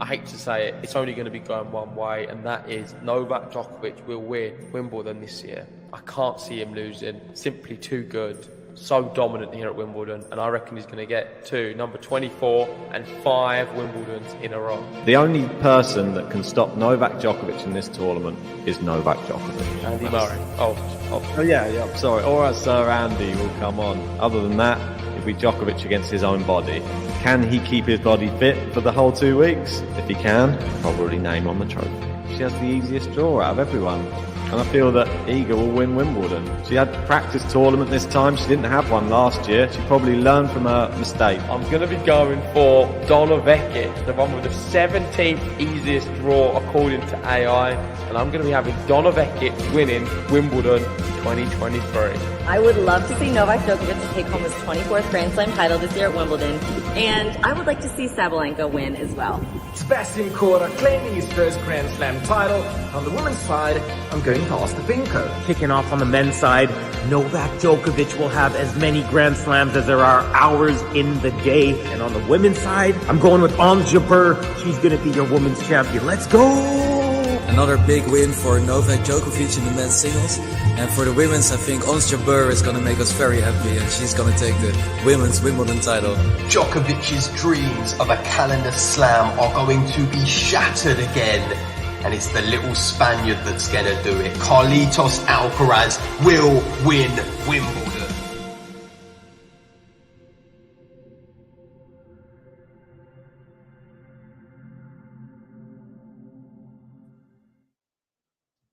I hate to say it, it's only going to be going one way, and that is Novak Djokovic will win Wimbledon this year. I can't see him losing. Simply too good. So dominant here at Wimbledon, and I reckon he's going to get to number 24 and 5 Wimbledons in a row. The only person that can stop Novak Djokovic in this tournament is Novak Djokovic. Andy Murray. Oh yeah, sorry. Or Sir Andy will come on. Other than that, it'll be Djokovic against his own body. Can he keep his body fit for the whole 2 weeks? If he can, probably name on the trophy. She has the easiest draw out of everyone. And I feel that Iga will win Wimbledon. She had a practice tournament this time. She didn't have one last year. She probably learned from her mistake. I'm going to be going for Donovekic, the one with the 17th easiest draw according to AI. And I'm going to be having Donovekic winning Wimbledon 2023. I would love to see Novak Djokovic take home his 24th Grand Slam title this year at Wimbledon. And I would like to see Sabalenka win as well. Sebastian Korda claiming his first Grand Slam title. On the women's side, I'm going past the Pinko. Kicking off on the men's side, Novak Djokovic will have as many Grand Slams as there are hours in the day. And on the women's side, I'm going with Ons Jabeur. She's going to be your women's champion. Let's go! Another big win for Novak Djokovic in the men's singles. And for the women's, I think Ons Jabeur is going to make us very happy, and she's going to take the women's Wimbledon title. Djokovic's dreams of a calendar slam are going to be shattered again. And it's the little Spaniard that's going to do it. Carlitos Alcaraz will win Wimbledon.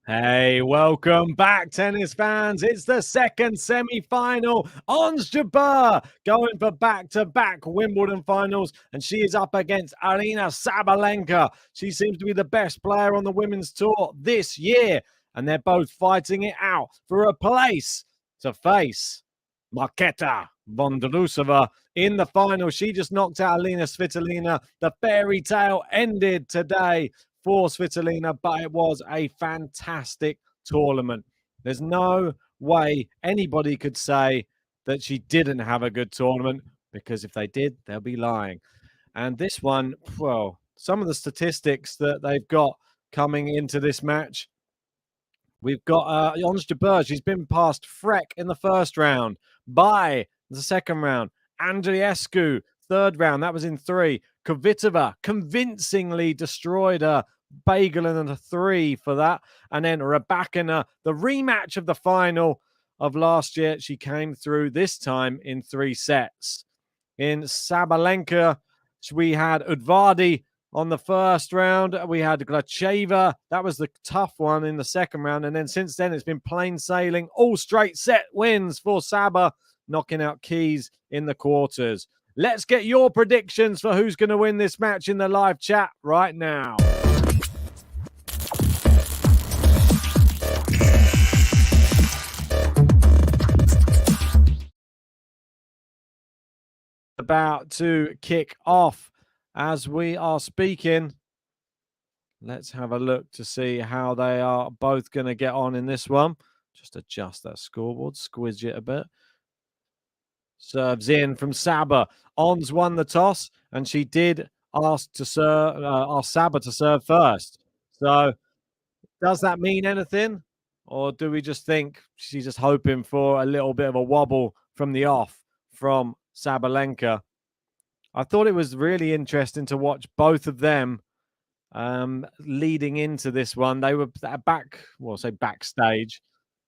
Hey, welcome back, tennis fans. It's the second semi-final. Ons Jabeur going for back-to-back Wimbledon finals, and she is up against Aryna Sabalenka. She seems to be the best player on the women's tour this year, and they're both fighting it out for a place to face Marketa Vondrousova in the final. She just knocked out Alina Svitolina. The fairy tale ended today for Svitolina, but it was a fantastic tournament. There's no way anybody could say that she didn't have a good tournament, because if they did, they'll be lying. And this one, well, some of the statistics that they've got coming into this match, we've got Ons Jabeur. She's been past Freck in the first round, Bai the second round, Andreescu third round, that was in 3. Kvitova convincingly destroyed her, Bagel in a 3 for that. And then Rybakina, the rematch of the final of last year, she came through this time in 3 sets. In Sabalenka, we had Udvardy on the first round. We had Glacheva. That was the tough one in the second round. And then since then, it's been plain sailing. All straight set wins for Saba, knocking out Keys in the quarters. Let's get your predictions for who's going to win this match in the live chat right now. About to kick off as we are speaking. Let's have a look to see how they are both going to get on in this one. Just adjust that scoreboard, squidge it a bit. Serves in from Saba. Ons won the toss, and she did ask Saba to serve first. So, does that mean anything, or do we just think she's just hoping for a little bit of a wobble from the off from Sabalenka? I thought it was really interesting to watch both of them leading into this one. They were backstage.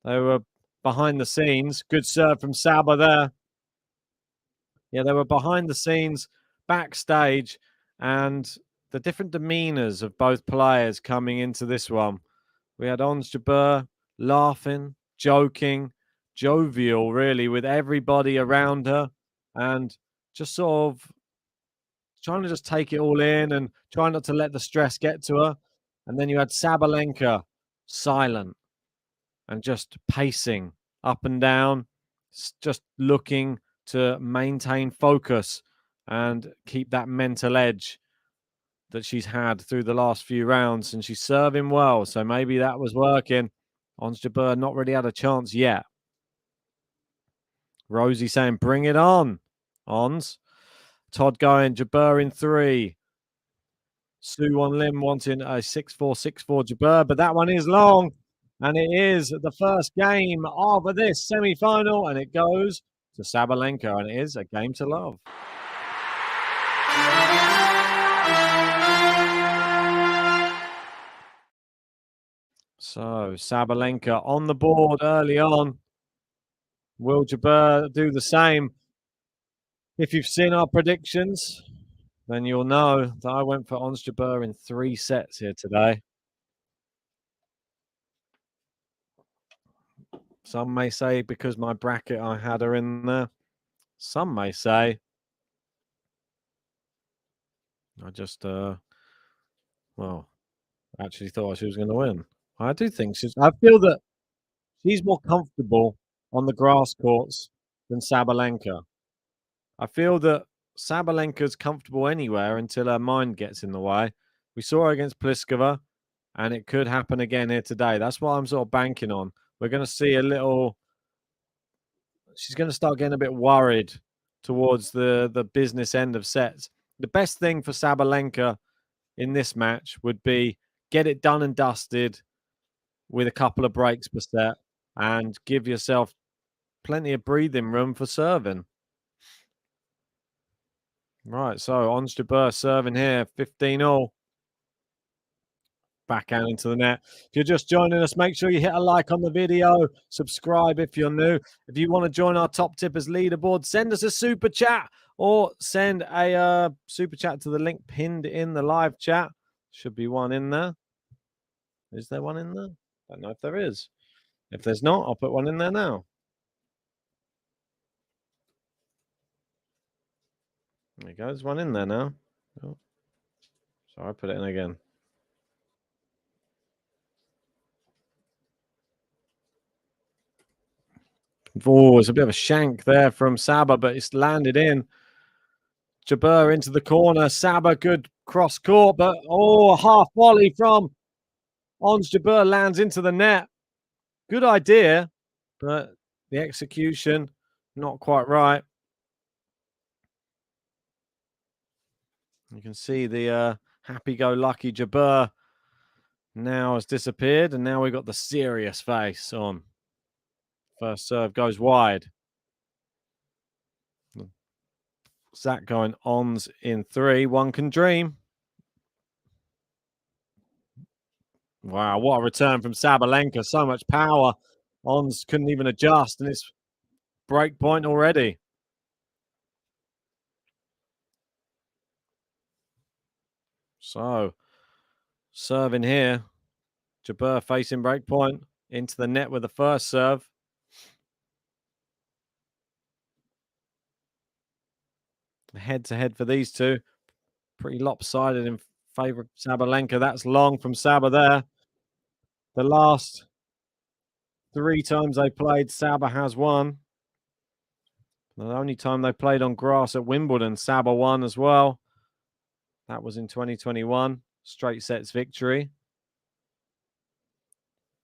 They were behind the scenes. Good serve from Saba there. Yeah, they were behind the scenes, backstage, and the different demeanors of both players coming into this one. We had Ons Jabeur laughing, joking, jovial, really, with everybody around her, and just sort of trying to just take it all in and trying not to let the stress get to her. And then you had Sabalenka, silent and just pacing up and down, just looking to maintain focus and keep that mental edge that she's had through the last few rounds. And she's serving well, so maybe that was working. Ons Jabeur not really had a chance yet. Rosie saying, bring it on, Ons. Todd going, Jabeur in 3. Sue Won Lim wanting a 6-4, 6-4 Jabeur, but that one is long. And it is the first game of this semi-final, and it goes to Sabalenka, and it is a game to love. So Sabalenka on the board early on. Will Jabeur do the same? If you've seen our predictions, then you'll know that I went for Ons Jabeur in 3 sets here today. Some may say because my bracket, I had her in there. Some may say I just, actually thought she was going to win. I do think I feel that she's more comfortable on the grass courts than Sabalenka. I feel that Sabalenka's comfortable anywhere until her mind gets in the way. We saw her against Pliskova, and it could happen again here today. That's what I'm sort of banking on. We're going to see she's going to start getting a bit worried towards the business end of sets. The best thing for Sabalenka in this match would be get it done and dusted with a couple of breaks per set and give yourself plenty of breathing room for serving. Right, so Ons Jabeur serving here, 15-all. Back out into the net. If you're just joining us, make sure you hit a like on the video. Subscribe if you're new. If you want to join our Top Tippers leaderboard, send us a super chat or send a super chat to the link pinned in the live chat. Should be one in there. Is there one in there? I don't know if there is. If there's not, I'll put one in there now. There you go. There's one in there now. Oh. Sorry, I put it in again. Oh, it's a bit of a shank there from Saba, but it's landed in. Jabeur into the corner. Saba, good cross court, but a half volley from Ons Jabeur lands into the net. Good idea, but the execution not quite right. You can see the happy-go-lucky Jabeur now has disappeared, and now we've got the serious face on. First serve goes wide. Zach going Ons in 3. One can dream. Wow, what a return from Sabalenka. So much power. Ons couldn't even adjust, and it's break point already. So, serving here. Jabeur facing break point. Into the net with the first serve. Head-to-head for these two. Pretty lopsided in favor of Sabalenka. That's long from Saba there. The last 3 times they played, Saba has won. The only time they played on grass at Wimbledon, Saba won as well. That was in 2021. Straight sets victory.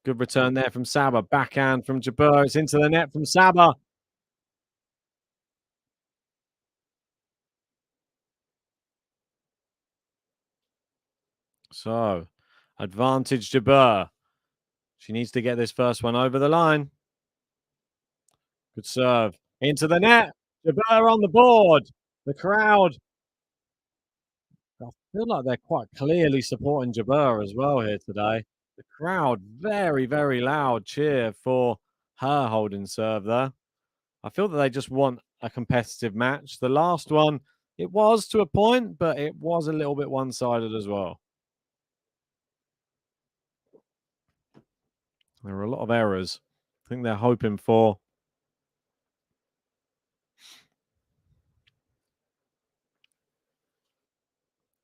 Good return there from Saba. Backhand from Jabeur. It's into the net from Saba. So, advantage Jabeur. She needs to get this first one over the line. Good serve. Into the net. Jabeur on the board. The crowd. I feel like they're quite clearly supporting Jabeur as well here today. The crowd, very, very loud cheer for her holding serve there. I feel that they just want a competitive match. The last one, it was to a point, but it was a little bit one-sided as well. There were a lot of errors. I think they're hoping for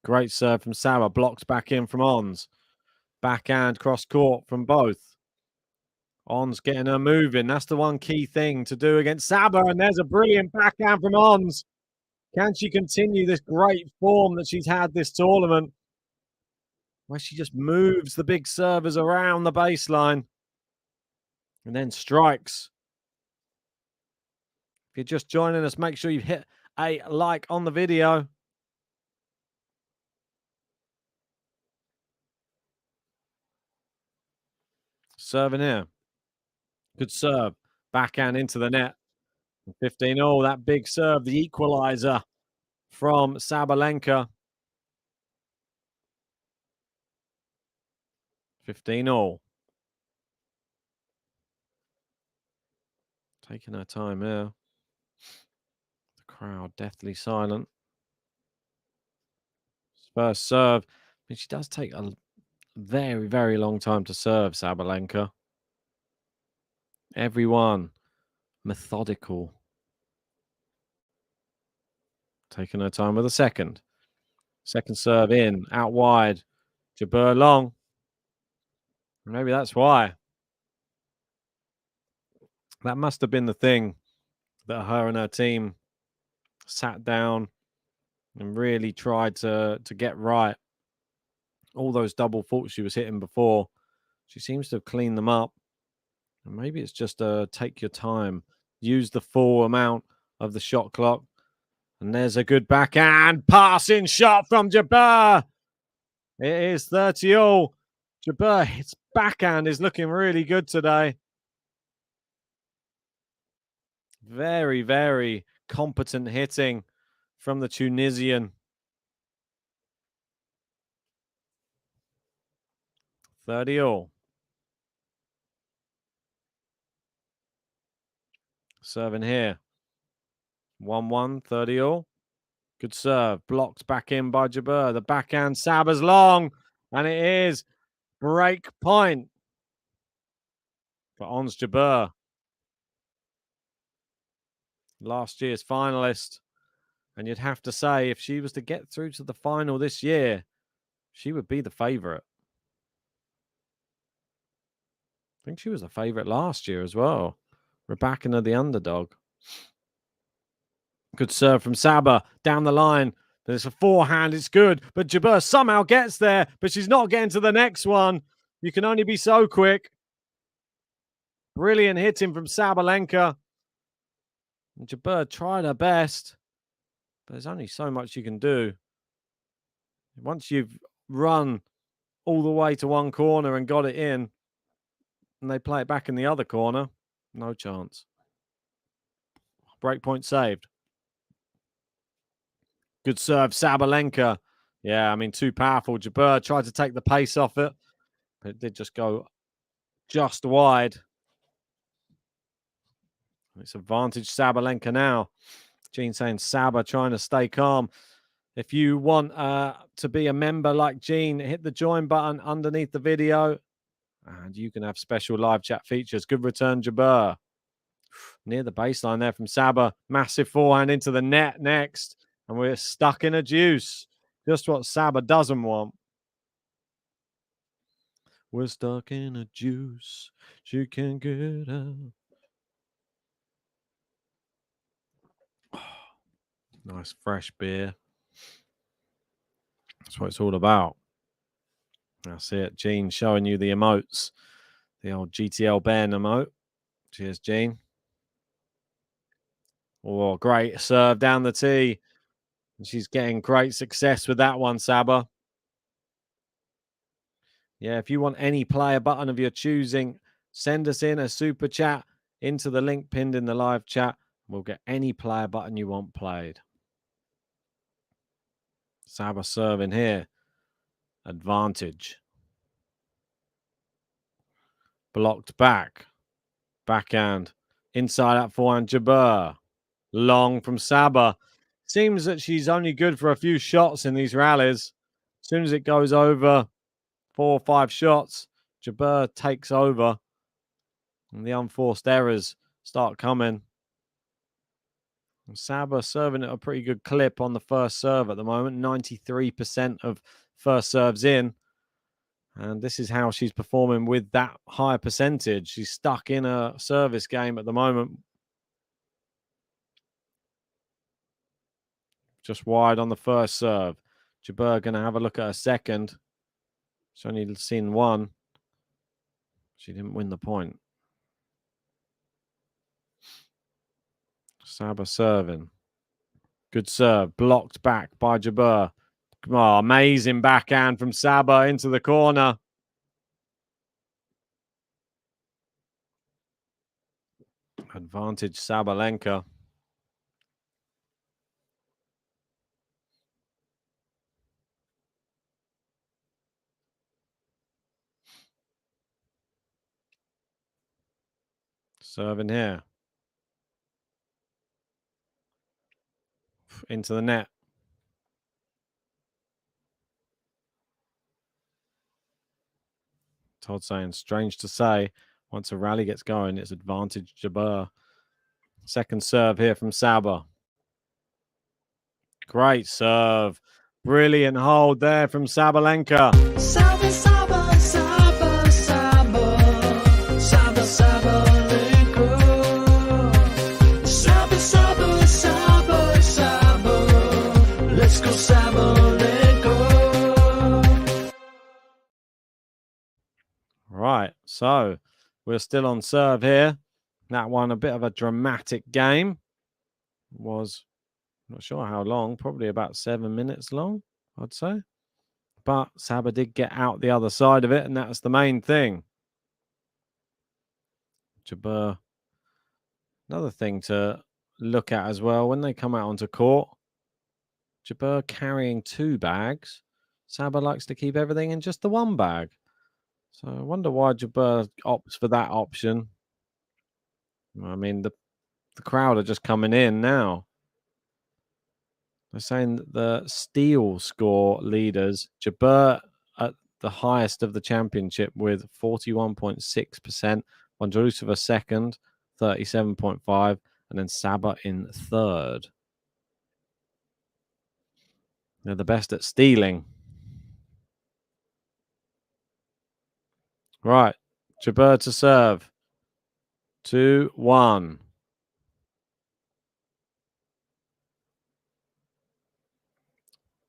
great serve from Saba, blocked back in from Ons. Backhand cross court from both. Ons getting her moving. That's the one key thing to do against Saba. And there's a brilliant backhand from Ons. Can she continue this great form that she's had this tournament, where she just moves the big servers around the baseline and then strikes? If you're just joining us, make sure you hit a like on the video. Serving here. Good serve. Backhand into the net. 15-all, that big serve, the equalizer from Sabalenka. 15-all. Taking her time here. The crowd deathly silent. First serve. I mean, she does take a very, very long time to serve, Sabalenka. Everyone methodical. Taking her time with a second. Second serve in, out wide. Jabeur long. Maybe that's why. That must have been the thing that her and her team sat down and really tried to get right. All those double faults she was hitting before, she seems to have cleaned them up. And maybe it's just take your time. Use the full amount of the shot clock. And there's a good backhand passing shot from Jabeur. It is 30-all. Jabeur, his backhand is looking really good today. Very, very competent hitting from the Tunisian. 30-all. Serving here. 1-1, 30-all. Good serve. Blocked back in by Jabeur. The backhand Saba's long. And it is break point for Ons Jabeur. Last year's finalist. And you'd have to say, if she was to get through to the final this year, she would be the favourite. I think she was the favourite last year as well. Rybakina the underdog. Good serve from Saba down the line. There's a forehand. It's good. But Jabeur somehow gets there. But she's not getting to the next one. You can only be so quick. Brilliant hitting from Sabalenka. And Jabeur tried her best. But there's only so much you can do. Once you've run all the way to one corner and got it in, and they play it back in the other corner, no chance. Breakpoint saved. Good serve, Sabalenka. Yeah, I mean, too powerful. Jabeur tried to take the pace off it, but it did just go just wide. It's advantage Sabalenka now. Gene saying Saba trying to stay calm. If you want to be a member like Jean, hit the join button underneath the video and you can have special live chat features. Good return, Jabeur. Near the baseline there from Saba. Massive forehand into the net next. And we're stuck in a deuce. Just what Saba doesn't want. We're stuck in a juice. She can't get out. Nice fresh beer. That's what it's all about. That's it. Jean showing you the emotes. The old GTL Ben emote. Cheers, Jean. Oh, great serve down the tee. And she's getting great success with that one, Saba. Yeah, if you want any player button of your choosing, send us in a super chat into the link pinned in the live chat. We'll get any player button you want played. Saba serving here. Advantage. Blocked back. Backhand. Inside out forehand. Jabeur. Long from Saba. Seems that she's only good for a few shots in these rallies. As soon as it goes over 4 or 5 shots, Jabeur takes over. And the unforced errors start coming. And Saba serving at a pretty good clip on the first serve at the moment. 93% of first serves in. And this is how she's performing with that high percentage. She's stuck in a service game at the moment. Just wide on the first serve. Jabeur going to have a look at her second. She's only seen one. She didn't win the point. Saba serving. Good serve. Blocked back by Jabeur. Oh, amazing backhand from Saba into the corner. Advantage Sabalenka. Serving here. Into the net. Todd saying, strange to say, once a rally gets going, it's advantage Jabeur. Second serve here from Saba. Great serve. Brilliant hold there from Sabalenka. Saba, Saba, Saba, Saba, Saba, Sabalenka. Saba, Saba, Saba, Saba, let's go Sabalenka. Right, so we're still on serve here. That one, a bit of a dramatic game. Was not sure how long, probably about 7 minutes long, I'd say. But Saba did get out the other side of it, and that's the main thing. Jabeur. Another thing to look at as well, when they come out onto court, Jabeur carrying 2 bags. Saba likes to keep everything in just the 1 bag. So I wonder why Jabeur opts for that option. I mean, the crowd are just coming in now. They're saying that the steal score leaders, Jabeur at the highest of the championship with 41.6%, Vondrousova second, 37.5%, and then Saba in third. They're the best at stealing. Right, Jabeur to serve. 2-1.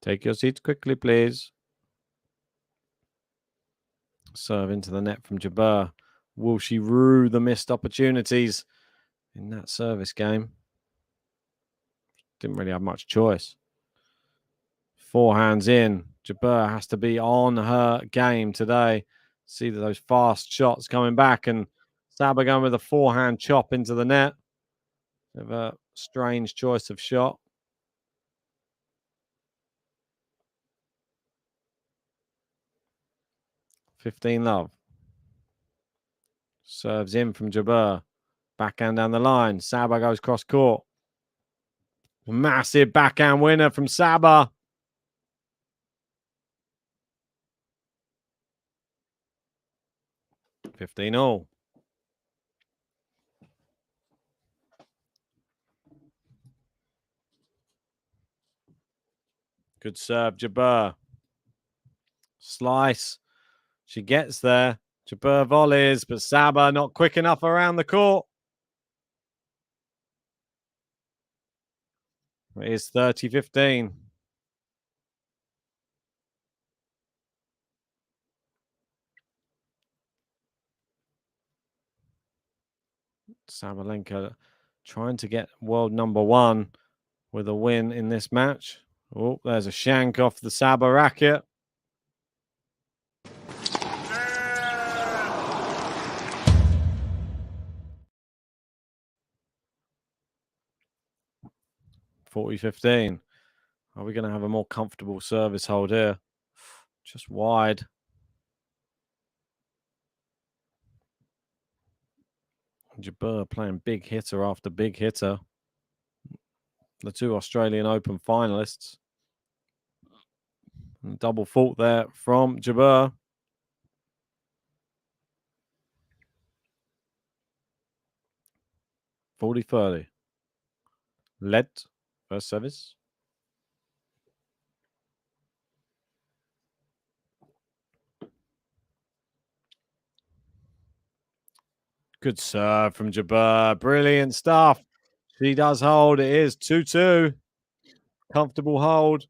Take your seats quickly, please. Serve into the net from Jabeur. Will she rue the missed opportunities in that service game? Didn't really have much choice. Forehands in. Jabeur has to be on her game today. See those fast shots coming back, and Saba going with a forehand chop into the net. Bit of a strange choice of shot. $15 serves in from Jabeur. Backhand down the line. Saba goes cross court. Massive backhand winner from Saba. 15-all. Good serve, Jabeur. Slice. She gets there. Jabeur volleys, but Saba not quick enough around the court. It is 30-15. Sabalenka trying to get world number 1 with a win in this match. Oh, there's a shank off the Saba racket. (40-15). Are we going to have a more comfortable service hold here? Just wide. Jabeur playing big hitter after big hitter. The 2 Australian Open finalists. And double fault there from Jabeur. (40-30). Led first service. Good serve from Jabeur. Brilliant stuff. She does hold. It is 2-2. Comfortable hold.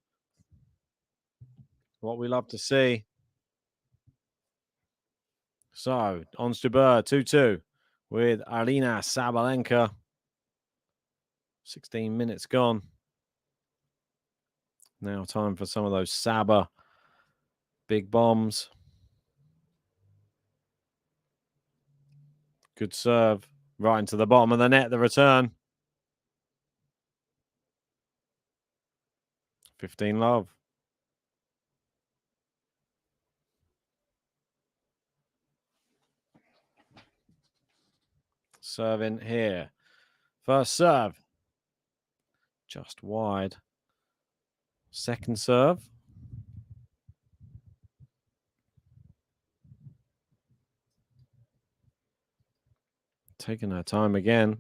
What we love to see. So, Ons Jabeur 2-2 with Aryna Sabalenka. 16 minutes gone. Now time for some of those Saba big bombs. Good serve. Right into the bottom of the net, the return. 15-love. Serving here. First serve. Just wide. Second serve. Taking her time again.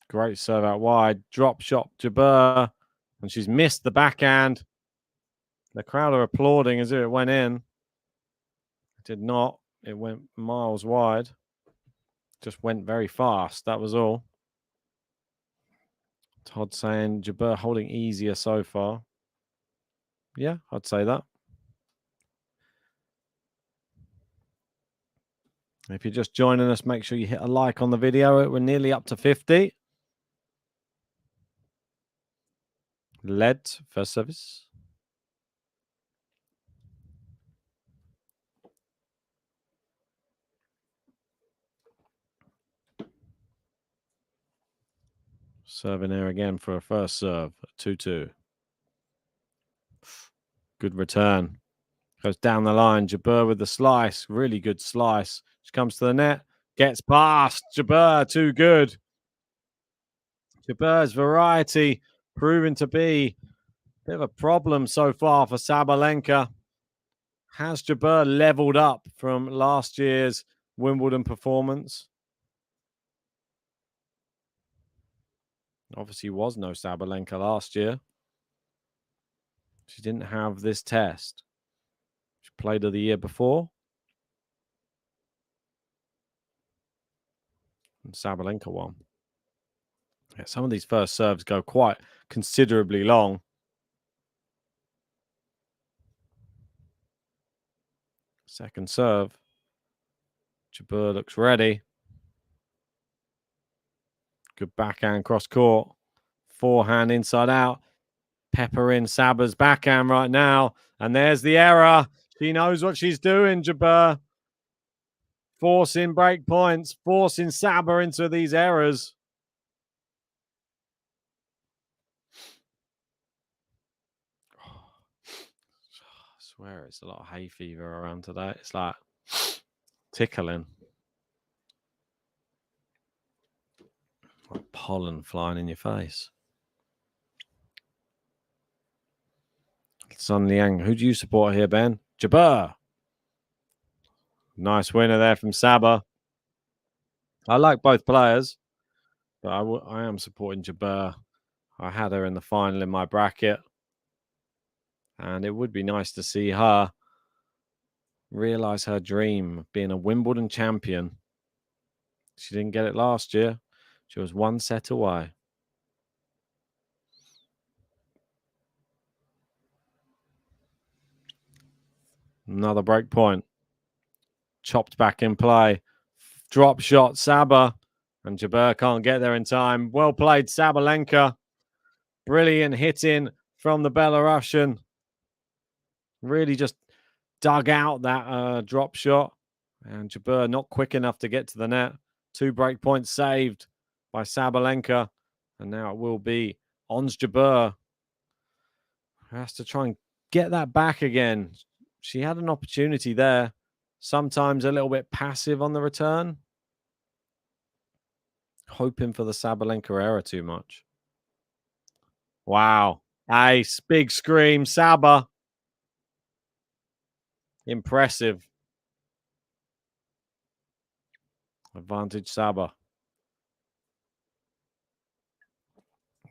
Great serve out wide. Drop shot Jabeur. And she's missed the backhand. The crowd are applauding as if it went in. It did not. It went miles wide. Just went very fast. That was all. Todd saying Jabeur holding easier so far. Yeah, I'd say that. If you're just joining us, make sure you hit a like on the video. We're nearly up to 50. Led first service. Serving there again for a first serve. 2-2. Good return. Goes down the line. Jabeur with the slice. Really good slice. She comes to the net. Gets past. Jabeur, too good. Jabeur's variety proving to be a bit of a problem so far for Sabalenka. Has Jabeur leveled up from last year's Wimbledon performance? Obviously was no Sabalenka last year. She didn't have this test. She played her the year before. And Sabalenka won. Yeah, some of these first serves go quite considerably long. Second serve. Jabeur looks ready. Good backhand cross court. Forehand inside out. Pepper in Saba's backhand right now. And there's the error. She knows what she's doing, Jabeur. Forcing break points. Forcing Saba into these errors. I swear it's a lot of hay fever around today. It's like tickling. Like pollen flying in your face. Sun Liang, who do you support here, Ben? Jabeur. Nice winner there from Saba. I like both players, but I am supporting Jabeur. I had her in the final in my bracket, and it would be nice to see her realize her dream of being a Wimbledon champion. She didn't get it last year. She was one set away. Another break point. Chopped back in play. Drop shot, Saba. And Jabeur can't get there in time. Well played, Sabalenka. Brilliant hitting from the Belarusian. Really just dug out that drop shot. And Jabeur not quick enough to get to the net. 2 break points saved by Sabalenka. And now it will be Ons Jabeur, who has to try and get that back again. She had an opportunity there. Sometimes a little bit passive on the return. Hoping for the Sabalenka error too much. Wow. Ace. Big scream. Saba. Impressive. Advantage Saba.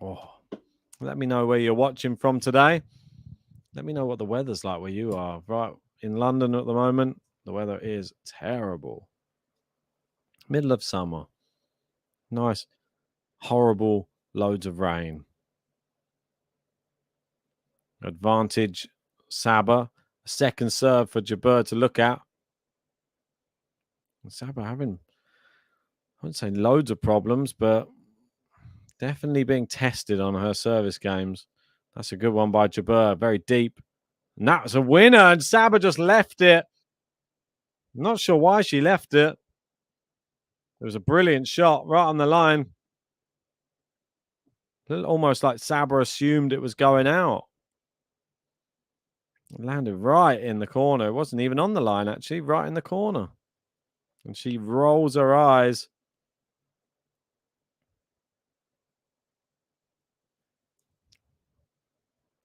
Oh. Let me know where you're watching from today. Let me know what the weather's like where you are. Right in London at the moment, the weather is terrible. Middle of summer. Nice. Horrible. Loads of rain. Advantage Saba. Second serve for Jabeur to look at. And Saba having, I wouldn't say loads of problems, but definitely being tested on her service games. That's a good one by Jabeur. Very deep. And that's a winner. And Saba just left it. Not sure why she left it. It was a brilliant shot right on the line. Almost like Saba assumed it was going out. It landed right in the corner. It wasn't even on the line, actually. Right in the corner. And she rolls her eyes.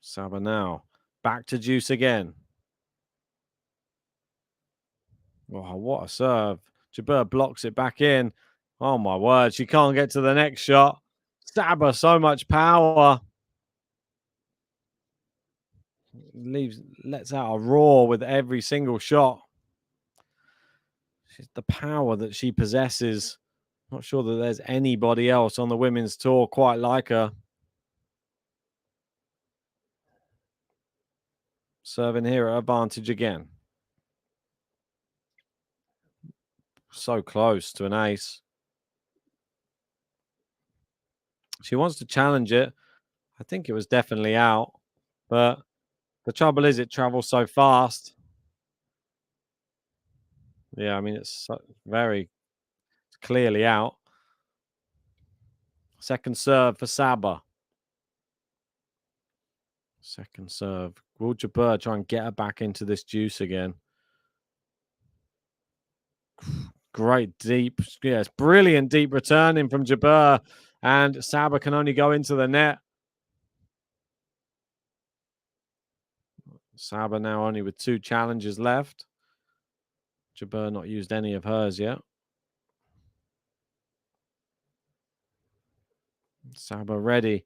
Saba now. Back to Juice again. Oh, what a serve. Jabeur blocks it back in. Oh, my word. She can't get to the next shot. Saba, so much power. Lets out a roar with every single shot. The power that she possesses. Not sure that there's anybody else on the women's tour quite like her. Serving here at advantage again. So close to an ace. She wants to challenge it. I think it was definitely out. But the trouble is it travels so fast. Yeah, I mean, it's very clearly out. Second serve for Saba. Second serve. Will Jabeur try and get her back into this juice again? Great deep. Yes, brilliant deep returning from Jabeur. And Saba can only go into the net. Saba now only with 2 challenges left. Jabeur not used any of hers yet. Saba ready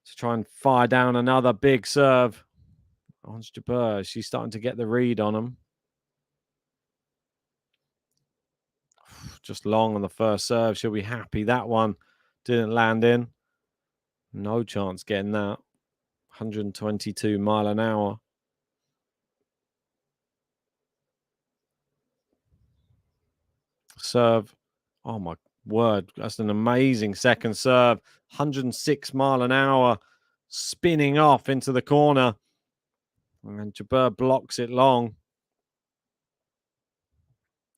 to try and fire down another big serve. Ons Jabeur, she's starting to get the read on him. Just long on the first serve. She'll be happy that one didn't land in. No chance getting that. 122 mile an hour. Serve. Oh my word. That's an amazing second serve. 106 mile an hour. Spinning off into the corner. And Jabeur blocks it long.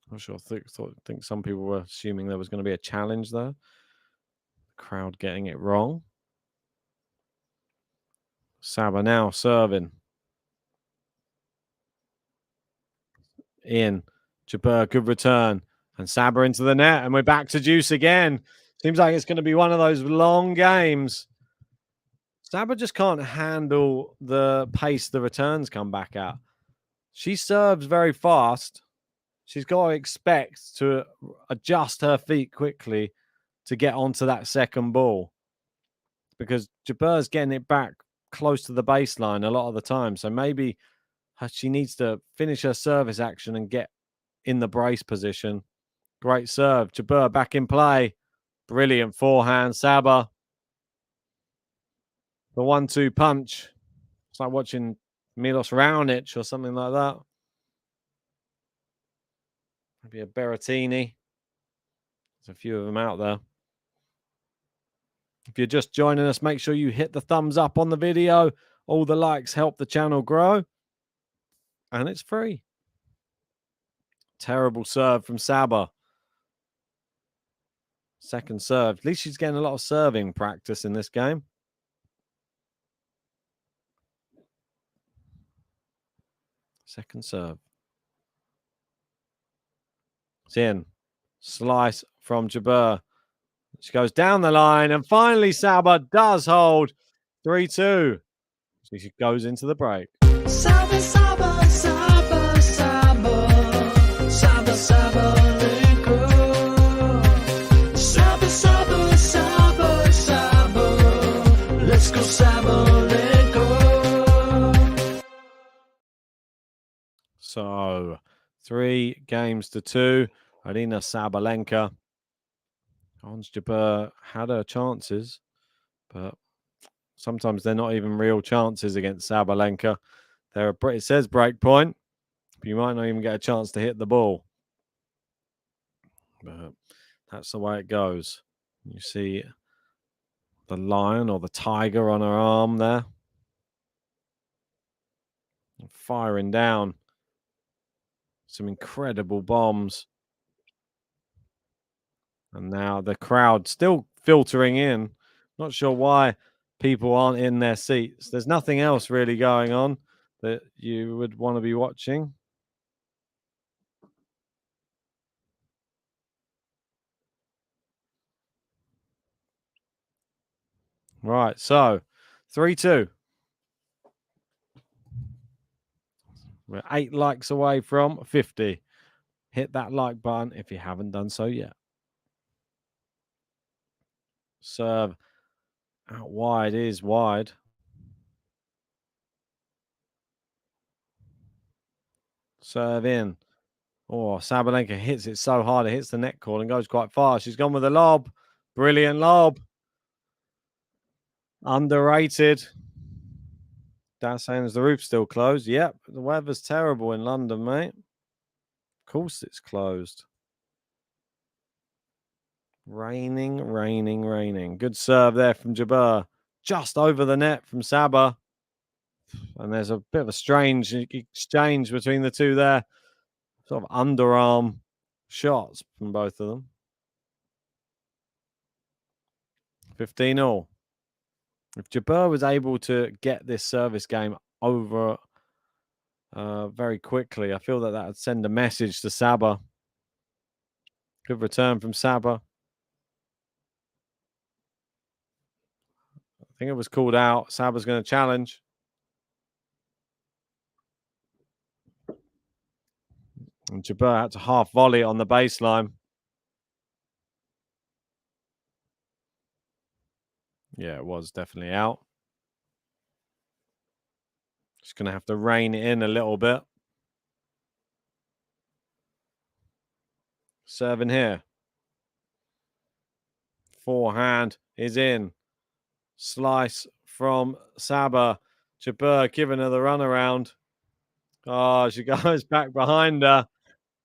Not sure. I think some people were assuming there was going to be a challenge there. Crowd getting it wrong. Saba now serving. In. Jabeur, good return. And Saba into the net. And we're back to juice again. Seems like it's going to be one of those long games. Saba just can't handle the pace the returns come back at. She serves very fast. she's got to expect to adjust her feet quickly to get onto that second ball, because Jabeur's getting it back close to the baseline a lot of the time. So maybe she needs to finish her service action and get in the brace position. Great serve. Jabeur back in play. Brilliant forehand. Saba. The 1-2 punch. It's like watching Milos Raonic or something like that. Maybe a Berrettini. There's a few of them out there. If you're just joining us, make sure you hit the thumbs up on the video. All the likes help the channel grow. And it's free. Terrible serve from Saba. Second serve. At least she's getting a lot of serving practice in this game. Second serve. It's in. Slice from Jabeur. She goes down the line, and finally Saba does hold 3-2. She goes into the break. Saba, Saba, Saba, Saba, Saba, Sabalenka. Saba, Saba, Saba, Saba, let's go Sabalenka. So 3-2. Aryna Sabalenka. Ons Jabeur had her chances, but sometimes they're not even real chances against Sabalenka. It says break point, but you might not even get a chance to hit the ball. But that's the way it goes. You see the lion or the tiger on her arm there. Firing down. Some incredible bombs. And now the crowd still filtering in. Not sure why people aren't in their seats. There's nothing else really going on that you would want to be watching. Right, so 3-2. We're 8 likes away from 50. Hit that like button if you haven't done so yet. Serve out wide is wide. Serve in. Oh, Sabalenka hits it so hard. It hits the net cord and goes quite far. She's gone with a lob. Brilliant lob. Underrated. That's saying is the roof still closed. Yep, the weather's terrible in London, mate. Of course it's closed. Raining, raining, raining. Good serve there from Jabeur. Just over the net from Saba. And there's a bit of a strange exchange between the two there. Sort of underarm shots from both of them. 15-all. If Jabeur was able to get this service game over very quickly, I feel that would send a message to Saba. Good return from Saba. I think it was called out. Saba's going to challenge. And Jabeur had to half volley on the baseline. Yeah, it was definitely out. Just going to have to rein it in a little bit. Serving here. Forehand is in. Slice from Saba. Jabeur giving her the runaround. Oh, she goes back behind her.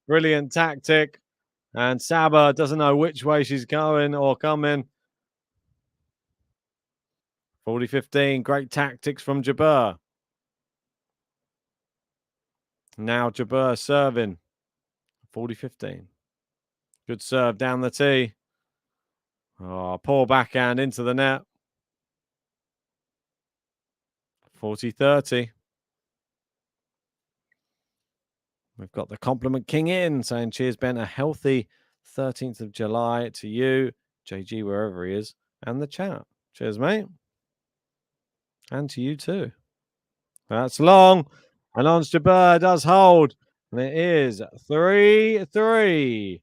Brilliant tactic. And Saba doesn't know which way she's going or coming. 40-15. Great tactics from Jabeur. Now Jabeur serving. 40-15. Good serve down the tee. Oh, poor backhand into the net. 40-30. We've got the compliment king in saying, cheers, Ben. A healthy 13th of July to you, JG, wherever he is, and the chat. Cheers, mate. And to you too. That's long. And Ons Jabeur does hold. And it is 3-3.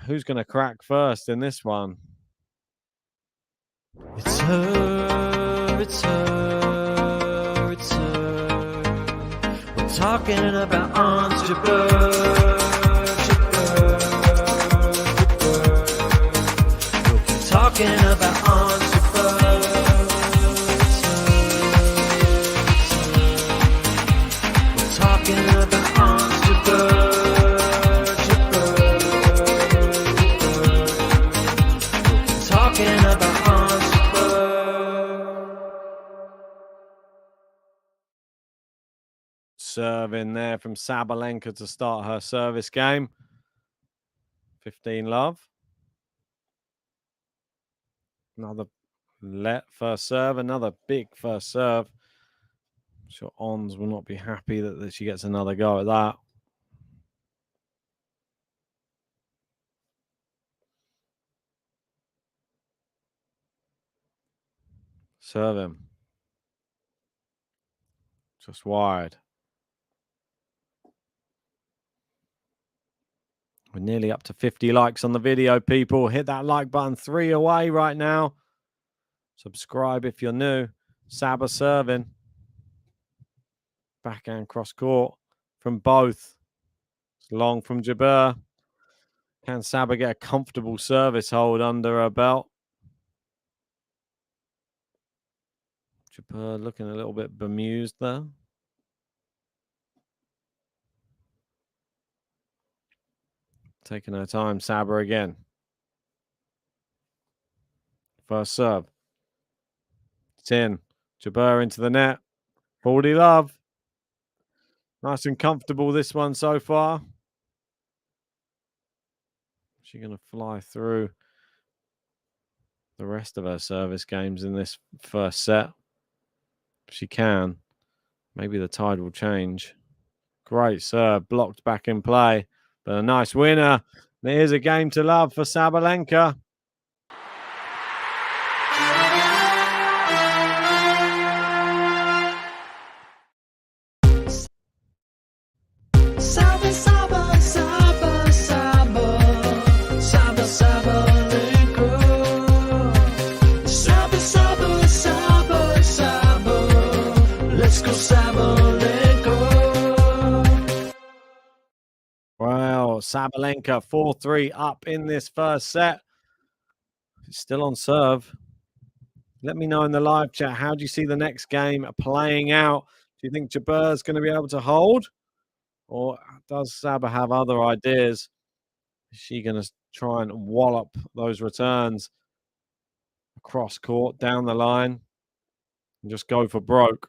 Who's going to crack first in this one? It's her, it's her, it's her. We're talking about Ons Jabeur, We'll keep talking about Ons Jabeur. We're talking about Ons Jabeur. We'll keep talking about Ons Jabeur. Serve in there from Sabalenka to start her service game. 15 love. Another first serve, another big first serve. I'm sure Ons will not be happy that she gets another go at that. Serve him. Just wide. We're nearly up to 50 likes on the video, people. Hit that like button. 3 away right now. Subscribe if you're new. Saba serving. Backhand cross court from both. It's long from Jabeur. Can Saba get a comfortable service hold under her belt? Jabeur looking a little bit bemused there. Taking her time. Saba again. First serve. It's in. Jabeur into the net. 40 love. Nice and comfortable this one so far. She's going to fly through the rest of her service games in this first set. If she can. Maybe the tide will change. Great serve. Blocked back in play. But a nice winner. Here's a game to love for Sabalenka. Saba, Saba, Saba, Saba, Saba, Sabalenka. Saba, Saba, Saba, Saba, let's go Sabalenka. Wow, Sabalenka 4-3 up in this first set. It's still on serve. Let me know in the live chat, how do you see the next game playing out? Do you think Jabeur's going to be able to hold? Or does Saba have other ideas? Is she going to try and wallop those returns across court, down the line, and just go for broke?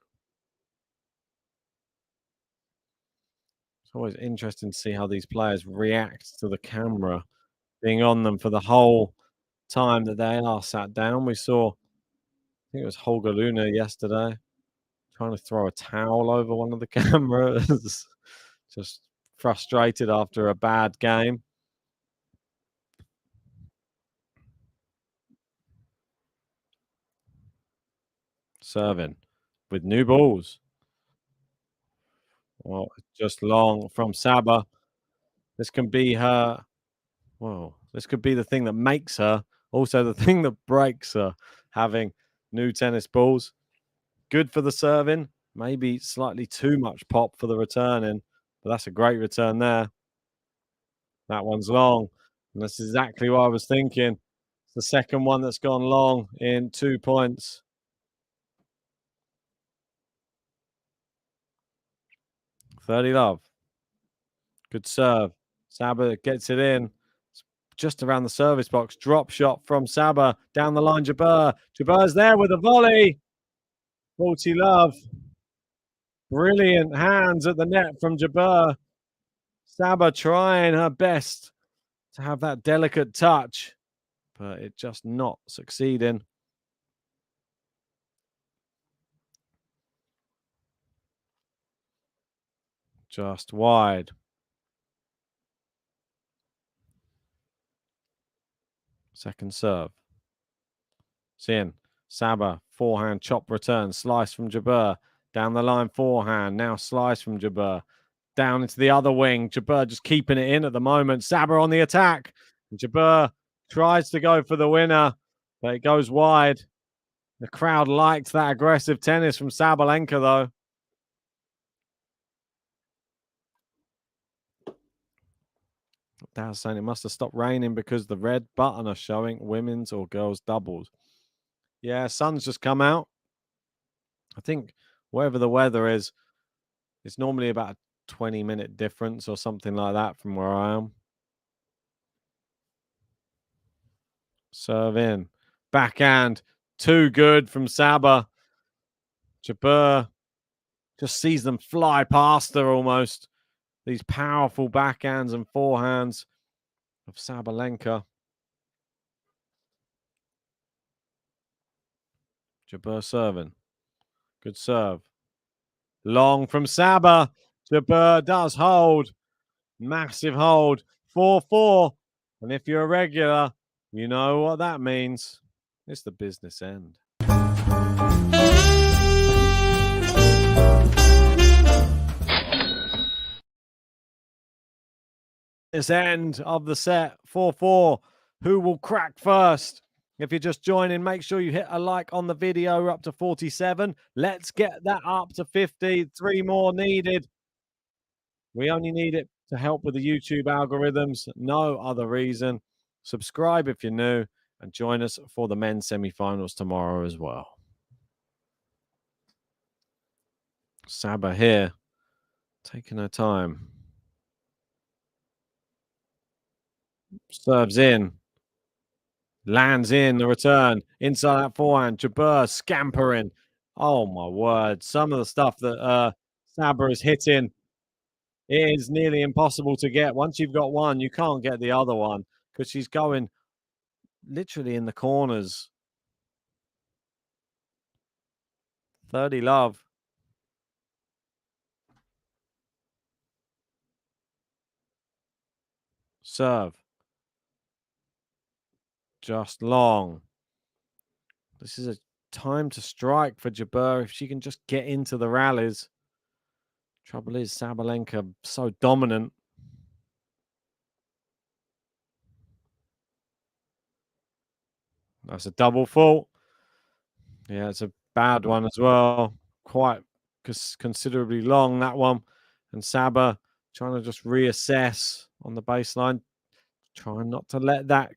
It's always interesting to see how these players react to the camera being on them for the whole time that they are sat down. We saw, I think it was Holger Luna yesterday, trying to throw a towel over one of the cameras. Just frustrated after a bad game. Serving with new balls. Well, just long from Saba. This can be her. Well, this could be the thing that makes her, also the thing that breaks her, having new tennis balls. Good for the serving. Maybe slightly too much pop for the returning, but that's a great return there. That one's long. And that's exactly what I was thinking. It's the second one that's gone long in 2 points. $30 love. Good serve. Saba gets it in. It's just around the service box. Drop shot from Saba. Down the line, Jabeur. Jabeur's there with a volley. 40 love. Brilliant hands at the net from Jabeur. Saba trying her best to have that delicate touch, but it just not succeeding. Just wide. Second serve. It's in. Saba, forehand chop return. Slice from Jabeur. Down the line, forehand. Now slice from Jabeur. Down into the other wing. Jabeur just keeping it in at the moment. Saber on the attack. And Jabeur tries to go for the winner, but it goes wide. The crowd liked that aggressive tennis from Sabalenka, though. Dad's saying it must have stopped raining because the red button are showing women's or girls doubles. Yeah, sun's just come out. I think wherever the weather is, it's normally about a 20-minute difference or something like that from where I am. Serve in. Backhand. Too good from Saber. Jabeur just sees them fly past her almost. These powerful backhands and forehands of Sabalenka. Jabeur serving. Good serve. Long from Saber. Jabeur does hold. Massive hold. 4-4. And if you're a regular, you know what that means. It's the business end. This end of the set, 4-4. Who will crack first? If you're just joining, make sure you hit a like on the video. We're up to 47. Let's get that up to 50. 3 more needed. We only need it to help with the YouTube algorithms. No other reason. Subscribe if you're new and join us for the men's semifinals tomorrow as well. Saber here, taking her time. Serves in. Lands in the return. Inside that forehand. Jabeur scampering. Oh, my word. Some of the stuff that Saber is hitting, it is nearly impossible to get. Once you've got one, you can't get the other one because she's going literally in the corners. 30 love. Serve. Just long. This is a time to strike for Jabeur if she can just get into the rallies. Trouble is, Sabalenka so dominant. That's a double fault. Yeah, it's a bad one as well. Quite considerably long, that one. And Saber trying to just reassess on the baseline. Trying not to let that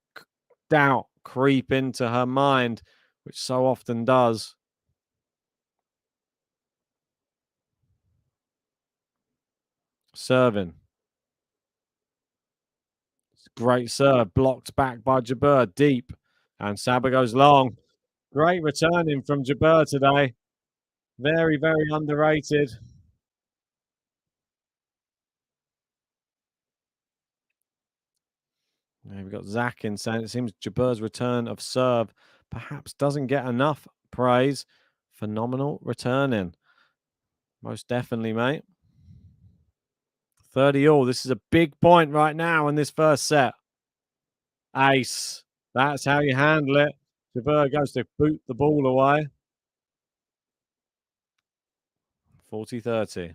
doubt creep into her mind, which so often does. Serving. Great serve. Blocked back by Jabeur. Deep. And Saber goes long. Great returning from Jabeur today. Very, very underrated. Yeah, we've got Zakin saying it seems Jabeur's return of serve perhaps doesn't get enough praise. Phenomenal returning. Most definitely, mate. 30 all. This is a big point right now in this first set. Ace. That's how you handle it. Jabeur goes to boot the ball away. 40-30.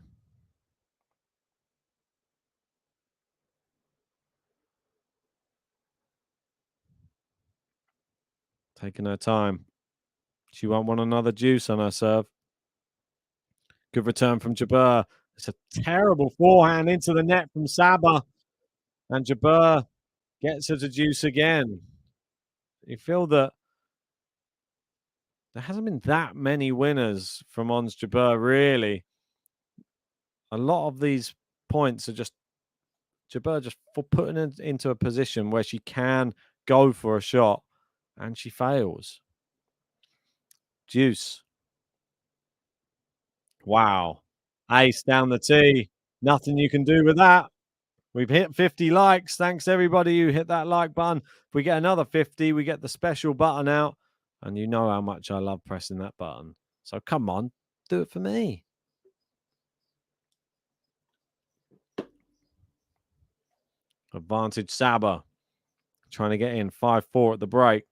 Taking her time. She won't want another deuce on her serve. Good return from Jabeur. It's a terrible forehand into the net from Saber. And Jabeur gets her to deuce again. You feel that there hasn't been that many winners from Ons Jabeur, really. A lot of these points are just Jabeur just for putting it into a position where she can go for a shot and she fails. Deuce. Wow. Ace down the tee. Nothing you can do with that. We've hit 50 likes. Thanks everybody who hit that like button. If we get another 50, we get the special button out. And you know how much I love pressing that button. So come on, do it for me. Advantage Saber. Trying to get in 5-4 at the break.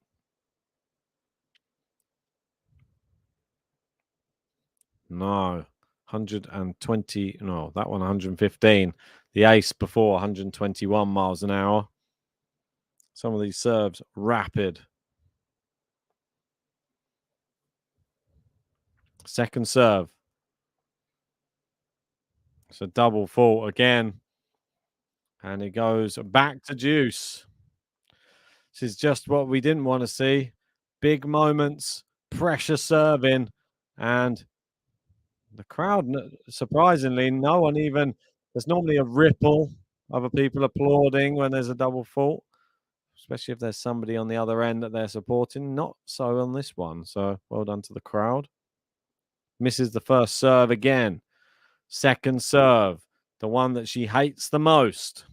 No. 120, no, that one 115. The ace before 121 miles an hour. Some of these serves rapid. Second serve. It's a double fault again. And it goes back to deuce. This is just what we didn't want to see. Big moments, pressure serving, and the crowd, surprisingly, no one even, there's normally a ripple of other people applauding when there's a double fault, especially if there's somebody on the other end that they're supporting. Not so on this one. So well done to the crowd. Misses the first serve again. Second serve, the one that she hates the most.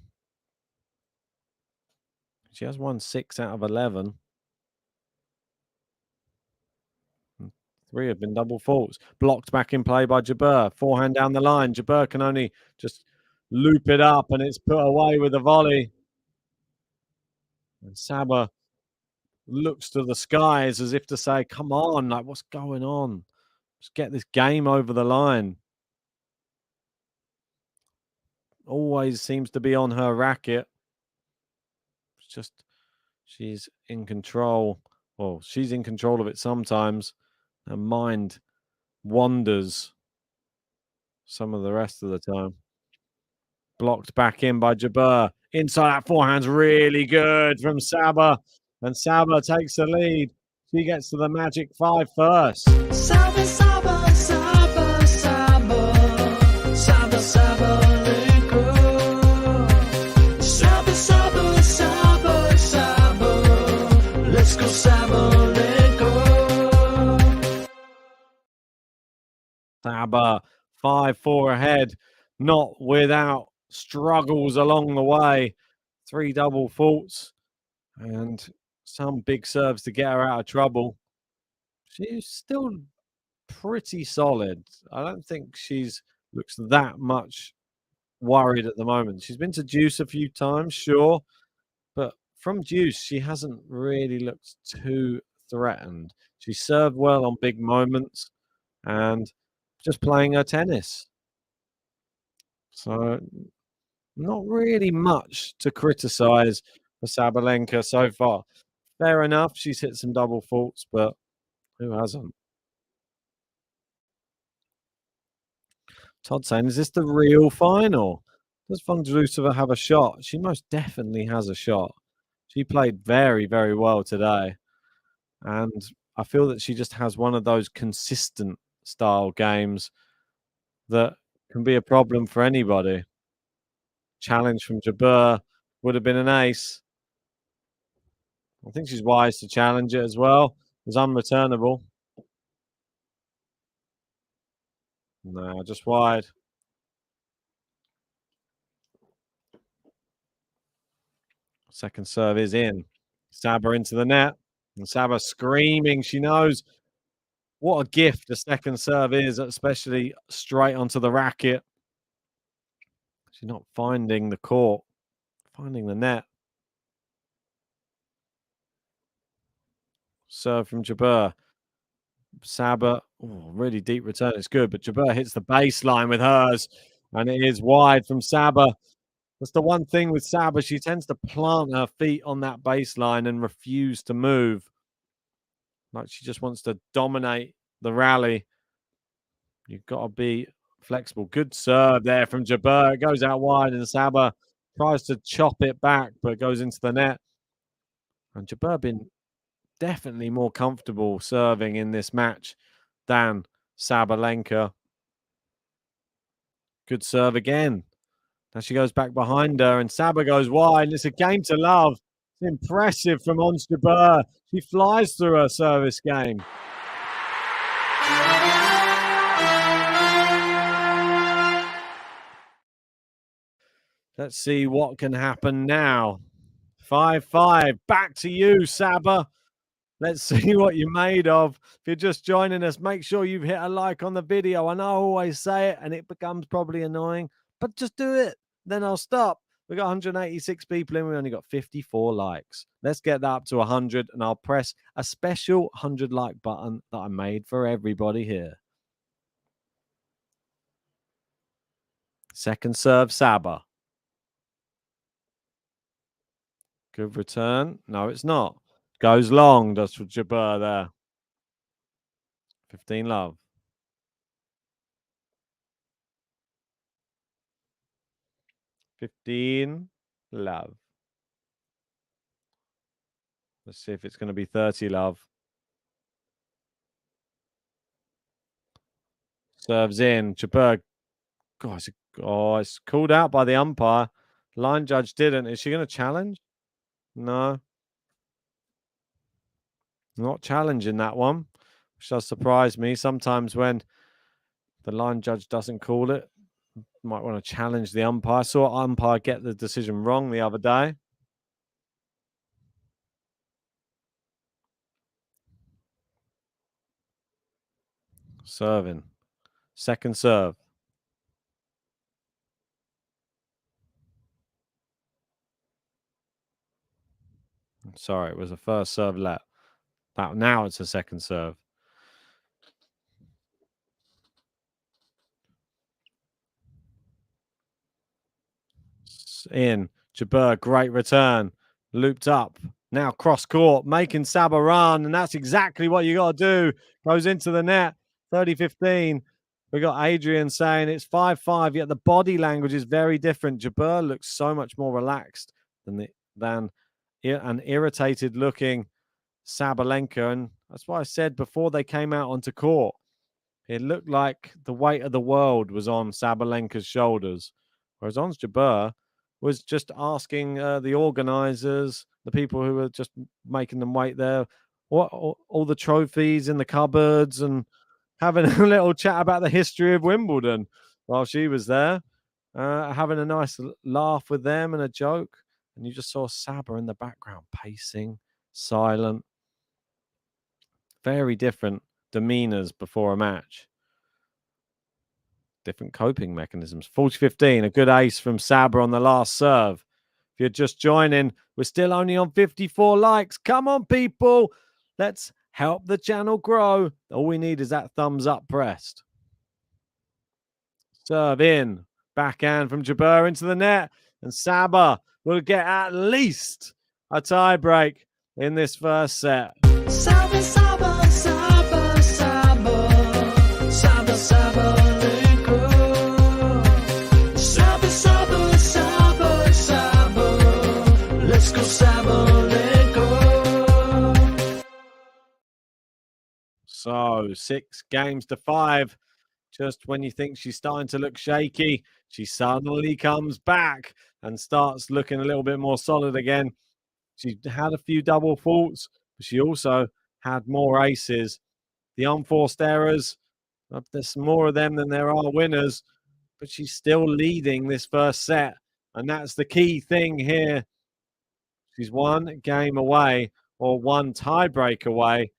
She has won 6 out of 11. 3 have been double faults. Blocked back in play by Jabeur. Forehand down the line. Jabeur can only just loop it up, and it's put away with a volley. And Saba looks to the skies as if to say, come on, like, what's going on? Just get this game over the line. Always seems to be on her racket. It's just, she's in control. Well, she's in control of it sometimes. Her mind wanders some of the rest of the time. Blocked back in by Jabeur. Inside that forehand's really good from Saba. And Saba takes the lead. She gets to the magic 5 first. Saba, Saba, Saba, Saba, Saba, Sabalenka. Saba, Saba, Saba, Saba, let's go Sabalenka. Saba 5-4 ahead, not without struggles along the way. 3 double faults and some big serves to get her out of trouble. She's still pretty solid. I don't think she's looks that much worried at the moment. She's been to deuce a few times, sure, but from deuce, she hasn't really looked too threatened. She served well on big moments and just playing her tennis. So not really much to criticize for Sabalenka so far. Fair enough, she's hit some double faults, but who hasn't? Todd saying, is this the real final? Does Vondrousova have a shot? She most definitely has a shot. She played very, very well today. And I feel that she just has one of those consistent style games that can be a problem for anybody. Challenge from Jabeur would have been an ace. I think she's wise to challenge it as well. It's unreturnable. No, just wide. Second serve is in. Saba into the net. And Saba screaming. She knows what a gift a second serve is, especially straight onto the racket. She's not finding the court, finding the net. Serve from Jabeur. Saba, really deep return. It's good, but Jabeur hits the baseline with hers, and it is wide from Saba. That's the one thing with Saba. She tends to plant her feet on that baseline and refuse to move. Like she just wants to dominate the rally. You've got to be flexible. Good serve there from Jabeur. It goes out wide, and Saba tries to chop it back, but it goes into the net. And Jabeur been definitely more comfortable serving in this match than Sabalenka. Good serve again. Now she goes back behind her, and Saba goes wide. It's a game to love. It's impressive from Ons Jabeur. She flies through her service game. Let's see what can happen now. 5-5. Back to you, Saba. Let's see what you're made of. If you're just joining us, make sure you've hit a like on the video. I know I always say it, and it becomes probably annoying, but just do it. Then I'll stop. We got 186 people in. We only got 54 likes. Let's get that up to 100, and I'll press a special 100 like button that I made for everybody here. Second serve, Saba. Good return. No, it's not. Goes long, does for Jabeur there. 15 love. Love. Let's see if it's going to be 30 love. Serves in. Jabeur. God, it's called out by the umpire. Line judge didn't. Is she going to challenge? No. Not challenging that one, which does surprise me. Sometimes when the line judge doesn't call it, might want to challenge the umpire. I saw umpire get the decision wrong the other day. Serving. Second serve. Sorry, it was a first serve let. Now it's a second serve. In. Jabeur, great return. Looped up. Now cross court, making Saba run, and that's exactly what you got to do. Goes into the net. 30-15. We got Adrian saying it's 5-5, yet the body language is very different. Jabeur looks so much more relaxed than an irritated looking Sabalenka. And that's why I said before they came out onto court, it looked like the weight of the world was on Sabalenka's shoulders. Whereas Ons Jabeur was just asking the organizers, the people who were just making them wait there, what all the trophies in the cupboards, and having a little chat about the history of Wimbledon while she was there, having a nice laugh with them and a joke. And you just saw Saba in the background, pacing, silent, very different demeanors before a match. Different coping mechanisms. 40-15, a good ace from Saba on the last serve. If you're just joining, we're still only on 54 likes. Come on, people. Let's help the channel grow. All we need is that thumbs up pressed. Serve in. Backhand from Jabeur into the net. And Saba will get at least a tie break in this first set. Saba, Saba, Saba, Saba, Saba, Sabalenka. Saba, Saba, Saba, Saba. Let's go, Sabalenka. So 6-5. Just when you think she's starting to look shaky, she suddenly comes back and starts looking a little bit more solid again. She had a few double faults, but she also had more aces. The unforced errors, there's more of them than there are winners, but she's still leading this first set. And that's the key thing here. She's one game away or one tiebreak away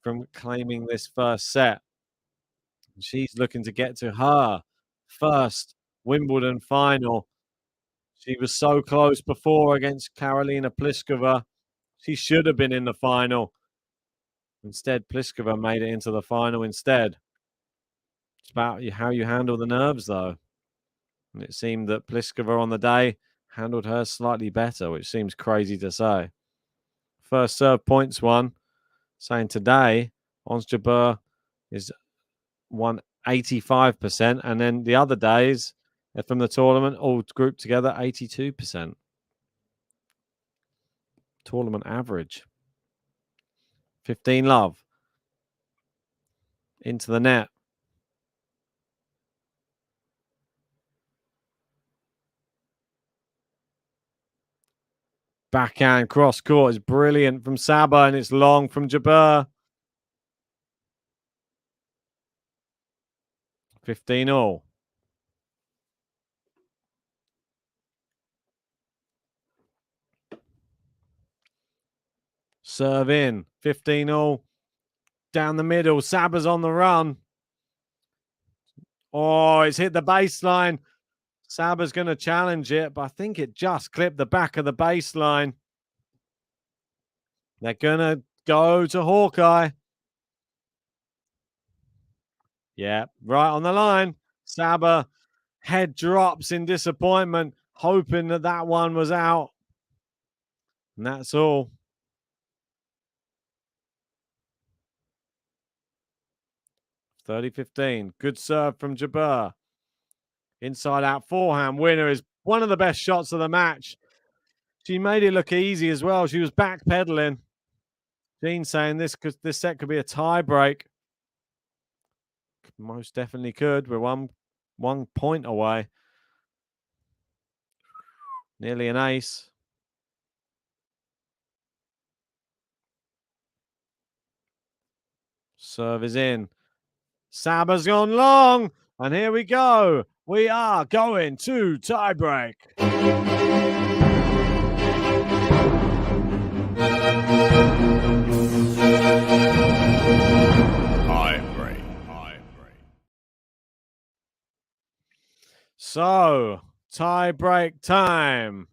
from claiming this first set. She's looking to get to her first Wimbledon final. She was so close before against Karolina Pliskova. She should have been in the final. Instead, Pliskova made it into the final instead. It's about how you handle the nerves, though. And it seemed that Pliskova on the day handled her slightly better, which seems crazy to say. First serve points won, saying today, Ons Jabeur is 185%, and then the other days from the tournament, all grouped together, 82%. Tournament average. 15 love. Into the net. Backhand cross court is brilliant from Saba, and it's long from Jabeur. 15 all. Serve in. 15 all. Down the middle. Saba's on the run. Oh, it's hit the baseline. Saba's going to challenge it, but I think it just clipped the back of the baseline. They're going to go to Hawkeye. Yeah, right on the line. Saba head drops in disappointment, hoping that that one was out. And that's all. (30-15). Good serve from Jabeur. Inside out forehand winner is one of the best shots of the match. She made it look easy as well. She was backpedaling. Jean saying this set could be a tie break. Most definitely could. We're one point away. Nearly an ace. Serve is in. Saba's gone long. And here we go. We are going to tiebreak. So, tiebreak time.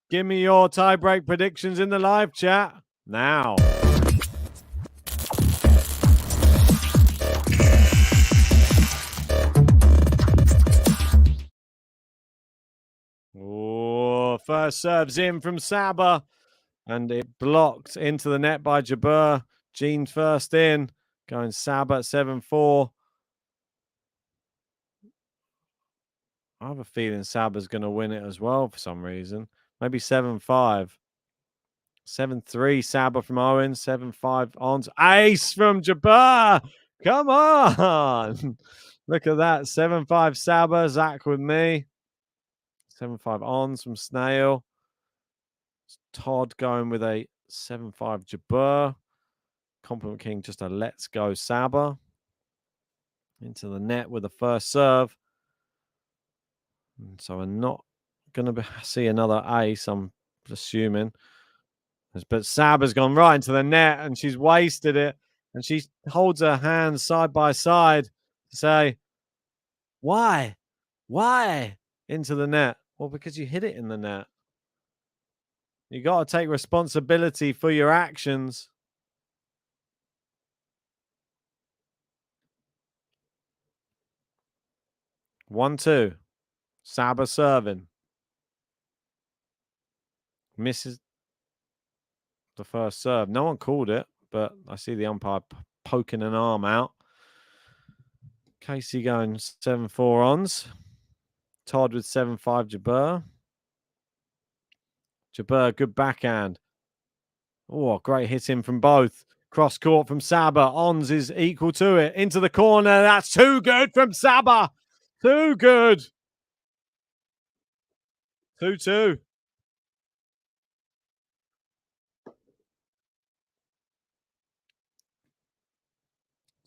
Give me your tiebreak predictions in the live chat now. Oh, first serves in from Saba, and it blocked into the net by Jabeur. Jean first in, going Saba at 7-4. I have a feeling Saba's going to win it as well for some reason. Maybe 7-5. 7-3 Saba from Owen. 7-5 Ons. Ace from Jabeur. Come on. Look at that. 7-5 Saba. Zach with me. 7-5 Ons from Snail. Todd going with a 7-5 Jabeur. Compliment King just a let's go Saba. Into the net with the first serve. So we're not going to see another ace, I'm assuming. But Saba's gone right into the net and she's wasted it. And she holds her hands side by side to say, why? Why? Into the net. Well, because you hit it in the net. You got to take responsibility for your actions. One, two. Saba serving. Misses the first serve. No one called it, but I see the umpire poking an arm out. Casey going 7-4 Ons. Todd with 7-5 Jabeur. Jabeur, good backhand. Oh, great hitting from both. Cross court from Saba. Ons is equal to it. Into the corner. That's too good from Saba. Too good. 2-2.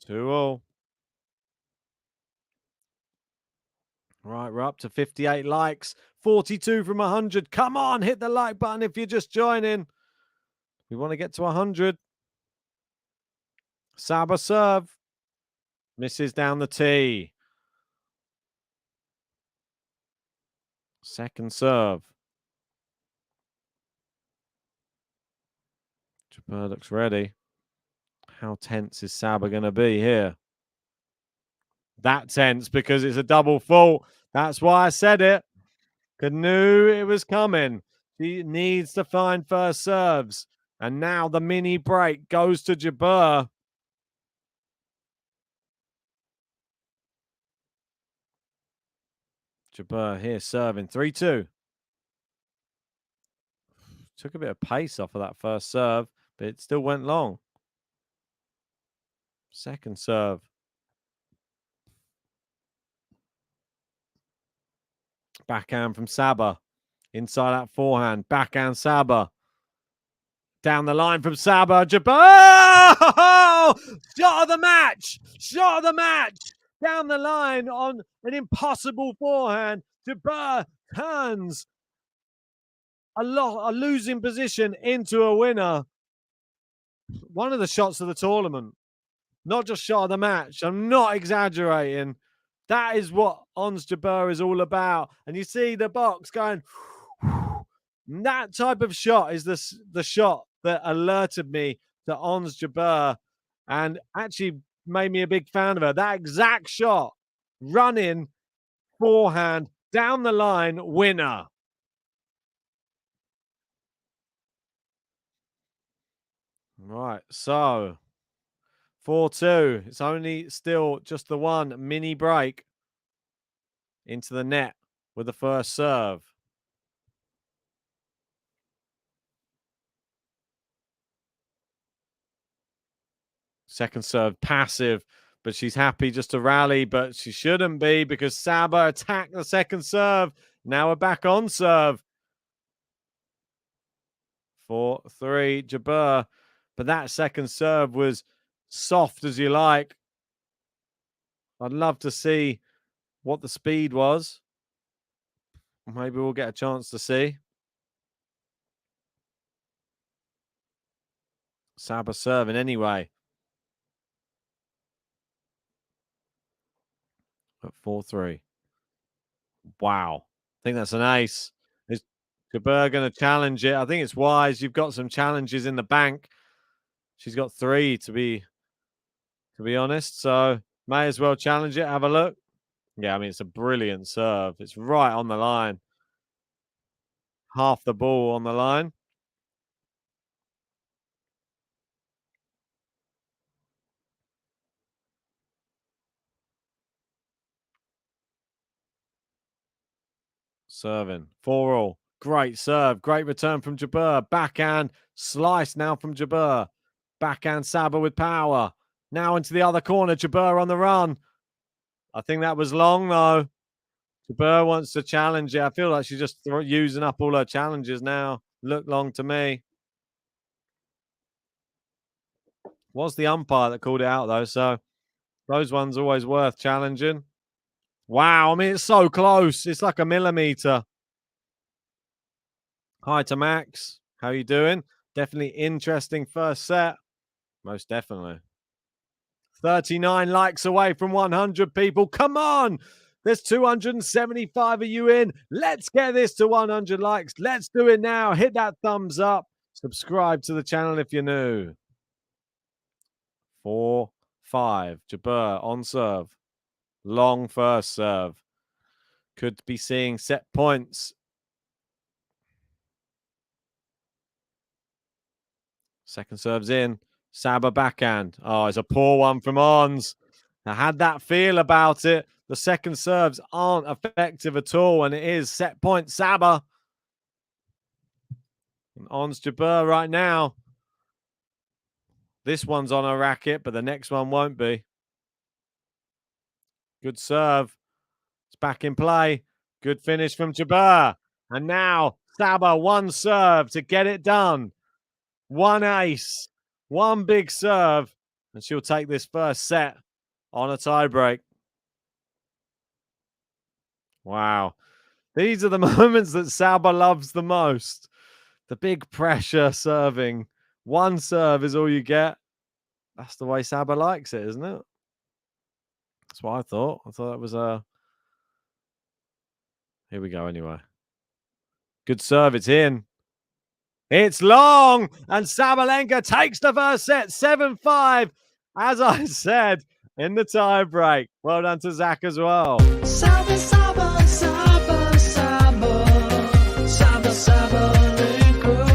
Two all. Right, we're up to 58 likes. 42 from 100. Come on, hit the like button if you're just joining. We want to get to 100. Saba serve. Misses down the tee. Second serve. Jabeur looks ready. How tense is Saba going to be here? That tense because it's a double fault. That's why I said it. I knew it was coming. She needs to find first serves. And now the mini break goes to Jabeur. Jabeur here serving 3-2. Took a bit of pace off of that first serve, but it still went long. Second serve. Backhand from Saba. Inside out forehand. Backhand Saba. Down the line from Saba. Jabeur! Shot of the match! Shot of the match! Down the line on an impossible forehand. Jabeur turns a losing position into a winner. One of the shots of the tournament. Not just shot of the match. I'm not exaggerating. That is what Ons Jabeur is all about. And you see the box going, that type of shot is the shot that alerted me to Ons Jabeur and actually made me a big fan of her. That exact shot, running forehand down the line winner. Right, so 4-2. It's only still just the one mini break into the net with the first serve. Second serve passive, but she's happy just to rally, but she shouldn't be because Saba attacked the second serve. Now we're back on serve. 4-3 Jabeur, but that second serve was soft as you like. I'd love to see what the speed was. Maybe we'll get a chance to see. Saba serving anyway. At 4-3. Wow. I think that's an ace. Is Jabeur going to challenge it? I think it's wise. You've got some challenges in the bank. She's got 3 to be honest. So may as well challenge it. Have a look. Yeah, I mean, it's a brilliant serve. It's right on the line. Half the ball on the line. Serving. 4-all. Great serve. Great return from Jabeur. Backhand. Slice now from Jabeur. Backhand Saba with power. Now into the other corner. Jabeur on the run. I think that was long, though. Jabeur wants to challenge it. I feel like she's just using up all her challenges now. Looked long to me. Was the umpire that called it out, though, so those ones always worth challenging. Wow, I mean, it's so close. It's like a millimeter. Hi to Max. How you doing? Definitely interesting first set. Most definitely. 39 likes away from 100 people. Come on. There's 275 of you in. Let's get this to 100 likes. Let's do it now. Hit that thumbs up. Subscribe to the channel if you're new. 4-5. Jabeur on serve. Long first serve. Could be seeing set points. Second serve's in. Saba backhand. Oh, it's a poor one from Ons. I had that feel about it. The second serves aren't effective at all, and it is set point Saba. And Ons Jabeur right now. This one's on a racket, but the next one won't be. Good serve. It's back in play. Good finish from Jabeur. And now Saba, one serve to get it done. One ace. One big serve. And she'll take this first set on a tiebreak. Wow. These are the moments that Saba loves the most. The big pressure serving. One serve is all you get. That's the way Saba likes it, isn't it? That's what I thought. I thought that was a... Here we go anyway. Good serve. It's in. It's long. And Sabalenka takes the first set. 7-5. As I said in the tiebreak. Well done to Zach as well. Saba, Saba, Saba, Saba, Saba, Sabalenka.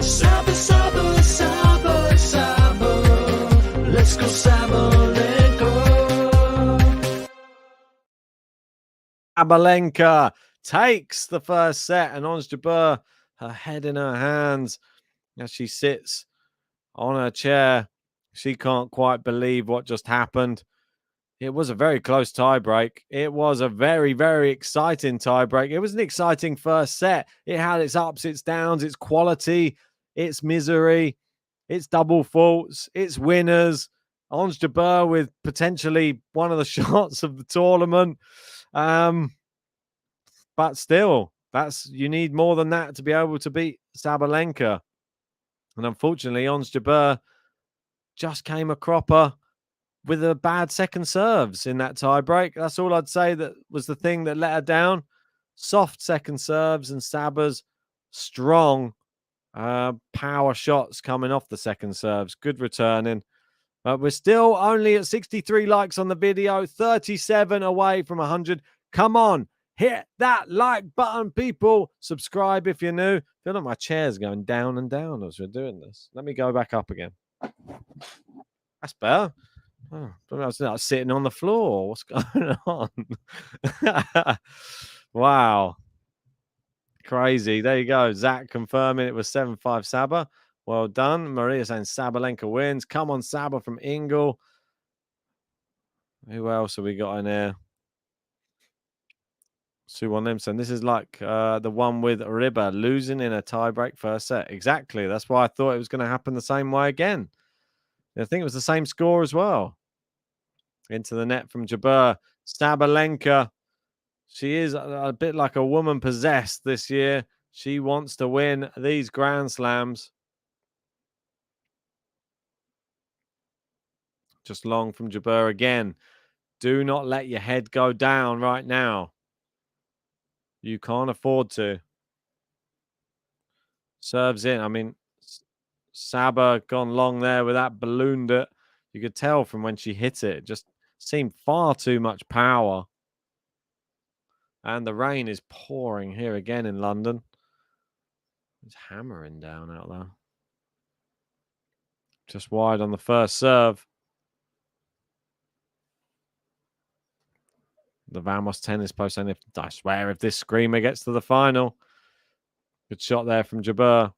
Saba, Saba, Saba, Saba. Let's go, Sabalenka. Sabalenka takes the first set, and Ons Jabeur, her head in her hands as she sits on her chair. She can't quite believe what just happened. It was a very close tiebreak. It was a very, very exciting tiebreak. It was an exciting first set. It had its ups, its downs, its quality, its misery, its double faults, its winners. Ons Jabeur with potentially one of the shots of the tournament. But still, you need more than that to be able to beat Sabalenka. And unfortunately, Ons Jabeur just came a cropper with a bad second serves in that tiebreak. That's all I'd say that was the thing that let her down. Soft second serves and Saba's strong power shots coming off the second serves. Good returning. But we're still only at 63 likes on the video, 37 away from 100. Come on, hit that like button, people. Subscribe if you're new. I feel like my chair's going down and down as we're doing this. Let me go back up again. That's better. Oh, I was sitting on the floor. What's going on? Wow. Crazy. There you go. Zach confirming it was 7-5 Saba. Well done. Maria saying Sabalenka wins. Come on, Saba from Ingle. Who else have we got in here? Sue Won Lim saying this is like the one with Riba losing in a tiebreak first set. Exactly. That's why I thought it was going to happen the same way again. I think it was the same score as well. Into the net from Jabeur. Sabalenka. She is a bit like a woman possessed this year. She wants to win these Grand Slams. Just long from Jabeur again. Do not let your head go down right now. You can't afford to. Serves in. I mean, Saba gone long there with that ballooned it. You could tell from when she hit it. It just seemed far too much power. And the rain is pouring here again in London. It's hammering down out there. Just wide on the first serve. The Vamos tennis post saying, I swear, if this screamer gets to the final. Good shot there from Jabeur.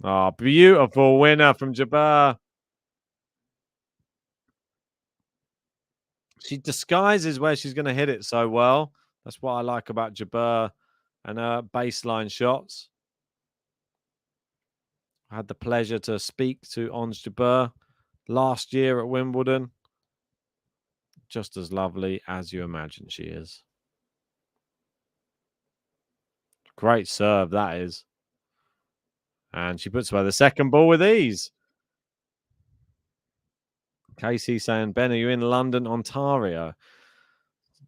Oh, beautiful winner from Jabeur. She disguises where she's going to hit it so well. That's what I like about Jabeur and her baseline shots. I had the pleasure to speak to Ons Jabeur last year at Wimbledon. Just as lovely as you imagine she is. Great serve, that is. And she puts away the second ball with ease. Casey saying, Ben, are you in London, Ontario?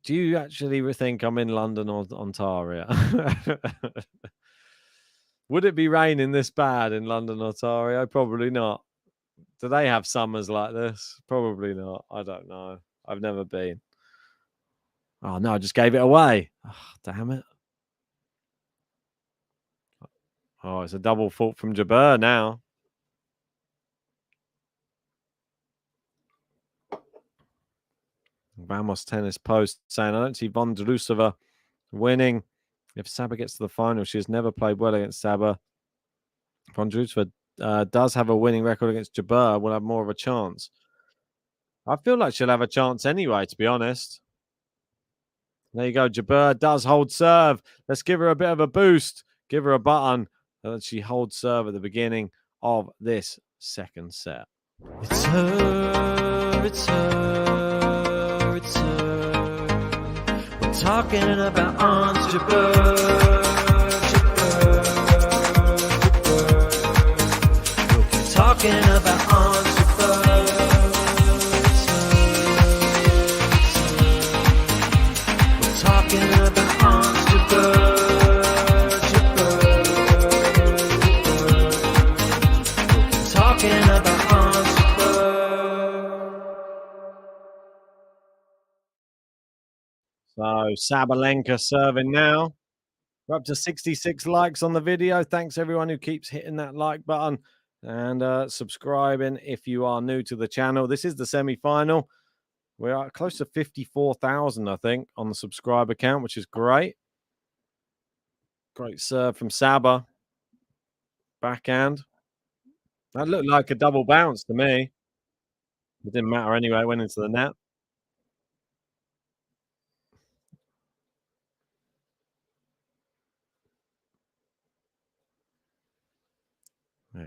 Do you actually think I'm in London or Ontario? Would it be raining this bad in London, Ontario? Probably not. Do they have summers like this? Probably not. I don't know. I've never been. Oh, no, I just gave it away. Oh, damn it. Oh, it's a double fault from Jabeur now. Vamos tennis post saying, I don't see Vondrousova winning. If Saba gets to the final, she has never played well against Saba. Vondrousova does have a winning record against Jabeur. Will have more of a chance. I feel like she'll have a chance anyway, to be honest. There you go. Jabeur does hold serve. Let's give her a bit of a boost. Give her a button. And she holds serve at the beginning of this second set. It's her, it's her, it's her. We're talking about Ons Jabeur, Jabeur, Jabeur. We'll keep talking about Ons Jabeur. It's her, it's her. We're talking about Ons Jabeur. So Sabalenka serving now. We're up to 66 likes on the video. Thanks everyone who keeps hitting that like button and subscribing if you are new to the channel. This is the semi-final. We are close to 54,000, I think, on the subscriber count, which is great. Great serve from Saba. Backhand. That looked like a double bounce to me. It didn't matter anyway. It went into the net.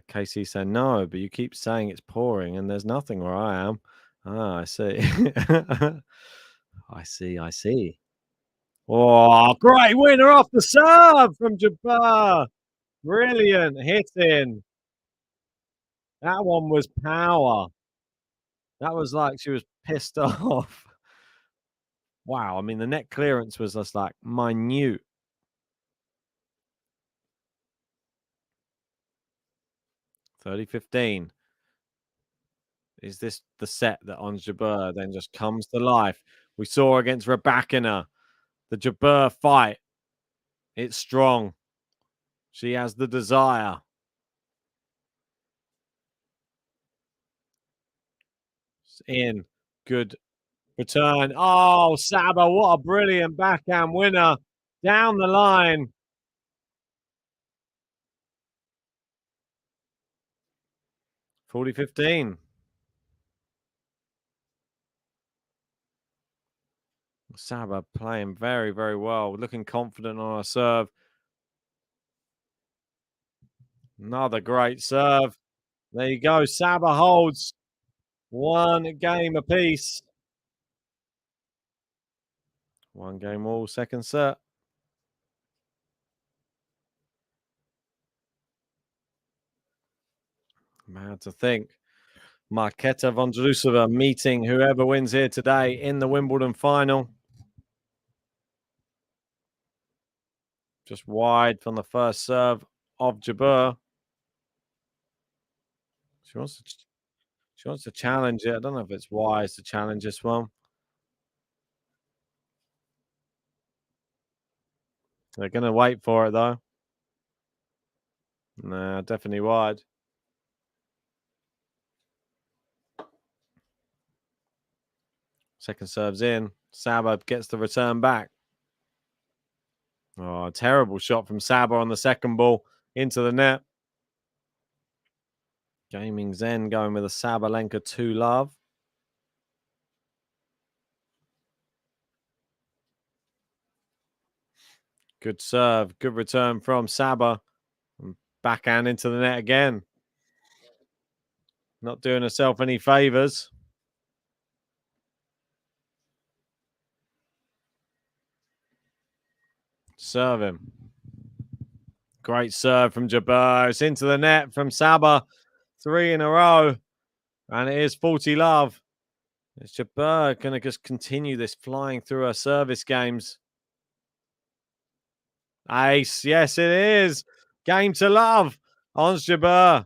Casey said, no, but you keep saying it's pouring and there's nothing where I am. Ah, I see. I see. Oh, great winner off the serve from Jabeur. Brilliant hitting. That one was power. That was like she was pissed off. Wow. I mean, the net clearance was just like minute. $30-15. Is this the set that Ons Jabeur then just comes to life? We saw against Rybakina, the Jabeur fight. It's strong. She has the desire. It's in. Good return. Oh, Saba, what a brilliant backhand winner. Down the line. (40-15). Saba playing very, very well. Looking confident on her serve. Another great serve. There you go. Saba holds one game apiece. One game all, second set. Mad to think. Marketa Vondrousova meeting whoever wins here today in the Wimbledon final. Just wide from the first serve of Jabeur. She wants to challenge it. I don't know if it's wise to challenge this one. They're going to wait for it, though. Nah, definitely wide. Second serve's in. Saba gets the return back. Oh, terrible shot from Saba on the second ball into the net. Gaming Zen going with a Sabalenka 2 love. Good serve. Good return from Saba. And backhand into the net again. Not doing herself any favours. Serve him. Great serve from Jabeur. It's into the net from Saba. 3 in a row. And it is 40 love. Is Jabeur going to just continue this flying through her service games? Ace. Yes, it is. Game to love. Ons Jabeur.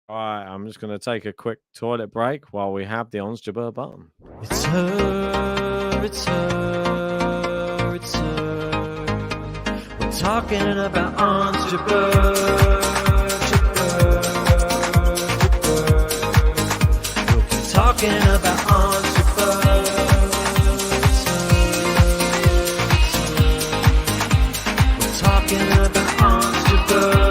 All right, I'm just going to take a quick toilet break while we have the Ons Jabeur button. It's her, it's her, it's her. We're talking about Ons Jabeur, Jabeur. We'll be talking about Ons Jabeur. We're talking about Ons Jabeur.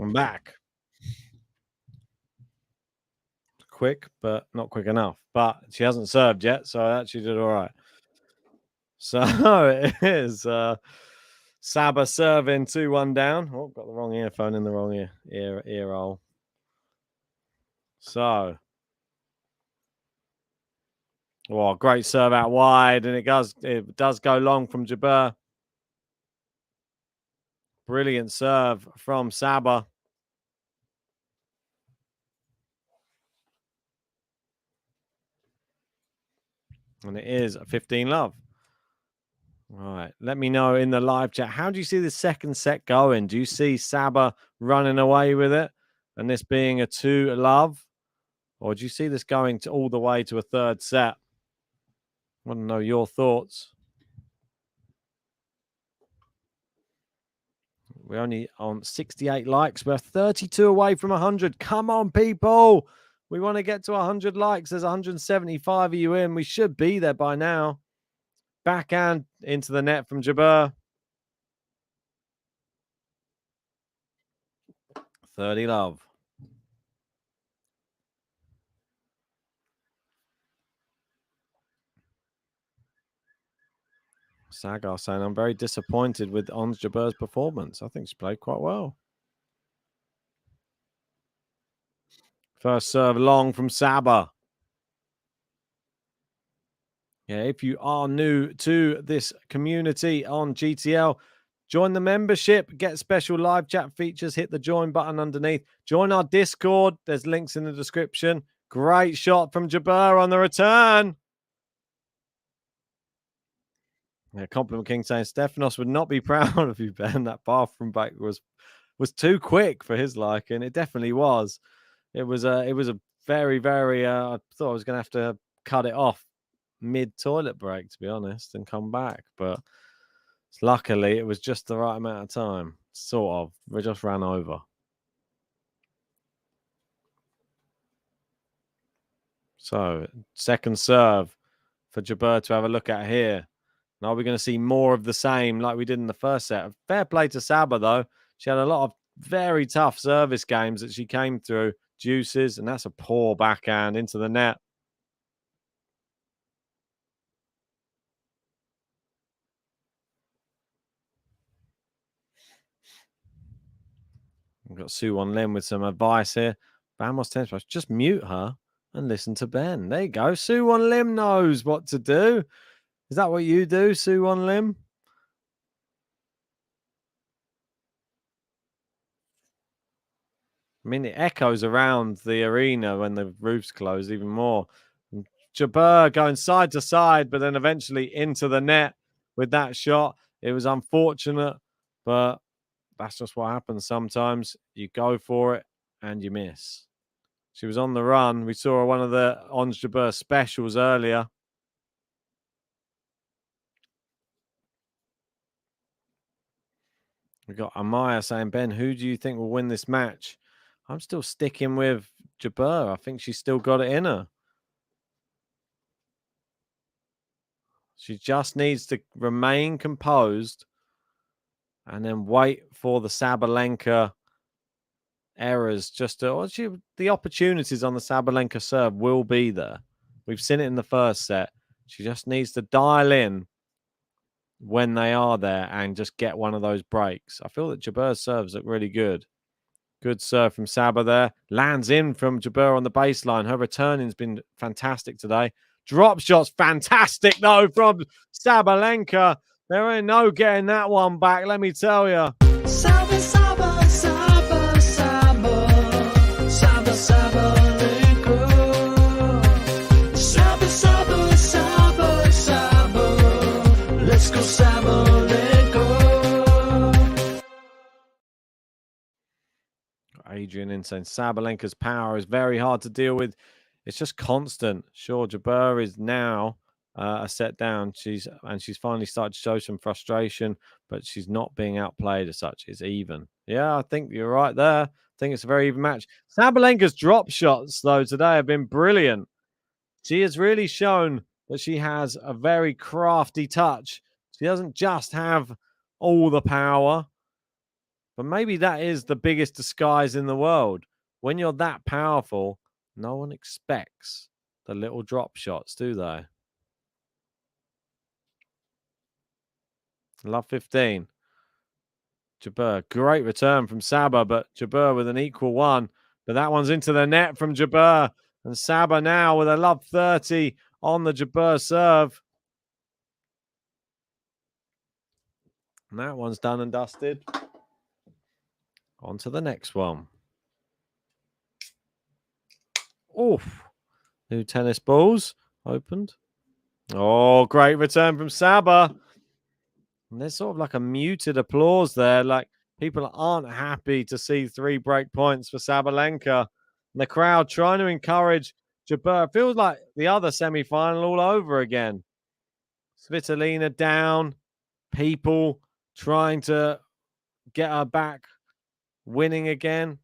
I'm back. Quick, but not quick enough. But she hasn't served yet, so I actually did all right. So it is Saba serving 2-1 down. Oh, got the wrong earphone in the wrong ear hole. So, oh, great serve out wide, and it does go long from Jabeur. Brilliant serve from Saba. And it is 15 love. All right. Let me know in the live chat. How do you see the second set going? Do you see Saba running away with it and this being a 2 love? Or do you see this going all the way to a third set? I want to know your thoughts. We're only on 68 likes. We're 32 away from 100. Come on, people. We want to get to 100 likes. There's 175 of you in. We should be there by now. Backhand into the net from Jabeur. 30 love. Sagar saying, I'm very disappointed with Ons Jabeur's performance. I think she played quite well. First serve long from Saba. Yeah, if you are new to this community on GTL, join the membership, get special live chat features, hit the join button underneath. Join our Discord. There's links in the description. Great shot from Jabeur on the return. Yeah, Compliment King saying Stefanos would not be proud of you, Ben. That bathroom break was too quick for his liking. It definitely was. It was a very, very I thought I was gonna have to cut it off mid-toilet break, to be honest, and come back. But luckily it was just the right amount of time. Sort of. We just ran over. So second serve for Jabeur to have a look at here. Now we're going to see more of the same like we did in the first set. Fair play to Saba, though. She had a lot of very tough service games that she came through. Juices, and that's a poor backhand into the net. We've got Suwon Lim with some advice here. Vamos Tennis Plus, just mute her and listen to Ben. There you go. Suwon Lim knows what to do. Is that what you do, Suwon Lim? I mean, it echoes around the arena when the roof's closed even more. And Jabeur going side to side, but then eventually into the net with that shot. It was unfortunate, but that's just what happens sometimes. You go for it and you miss. She was on the run. We saw one of the Ons Jabeur specials earlier. We got Amaya saying, Ben, who do you think will win this match? I'm still sticking with Jabeur. I think she's still got it in her. She just needs to remain composed and then wait for the Sabalenka errors. The opportunities on the Sabalenka serve will be there. We've seen it in the first set. She just needs to dial in when they are there and just get one of those breaks. I feel that Jabeur's serves look really good. Good serve from Saba there. Lands in from Jabeur on the baseline. Her returning's been fantastic today. Drop shots, fantastic though from Sabalenka. There ain't no getting that one back, let me tell you. Saba, Saba, Saba, Saba, Saba, Sabalenka. Saba, Saba, Saba, Saba. Let's go, Sabalenka. Adrian in saying Sabalenka's power is very hard to deal with. It's just constant. Sure, Jabeur is now a set down. She's finally started to show some frustration, but she's not being outplayed as such. It's even. Yeah, I think you're right there. I think it's a very even match. Sabalenka's drop shots, though, today have been brilliant. She has really shown that she has a very crafty touch. She doesn't just have all the power. But maybe that is the biggest disguise in the world. When you're that powerful, no one expects the little drop shots, do they? Love 15. Jabeur, great return from Saba, but Jabeur with an equal one. But that one's into the net from Jabeur. And Saba now with a love 30 on the Jabeur serve. And that one's done and dusted. On to the next one. Oof. New tennis balls opened. Oh, great return from Saba. And there's sort of like a muted applause there. Like people aren't happy to see 3 break points for Sabalenka. And the crowd trying to encourage Jabeur. It feels like the other semi-final all over again. Svitolina down. People trying to get her back. Winning again.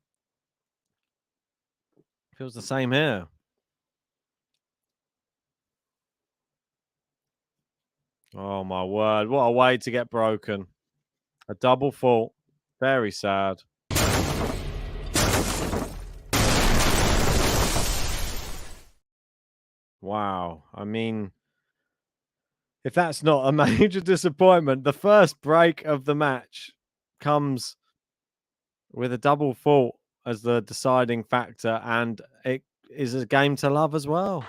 Feels the same here. Oh, my word. What a way to get broken. A double fault. Very sad. Wow. I mean, if that's not a major disappointment, the first break of the match comes with a double fault as the deciding factor, and it is a game to love as well.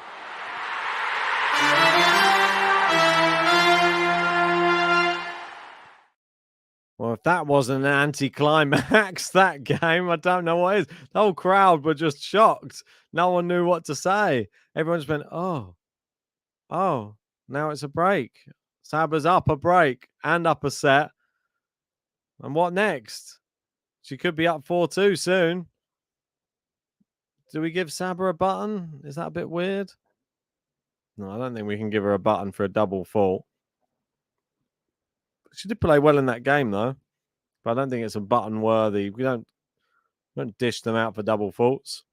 Well, if that wasn't an anticlimax, that game, I don't know what is. The whole crowd were just shocked. No one knew what to say. Everyone's been, oh, now it's a break. Saba's up a break and up a set. And what next? She could be up 4-2 soon. Do we give Saba a button? Is that a bit weird? No, I don't think we can give her a button for a double fault. She did play well in that game, though. But I don't think it's a button worthy. We don't dish them out for double faults.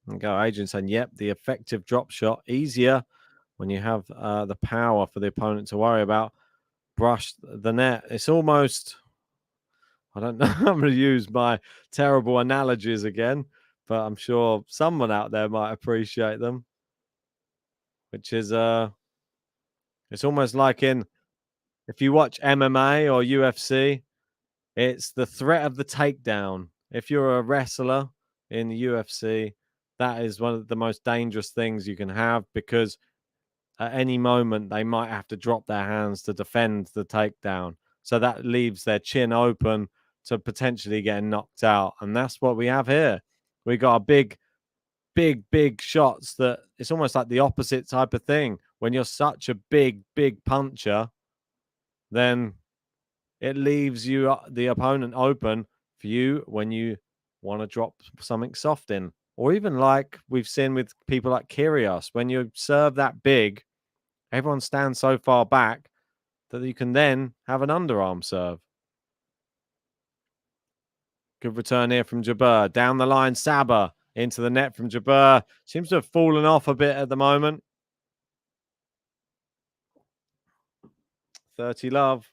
And go, Adrian saying, yep, the effective drop shot. Easier when you have the power for the opponent to worry about. Brush the net. It's almost, I don't know, I'm going to use my terrible analogies again, but I'm sure someone out there might appreciate them. Which is, it's almost like if you watch MMA or UFC, it's the threat of the takedown. If you're a wrestler in the UFC, that is one of the most dangerous things you can have, because at any moment they might have to drop their hands to defend the takedown. So that leaves their chin open to potentially getting knocked out. And that's what we have here. We got a big shots that it's almost like the opposite type of thing. When you're such a big puncher, then it leaves you the opponent open for you when you want to drop something soft in. Or even like we've seen with people like Kyrgios, when you serve that big, everyone stands so far back that you can then have an underarm serve. Good return here from Jabeur. Down the line, Saba into the net from Jabeur. Seems to have fallen off a bit at the moment. 30 love.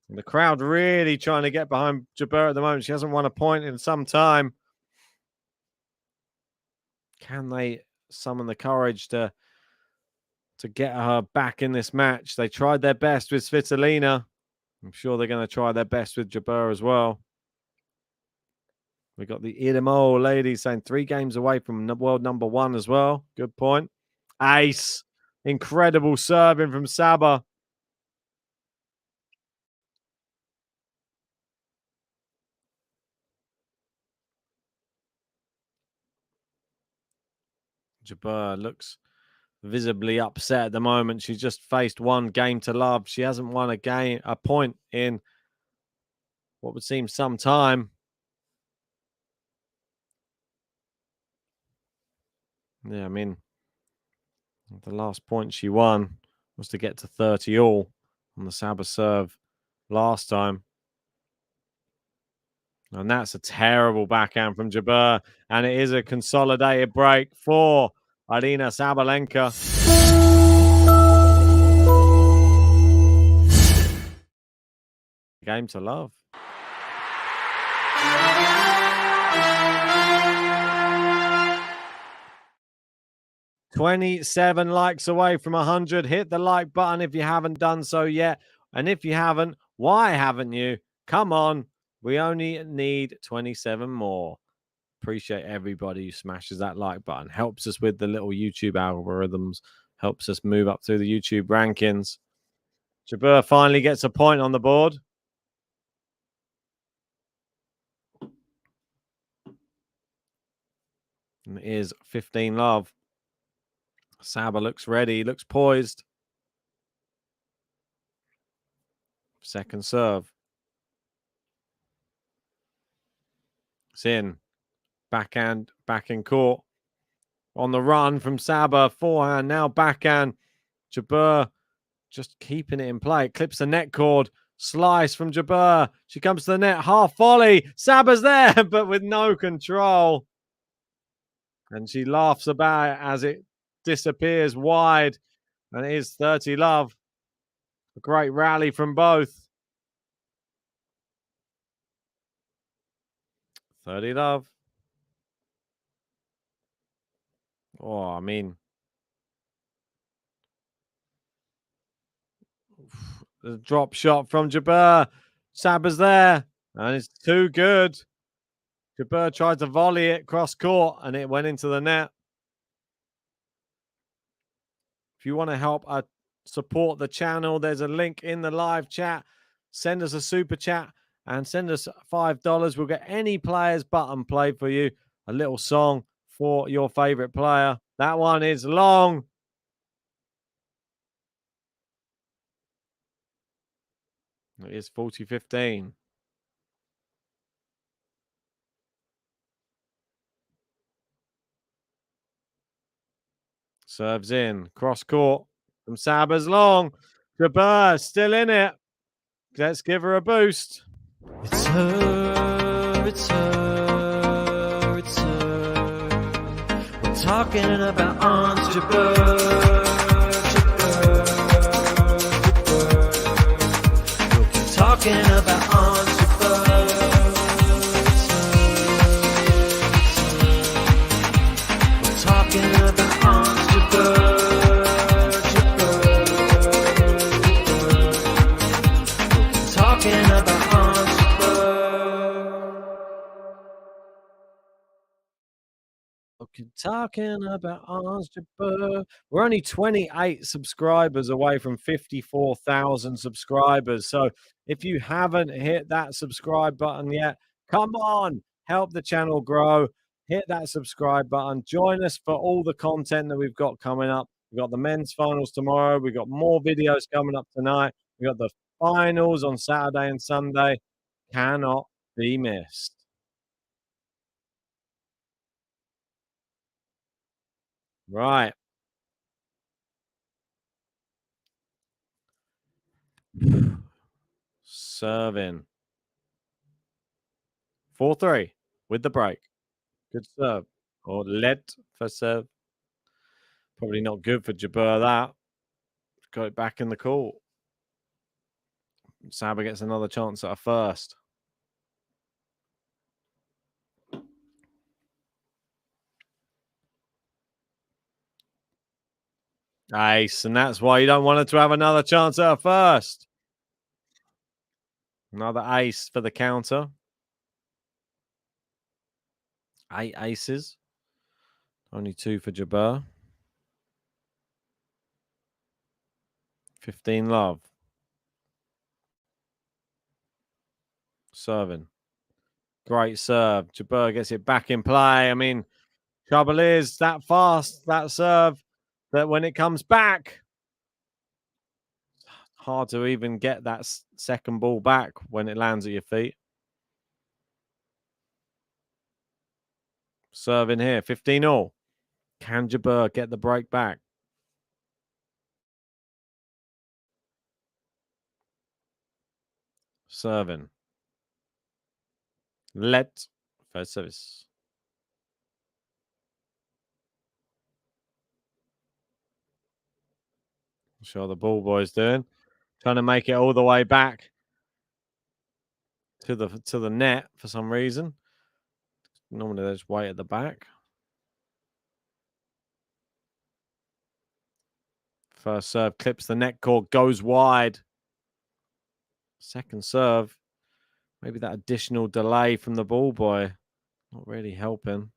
And the crowd really trying to get behind Jabeur at the moment. She hasn't won a point in some time. Can they summon the courage to get her back in this match? They tried their best with Svitolina. I'm sure they're going to try their best with Jabeur as well. We got the Idemo lady saying 3 games away from world number 1 as well. Good point. Ace. Incredible serving from Saba. Jabeur looks visibly upset at the moment. She's just faced 1 game to love. She hasn't won a point in what would seem some time. Yeah, I mean, the last point she won was to get to 30 all on the Saba serve last time. And that's a terrible backhand from Jabeur. And it is a consolidated break for Aryna Sabalenka. Game to love. $27 likes away from 100. Hit the like button if you haven't done so yet. And if you haven't, why haven't you? Come on. We only need 27 more. Appreciate everybody who smashes that like button. Helps us with the little YouTube algorithms. Helps us move up through the YouTube rankings. Jabeur finally gets a point on the board. And it is 15 love. Saba looks ready, looks poised. Second serve. It's in. Backhand, back in court. On the run from Saba. Forehand, now backhand. Jabeur just keeping it in play. It clips the net cord. Slice from Jabeur. She comes to the net. Half volley. Saba's there, but with no control. And she laughs about it as it disappears wide. And it is 30 love. A great rally from both. 30 love. Oh, I mean, the drop shot from Jabeur. Saba's there, and it's too good. Jabeur tried to volley it cross court, and it went into the net. If you want to help support the channel, there's a link in the live chat. Send us a super chat and send us $5. We'll get any player's button played for you. A little song for your favorite player. That one is long. It is 40-15. Serves in. Cross court from Saba's long. Jabeur still in it. Let's give her a boost. It's her, it's her, it's her. We're talking about Ons Jabeur, Jabeur, Jabeur. We'll keep talking about Ons Jabeur. It's her, it's her. We're talking about Ons Jabeur. Talking about Ons Jabeur. Talking about Ons Jabeur. We're only 28 subscribers away from 54,000 subscribers. So if you haven't hit that subscribe button yet, come on, help the channel grow. Hit that subscribe button. Join us for all the content that we've got coming up. We've got the men's finals tomorrow. We've got more videos coming up tonight. We've got the finals on Saturday and Sunday. Cannot be missed. Right. Serving. 4-3 with the break. Good serve. Or led for serve. Probably not good for Jabeur, that. Got it back in the court. Saba gets another chance at a first. Ace, and that's why you don't want it to have another chance at a first. Another ace for the counter. 8 aces. Only 2 for Jabeur. 15 love. Serving. Great serve. Jabeur gets it back in play. I mean, trouble is that fast, that serve, that when it comes back, hard to even get that second ball back when it lands at your feet. Serving here, 15-all. Can Jabeur get the break back? Serving. Let first service. Sure, the ball boy's doing. Trying to make it all the way back to the net for some reason. Normally they just wait at the back. First serve clips the net cord, goes wide. Second serve. Maybe that additional delay from the ball boy. Not really helping.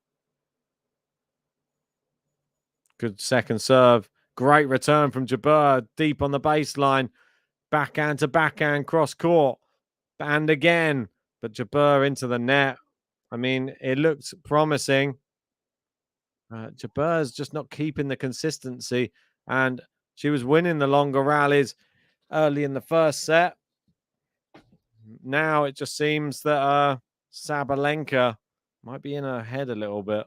Good second serve. Great return from Jabeur. Deep on the baseline. Backhand to backhand, cross court. And again. But Jabeur into the net. I mean, it looked promising. Jabeur's just not keeping the consistency. And she was winning the longer rallies early in the first set. Now it just seems that Sabalenka might be in her head a little bit.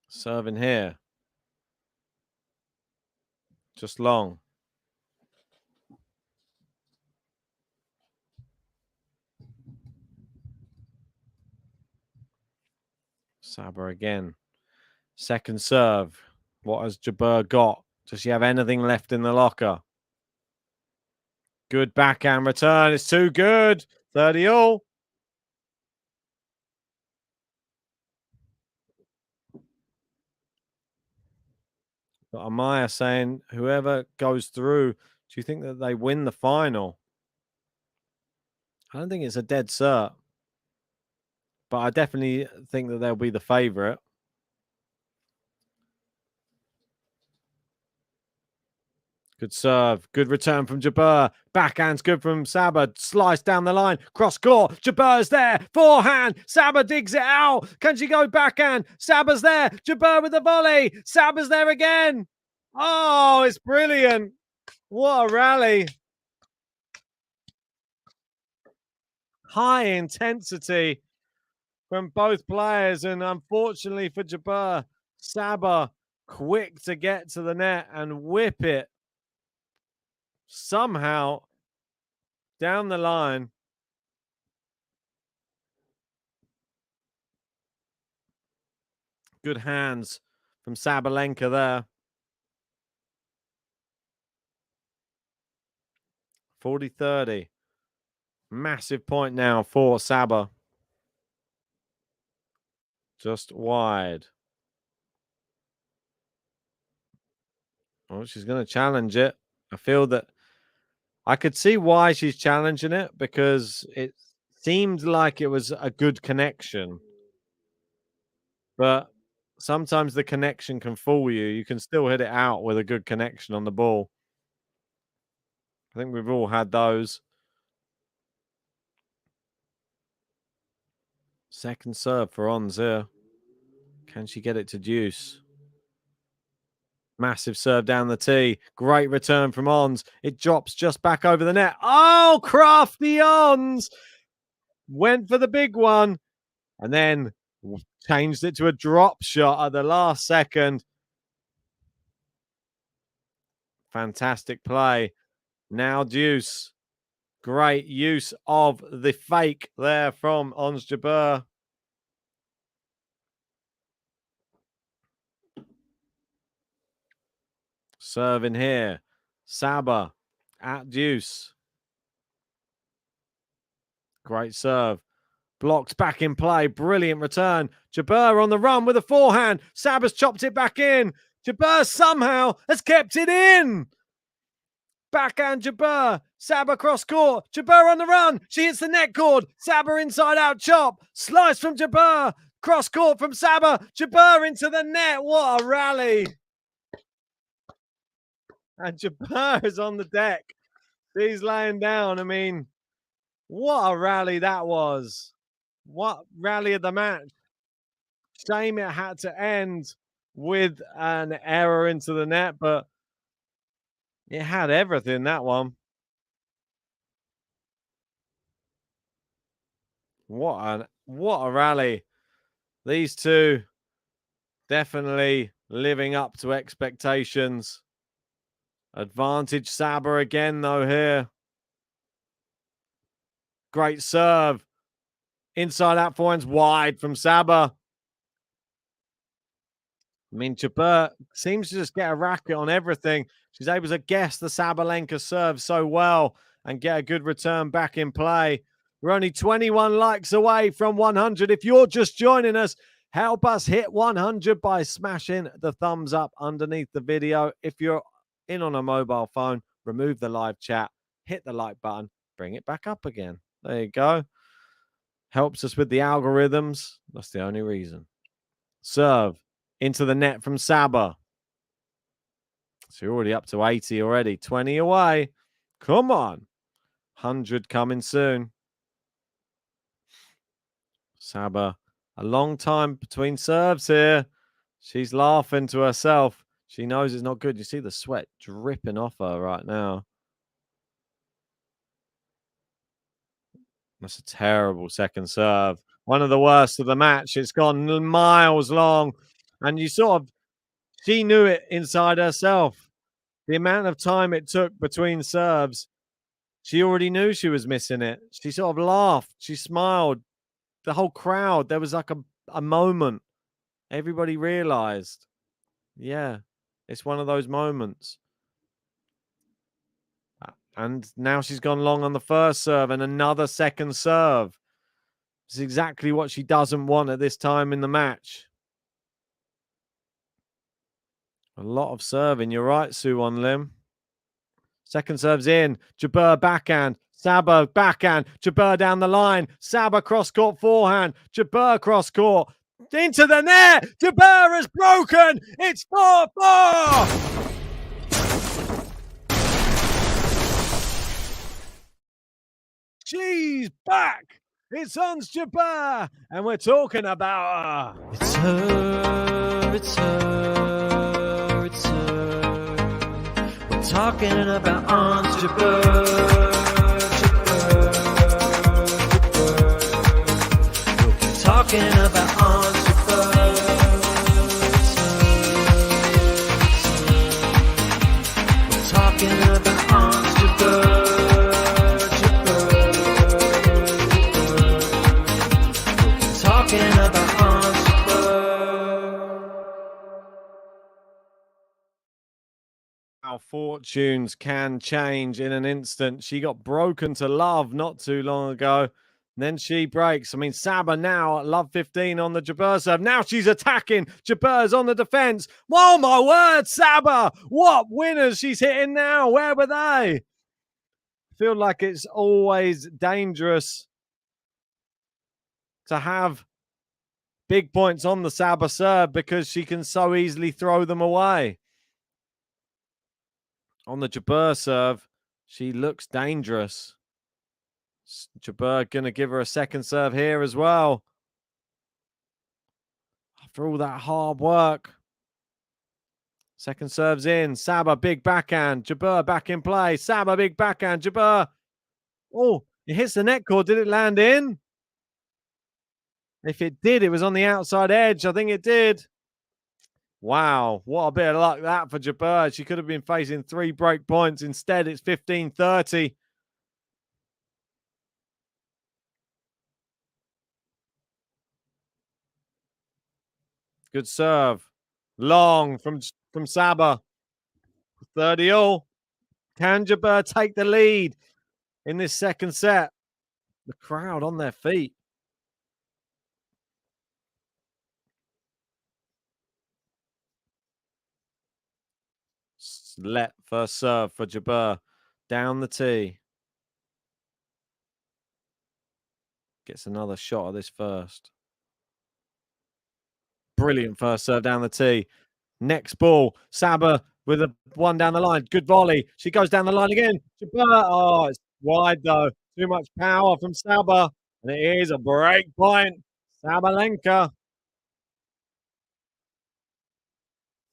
Serving here. Just long. Saba again. Second serve. What has Jabeur got? Does she have anything left in the locker? Good backhand return. It's too good. 30-all. Got Amaya saying, whoever goes through, do you think that they win the final? I don't think it's a dead cert, but I definitely think that they'll be the favourite. Good serve. Good return from Jabeur. Backhand's good from Saba. Slice down the line. Cross court. Jabeur's there. Forehand. Saba digs it out. Can she go backhand? Saba's there. Jabeur with the volley. Saba's there again. Oh, it's brilliant. What a rally. High intensity from both players. And unfortunately for Jabeur, Saba quick to get to the net and whip it somehow down the line. Good hands from Sabalenka there. 40-30. Massive point now for Saba. Just wide. Oh, she's going to challenge it. I feel that I could see why she's challenging it, because it seemed like it was a good connection. But sometimes the connection can fool you. You can still hit it out with a good connection on the ball. I think we've all had those. Second serve for Ons here. Can she get it to deuce? Massive serve down the tee. Great return from Ons. It drops just back over the net. Oh, crafty Ons! Went for the big one and then changed it to a drop shot at the last second. Fantastic play. Now deuce. Great use of the fake there from Ons Jabeur. Serving here. Saba at deuce. Great serve. Blocked back in play. Brilliant return. Jabeur on the run with a forehand. Saba's chopped it back in. Jabeur somehow has kept it in. Backhand Jabeur. Saba cross court. Jabeur on the run. She hits the net cord. Saba inside out chop. Slice from Jabeur. Cross court from Saba. Jabeur into the net. What a rally. And Jabeur is on the deck. She's laying down. I mean, what a rally that was. What rally of the match. Shame it had to end with an error into the net, but it had everything, that one. What a rally. These two definitely living up to expectations. Advantage Saba again, though, here. Great serve. Inside out forehands wide from Saba. I mean, Jabeur seems to just get a racket on everything. She's able to guess the Sabalenka serve so well and get a good return back in play. We're only 21 likes away from 100. If you're just joining us, help us hit 100 by smashing the thumbs up underneath the video. If you're in on a mobile phone, remove the live chat, hit the like button, bring it back up again. There you go. Helps us with the algorithms. That's the only reason. Serve into the net from Saba. So you're already up to 80 already. 20 away. Come on. 100 coming soon. Saba, a long time between serves here. She's laughing to herself. She knows it's not good. You see the sweat dripping off her right now. That's a terrible second serve. One of the worst of the match. It's gone miles long. And you sort of, she knew it inside herself. The amount of time it took between serves, she already knew she was missing it. She sort of laughed. She smiled. The whole crowd, there was like a moment. Everybody realized, yeah, it's one of those moments. And now she's gone long on the first serve and another second serve. It's exactly what she doesn't want at this time in the match. A lot of serving. You're right, Suwon Lim. Second serve's in. Jabeur backhand. Saba backhand. Jabeur down the line. Saba cross-court forehand. Jabeur cross-court. Into the net. Jabeur has broken. It's 4-4. She's back. It's Ons Jabeur. And we're talking about her. It's her, it's her, it's her. We're talking about Ons Jabeur, Jabeur, Jabeur. We'll be talking about Ons Jabeur. It's her, it's her. We're talking about Ons Jabeur. Our fortunes can change in an instant. She got broken to love not too long ago. Then she breaks. I mean, Saba now at love 15 on the Jabeur serve. Now she's attacking. Jabeur's on the defense. Oh, my word, Saba. What winners she's hitting now. Where were they? Feel like it's always dangerous to have big points on the Saba serve because she can so easily throw them away. On the Jabeur serve, she looks dangerous. Jabeur going to give her a second serve here as well. After all that hard work. Second serve's in. Saba, big backhand. Jabeur back in play. Saba, big backhand. Jabeur. Oh, it hits the net cord. Did it land in? If it did, it was on the outside edge. I think it did. Wow, what a bit of luck that for Jabeur. She could have been facing 3 break points. Instead, it's 15-30. Good serve. Long from Saba. 30-all. Can Jabeur take the lead in this second set? The crowd on their feet. Let first serve for Jabeur. Down the tee. Gets another shot of this first. Brilliant first serve down the tee. Next ball. Saba with a one down the line. Good volley. She goes down the line again. Jabeur. Oh, it's wide though. Too much power from Saba. And it is a break point. Sabalenka.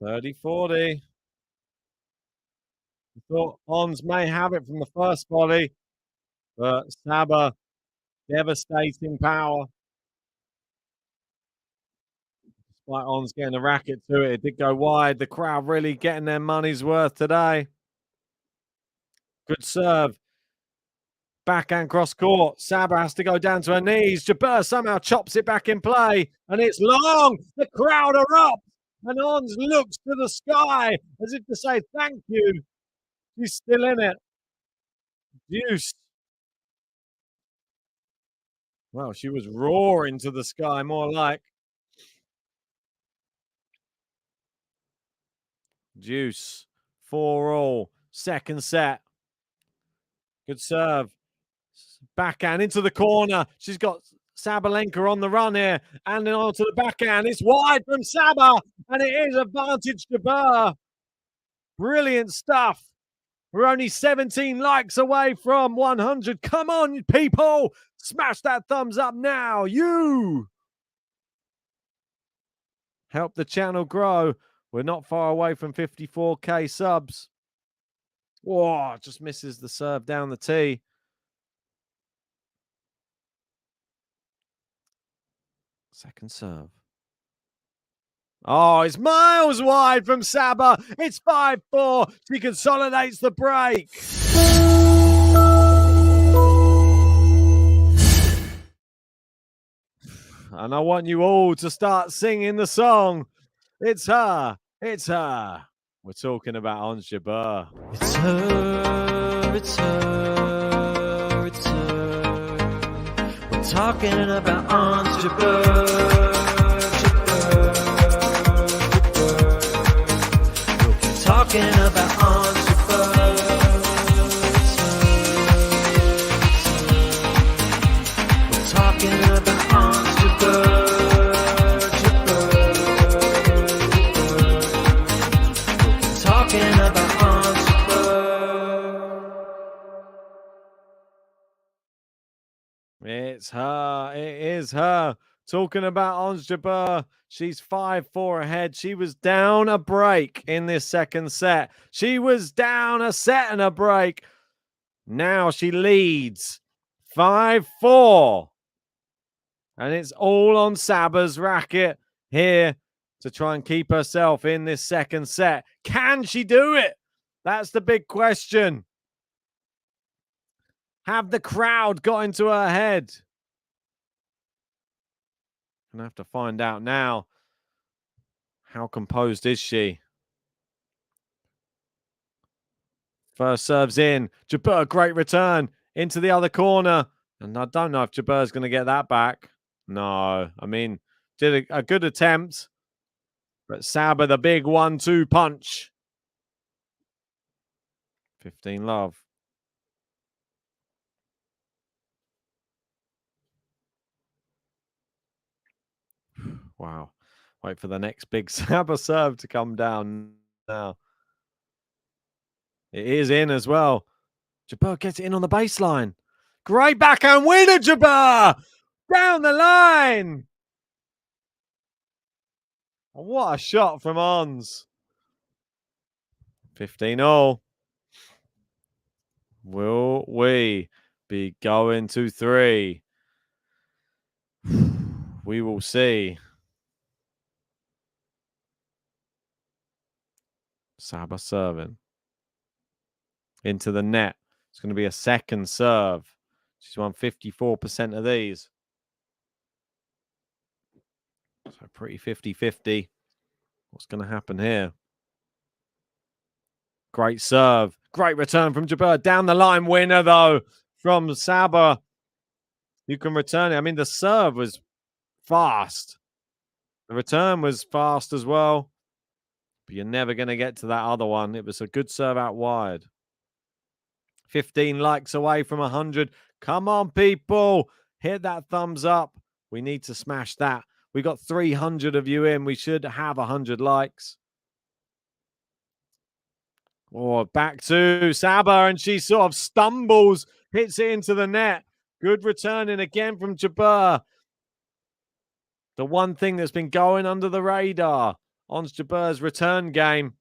30-40. Thought Ons may have it from the first volley, but Saba, devastating power. Despite Ons getting a racket to it, it did go wide. The crowd really getting their money's worth today. Good serve. Backhand cross court. Saba has to go down to her knees. Jabeur somehow chops it back in play, and it's long. The crowd are up, and Ons looks to the sky as if to say thank you. She's still in it. Deuce. Well, she was roaring to the sky, more like. Deuce. 4-all. Second set. Good serve. Backhand into the corner. She's got Sabalenka on the run here. And then onto the backhand. It's wide from Saba. And it is advantage Jabeur. Brilliant stuff. We're only 17 likes away from 100. Come on, people. Smash that thumbs up now. You help the channel grow. We're not far away from 54K subs. Whoa, just misses the serve down the tee. Second serve. Oh, it's miles wide from Saba. It's 5-4. She consolidates the break. And I want you all to start singing the song. It's her. It's her. We're talking about Ons Jabeur. It's her, it's her, it's her. We're talking about Ons Jabeur, Jabeur, Jabeur. It's her. It is her. Talking about Ons Jabeur. She's 5-4 ahead. She was down a break in this second set. She was down a set and a break. Now she leads 5-4. And it's all on Saba's racket here to try and keep herself in this second set. Can she do it? That's the big question. Have the crowd got into her head? Gonna have to find out now. How composed is she? First serves in. Jabeur, great return into the other corner. And I don't know if Jabeur's going to get that back. No, I mean, did a good attempt. But Saba, the big 1-2 punch. 15 love. Wow. Wait for the next big Saba serve to come down now. It is in as well. Jabeur gets it in on the baseline. Great backhand winner, Jabeur! Down the line! What a shot from Ons. 15-all. Will we be going to 3? We will see. Saba serving. Into the net. It's going to be a second serve. She's won 54% of these. So pretty 50-50. What's going to happen here? Great serve. Great return from Jabeur. Down the line winner, though, from Saba. You can return it. I mean, the serve was fast. The return was fast as well. But you're never going to get to that other one. It was a good serve out wide. 15 likes away from 100. Come on, people. Hit that thumbs up. We need to smash that. We got 300 of you in. We should have 100 likes. Oh, back to Saba, and she sort of stumbles, hits it into the net. Good returning again from Jabeur. The one thing that's been going under the radar on Jabeur's return game.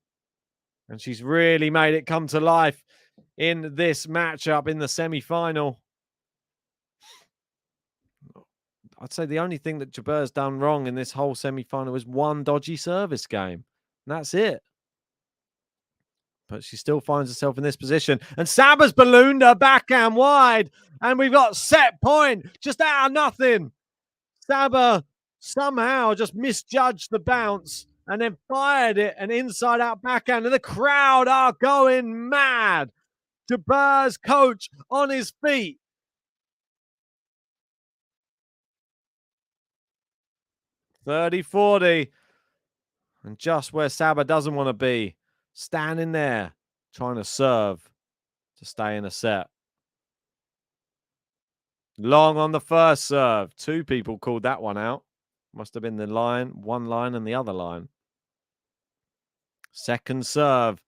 And she's really made it come to life in this matchup in the semi-final. I'd say the only thing that Jabeur's done wrong in this whole semi-final is one dodgy service game. And that's it. But she still finds herself in this position. And Saba's ballooned her backhand wide. And we've got set point just out of nothing. Saba somehow just misjudged the bounce and then fired it an inside-out backhand. And the crowd are going mad. Jabeur's coach on his feet. $30-40. And just where Saba doesn't want to be. Standing there, trying to serve to stay in a set. Long on the first serve. 2 people called that one out. Must have been the line, one line and the other line. Second serve.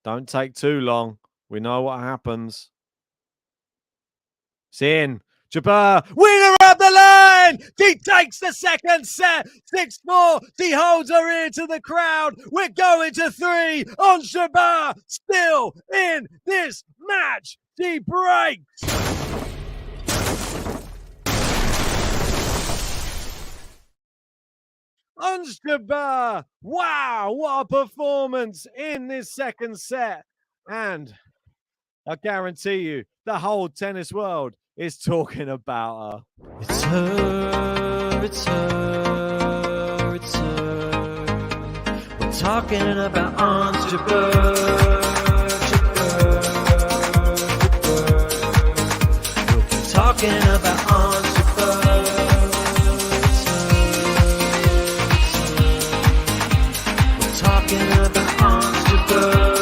Don't take too long. We know what happens. It's in. Jabeur, winner of the line! She takes the second set. 6-4. She holds her ear to the crowd. We're going to 3 on Jabeur. Still in this match. She breaks. Ons Jabeur. Wow, what a performance in this second set. And I guarantee you, the whole tennis world is talking about her. It's her, it's her, it's her. We're talking about Ons Jabeur, Jabeur, Jabeur. We'll keep talking about Ons Jabeur. It's her, it's her. We're talking about Ons Jabeur.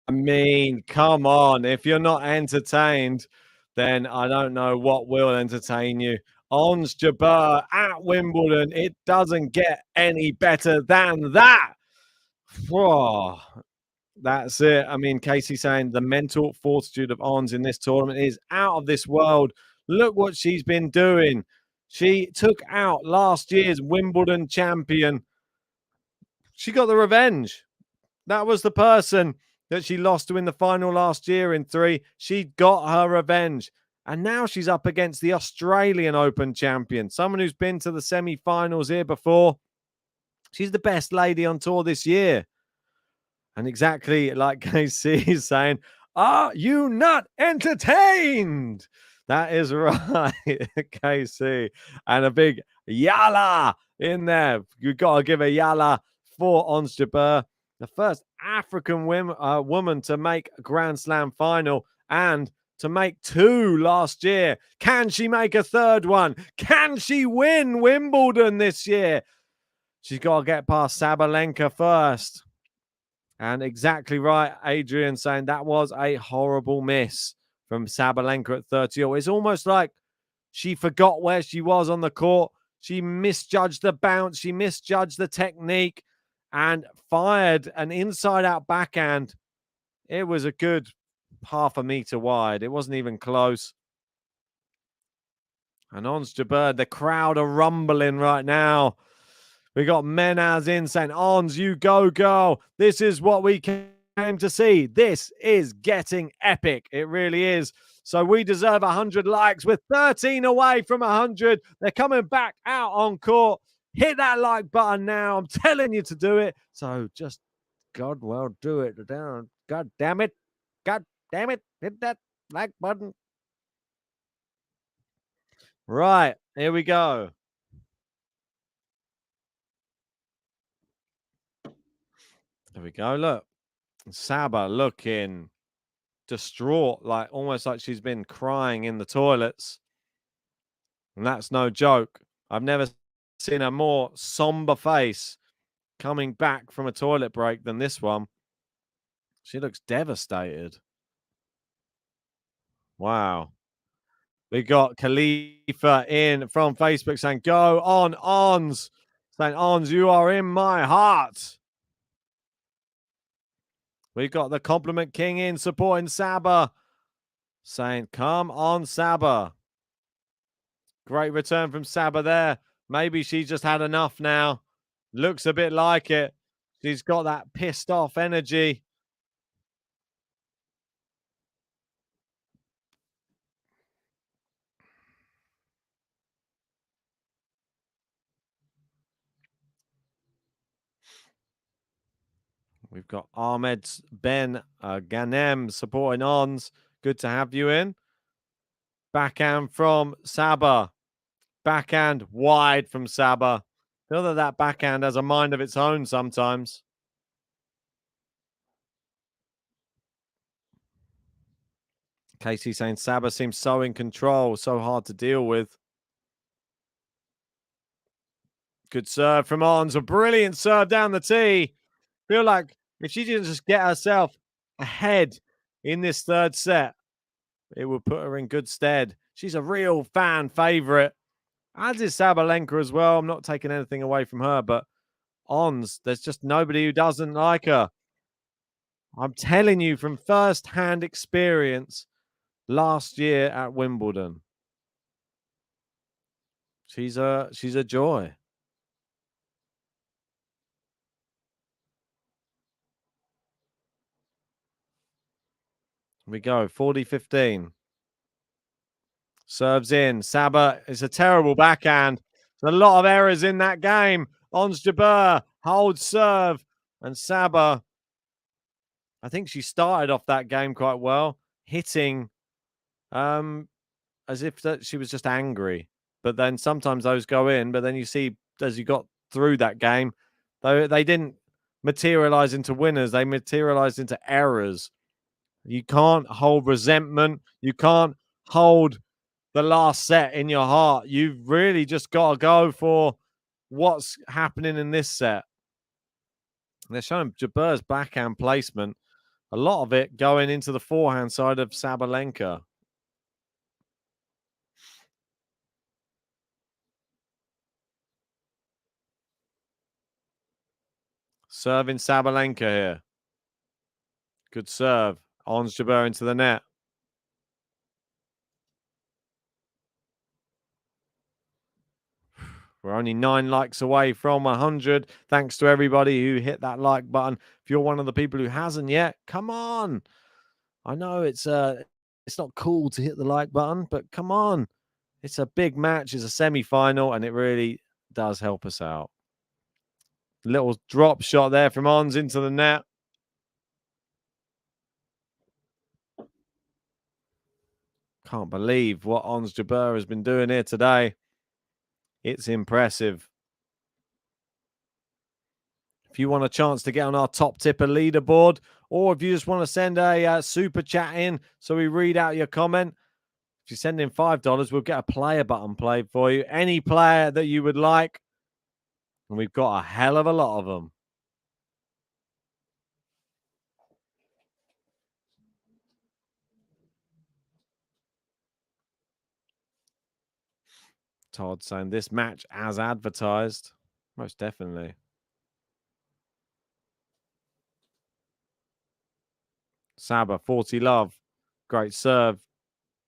I mean, come on. If you're not entertained, then I don't know what will entertain you. Ons Jabeur at Wimbledon. It doesn't get any better than that. Whoa. That's it. I mean, Casey saying the mental fortitude of Ons in this tournament is out of this world. Look what she's been doing. She took out last year's Wimbledon champion. She got the revenge. That was the person that she lost to in the final last year in 3. She got her revenge. And now she's up against the Australian Open champion, someone who's been to the semi-finals here before. She's the best lady on tour this year. And exactly like KC is saying, are you not entertained? That is right, KC. And a big yalla in there. You've got to give a yalla for Ons Jabeur, the first African woman to make a Grand Slam final and to make 2 last year. Can she make a 3rd one? Can she win Wimbledon this year? She's got to get past Sabalenka first. And exactly right, Adrian saying that was a horrible miss from Sabalenka at 30. It's almost like she forgot where she was on the court. She misjudged the bounce. She misjudged the technique and fired an inside-out backhand. It was a good half a meter wide. It wasn't even close. And Ons Jabeur, the crowd are rumbling right now. We got Menaz in saying, Ons, you go, girl. This is what we came to see. This is getting epic. It really is. So we deserve 100 likes. We're 13 away from 100. They're coming back out on court. Hit that like button now. I'm telling you to do it. So just, God, well, do it. God damn it. God damn it. Hit that like button. Right. Here we go. There we go. Look, Saba looking distraught, like almost like she's been crying in the toilets. And that's no joke. I've never seen a more somber face coming back from a toilet break than this one. She looks devastated. Wow. We got Khalifa in from Facebook saying, go on, Ons. Saying, Ons, you are in my heart. We've got the Compliment King in supporting Saba. Saying, come on, Saba. Great return from Saba there. Maybe she's just had enough now. Looks a bit like it. She's got that pissed off energy. We've got Ahmed Ben Ghanem supporting Ons. Good to have you in. Backhand from Saba. Backhand wide from Saba. Feel that backhand has a mind of its own sometimes. Casey saying Saba seems so in control, so hard to deal with. Good serve from Ons. A brilliant serve down the tee. Feel like if she didn't just get herself ahead in this 3rd set, it would put her in good stead. She's a real fan favorite, as is Sabalenka as well. I'm not taking anything away from her, but Ons, there's just nobody who doesn't like her. I'm telling you from first-hand experience last year at Wimbledon. She's a joy. We go 40-15. Serves in. Saba, it's a terrible backhand. There's a lot of errors in that game. Ons Jabeur holds serve. And Saba, I think she started off that game quite well, hitting as if that she was just angry. But then sometimes those go in. But then you see, as you got through that game, they didn't materialize into winners. They materialized into errors. You can't hold resentment. You can't hold the last set in your heart. You've really just got to go for what's happening in this set. They're showing Jabeur's backhand placement. A lot of it going into the forehand side of Sabalenka. Serving Sabalenka here. Good serve. Ons Jabeur into the net. We're only 9 likes away from 100. Thanks to everybody who hit that like button. If you're one of the people who hasn't yet, come on. I know it's not cool to hit the like button, but come on. It's a big match. It's a semi-final, and it really does help us out. Little drop shot there from Ons into the net. Can't believe what Ons Jabeur has been doing here today. It's impressive. If you want a chance to get on our top tipper leaderboard, or if you just want to send a super chat in so we read out your comment, if you send in $5, we'll get a player button played for you. Any player that you would like. And we've got a hell of a lot of them. Todd saying this match as advertised. Most definitely. Saba, 40 love. Great serve.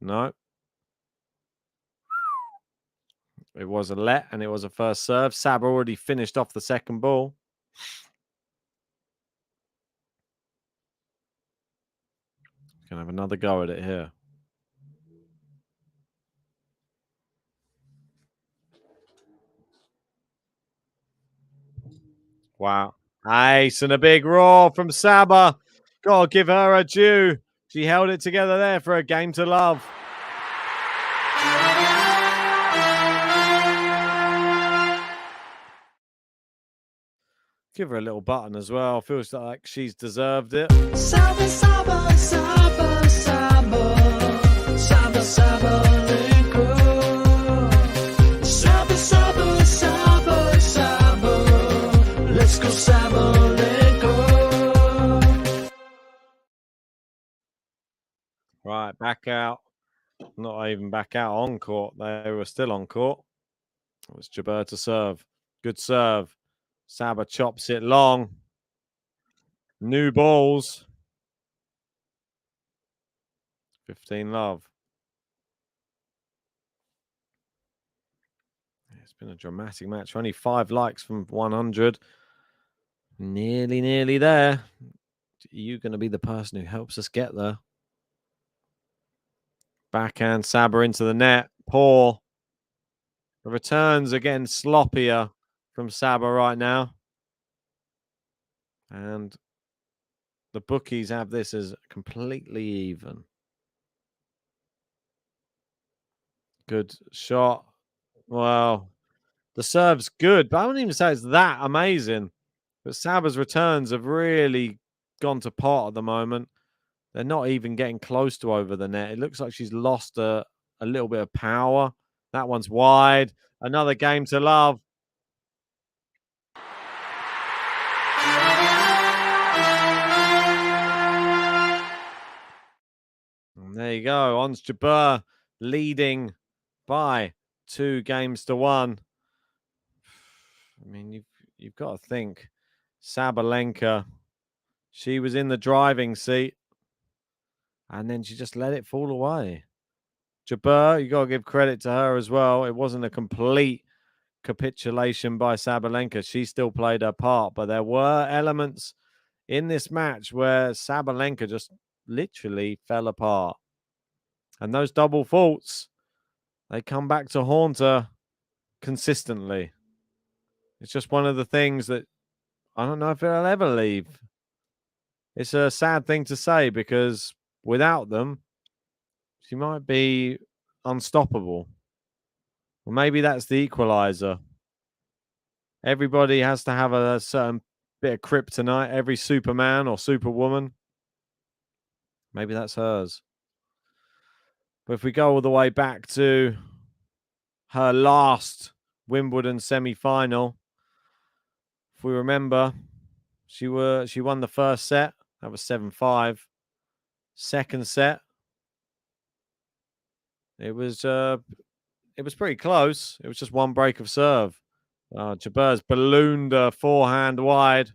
No. It was a let and it was a first serve. Saba already finished off the second ball. Gonna have another go at it here. Wow. Ace and a big roar from Saba. Gotta give her a due. She held it together there for a game to love. Give her a little button as well. Feels like she's deserved it. Saba, Saba, Saba, Saba, Saba, Sabalenka. Saba, Saba, Saba, Saba. Let's go, Sabalenka. Right, back out. Not even back out on court. They were still on court. It was Jabeur to serve. Good serve. Saba chops it long. New balls. 15 love. It's been a dramatic match. Only 5 likes from 100. Nearly there. Are you going to be the person who helps us get there? Backhand Saba into the net. Poor. The returns again sloppier from Saba right now. And the bookies have this as completely even. Good shot. Well, the serve's good, but I wouldn't even say it's that amazing. But Saba's returns have really gone to pot at the moment. They're not even getting close to over the net. It looks like she's lost a little bit of power. That one's wide. Another game to love. And there you go. Ons Jabeur leading by 2 games to 1. I mean, you've got to think. Sabalenka, she was in the driving seat. And then she just let it fall away. Jabeur, you got to give credit to her as well. It wasn't a complete capitulation by Sabalenka. She still played her part, but there were elements in this match where Sabalenka just literally fell apart. And those double faults, they come back to haunt her consistently. It's just one of the things that I don't know if it'll ever leave. It's a sad thing to say because without them, she might be unstoppable. Well, maybe that's the equalizer. Everybody has to have a certain bit of kryptonite. Every Superman or Superwoman. Maybe that's hers. But if we go all the way back to her last Wimbledon semi-final, if we remember, she won the first set. That was 7-5. Second set, it was pretty close. It was just one break of serve. Jabeur's ballooned her forehand wide.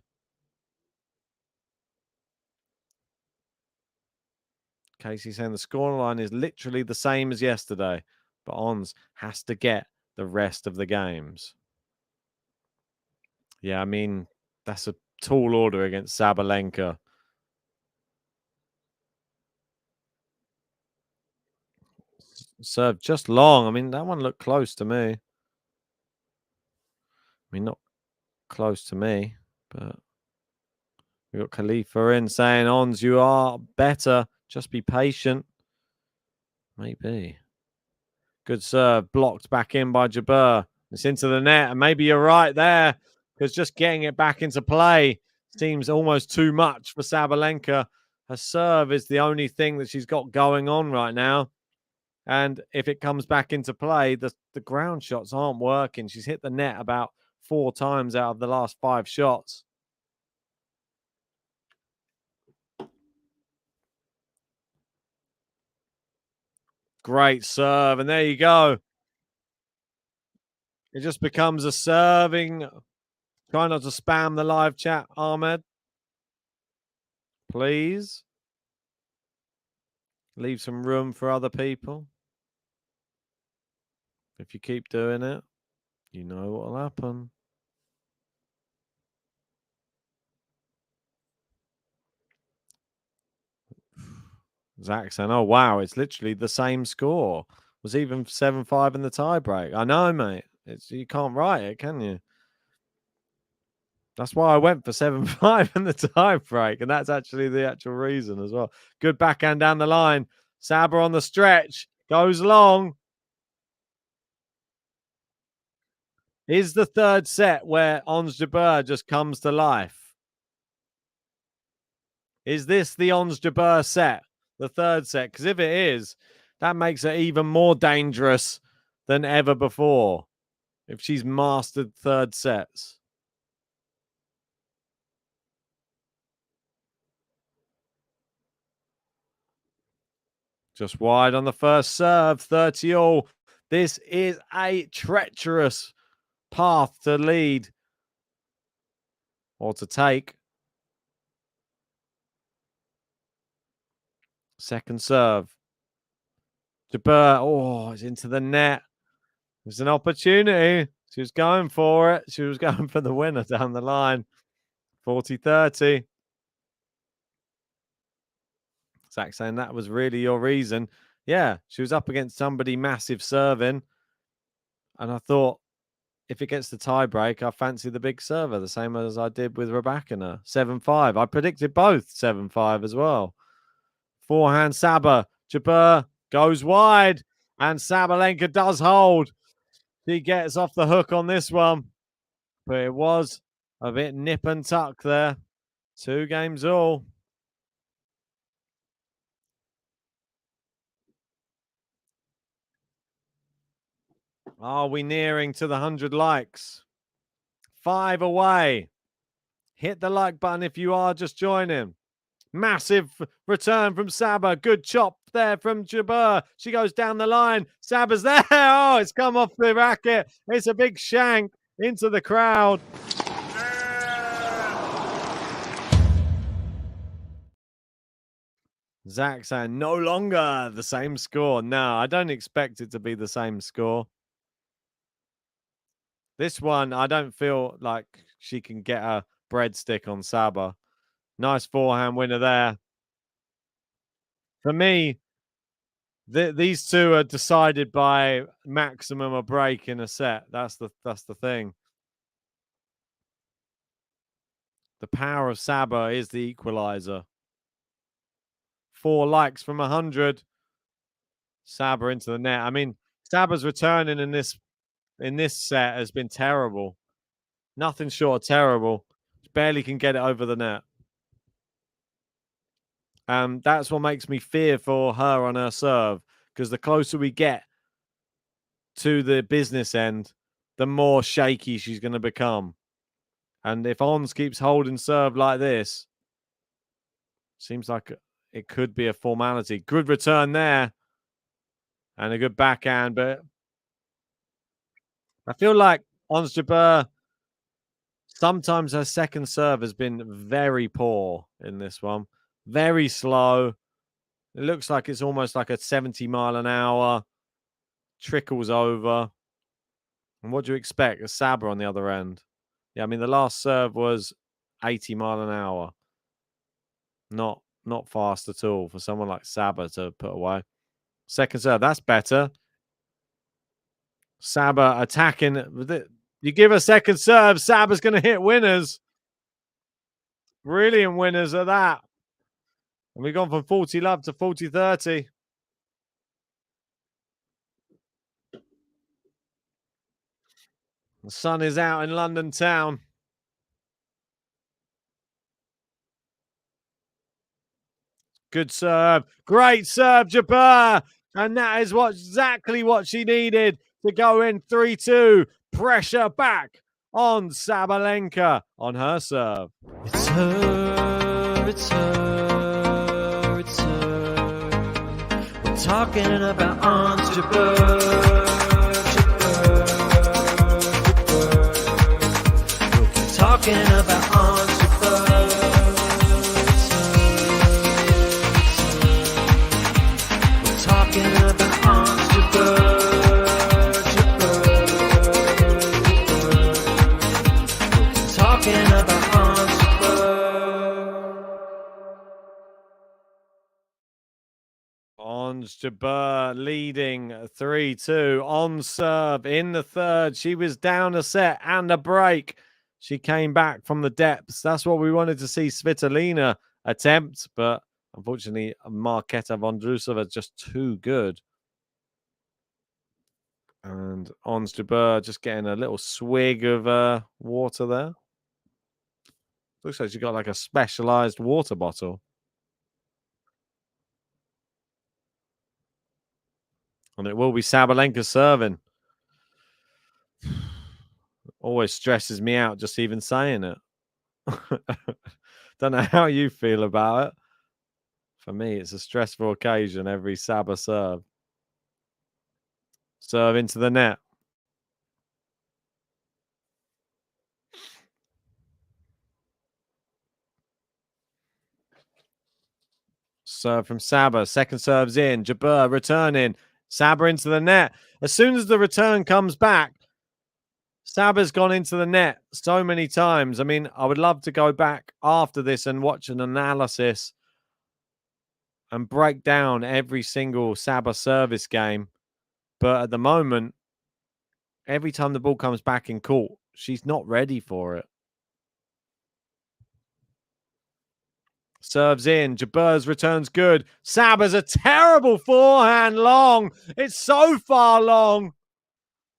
Casey saying the scoreline is literally the same as yesterday, but Ons has to get the rest of the games. Yeah, I mean, that's a tall order against Sabalenka. Serve just long. I mean, that one looked close to me. I mean, not close to me, but we got Khalifa in saying, Ons, you are better. Just be patient. Maybe. Good serve. Blocked back in by Jabeur. It's into the net. And maybe you're right there, because just getting it back into play seems almost too much for Sabalenka. Her serve is the only thing that she's got going on right now. And if it comes back into play, the ground shots aren't working. She's hit the net about 4 times out of the last 5 shots. Great serve. And there you go. It just becomes a serving. Try not to spam the live chat, Ahmed. Please. Leave some room for other people. If you keep doing it, you know what will happen. Zach saying, oh, wow, it's literally the same score. It was even 7-5 in the tiebreak. I know, mate. You can't write it, can you? That's why I went for 7-5 in the tiebreak, and that's actually the actual reason as well. Good backhand down the line. Saber on the stretch. Goes long. Is the third set where Ons Jabeur just comes to life? Is this the Ons Jabeur set? The third set? Because if it is, that makes it even more dangerous than ever before. If she's mastered third sets. Just wide on the first serve, 30-all. This is a treacherous path to lead or to take. Second serve. Jabeur, oh, it's into the net. There's an opportunity. She was going for it. She was going for the winner down the line. 40-30. Zach saying that was really your reason. Yeah, she was up against somebody massive serving. And I thought, if it gets the tiebreak, I fancy the big server, the same as I did with Rebecca. 7-5. I predicted both 7-5 as well. Forehand Saber. Jabeur goes wide. And Sabalenka does hold. She gets off the hook on this one. But it was a bit nip and tuck there. 2 games all. Are we nearing to the 100 likes? 5 away. Hit the like button if you are just joining. Massive return from Saber. Good chop there from Jabeur. She goes down the line. Saber's there. Oh, it's come off the racket. It's a big shank into the crowd. Zach saying no longer the same score. No, I don't expect it to be the same score. This one, I don't feel like she can get a breadstick on Saber. Nice forehand winner there. For me, these two are decided by maximum a break in a set. That's the thing. The power of Saber is the equalizer. 4 likes from 100. Saber into the net. I mean, Saber's returning in this set has been terrible. Nothing short of terrible. Barely can get it over the net. That's what makes me fear for her on her serve, because the closer we get to the business end, the more shaky she's going to become. And if Ons keeps holding serve like this, seems like it could be a formality. Good return there. And a good backhand, but I feel like Ons Jabeur, sometimes her second serve has been very poor in this one. Very slow. It looks like it's almost like a 70-mile-an-hour, trickles over. And what do you expect? A Saba on the other end. Yeah, I mean, the last serve was 80 mile an hour. Not fast at all for someone like Saba to put away. Second serve, that's better. Saba attacking. You give a second serve, Saba's going to hit winners. Brilliant winners at that. And we've gone from 40 love to 40-30. The sun is out in London town. Good serve. Great serve, Jabeur. And that is exactly what she needed to go in 3-2. Pressure back on Sabalenka on her serve. It's her, it's her, it's her. We're talking about Ons Jabeur, Jabeur, Jabeur. We'll keep talking about Ons Jabeur. Talking about Ons Jabeur, Jabeur, Jabeur. Talking about Ons Jabeur. Ons Jabeur leading 3-2 on serve in the third. She was down a set and a break. She came back from the depths. That's what we wanted to see Svitolina attempt, but unfortunately, Marketa Vondrousova just too good. And Ons Jabeur just getting a little swig of water there. Looks like she got like a specialized water bottle. And it will be Sabalenka serving. Always stresses me out just even saying it. Don't know how you feel about it. For me, it's a stressful occasion every Saba serve. Serve into the net. Serve from Saba. Second serve's in. Jabeur returning. Saba into the net. As soon as the return comes back, Saba's gone into the net so many times. I mean, I would love to go back after this and watch an analysis and break down every single Saba service game. But at the moment, every time the ball comes back in court, she's not ready for it. Serves in. Jabeur's returns good. Saba's a terrible forehand long. It's so far long.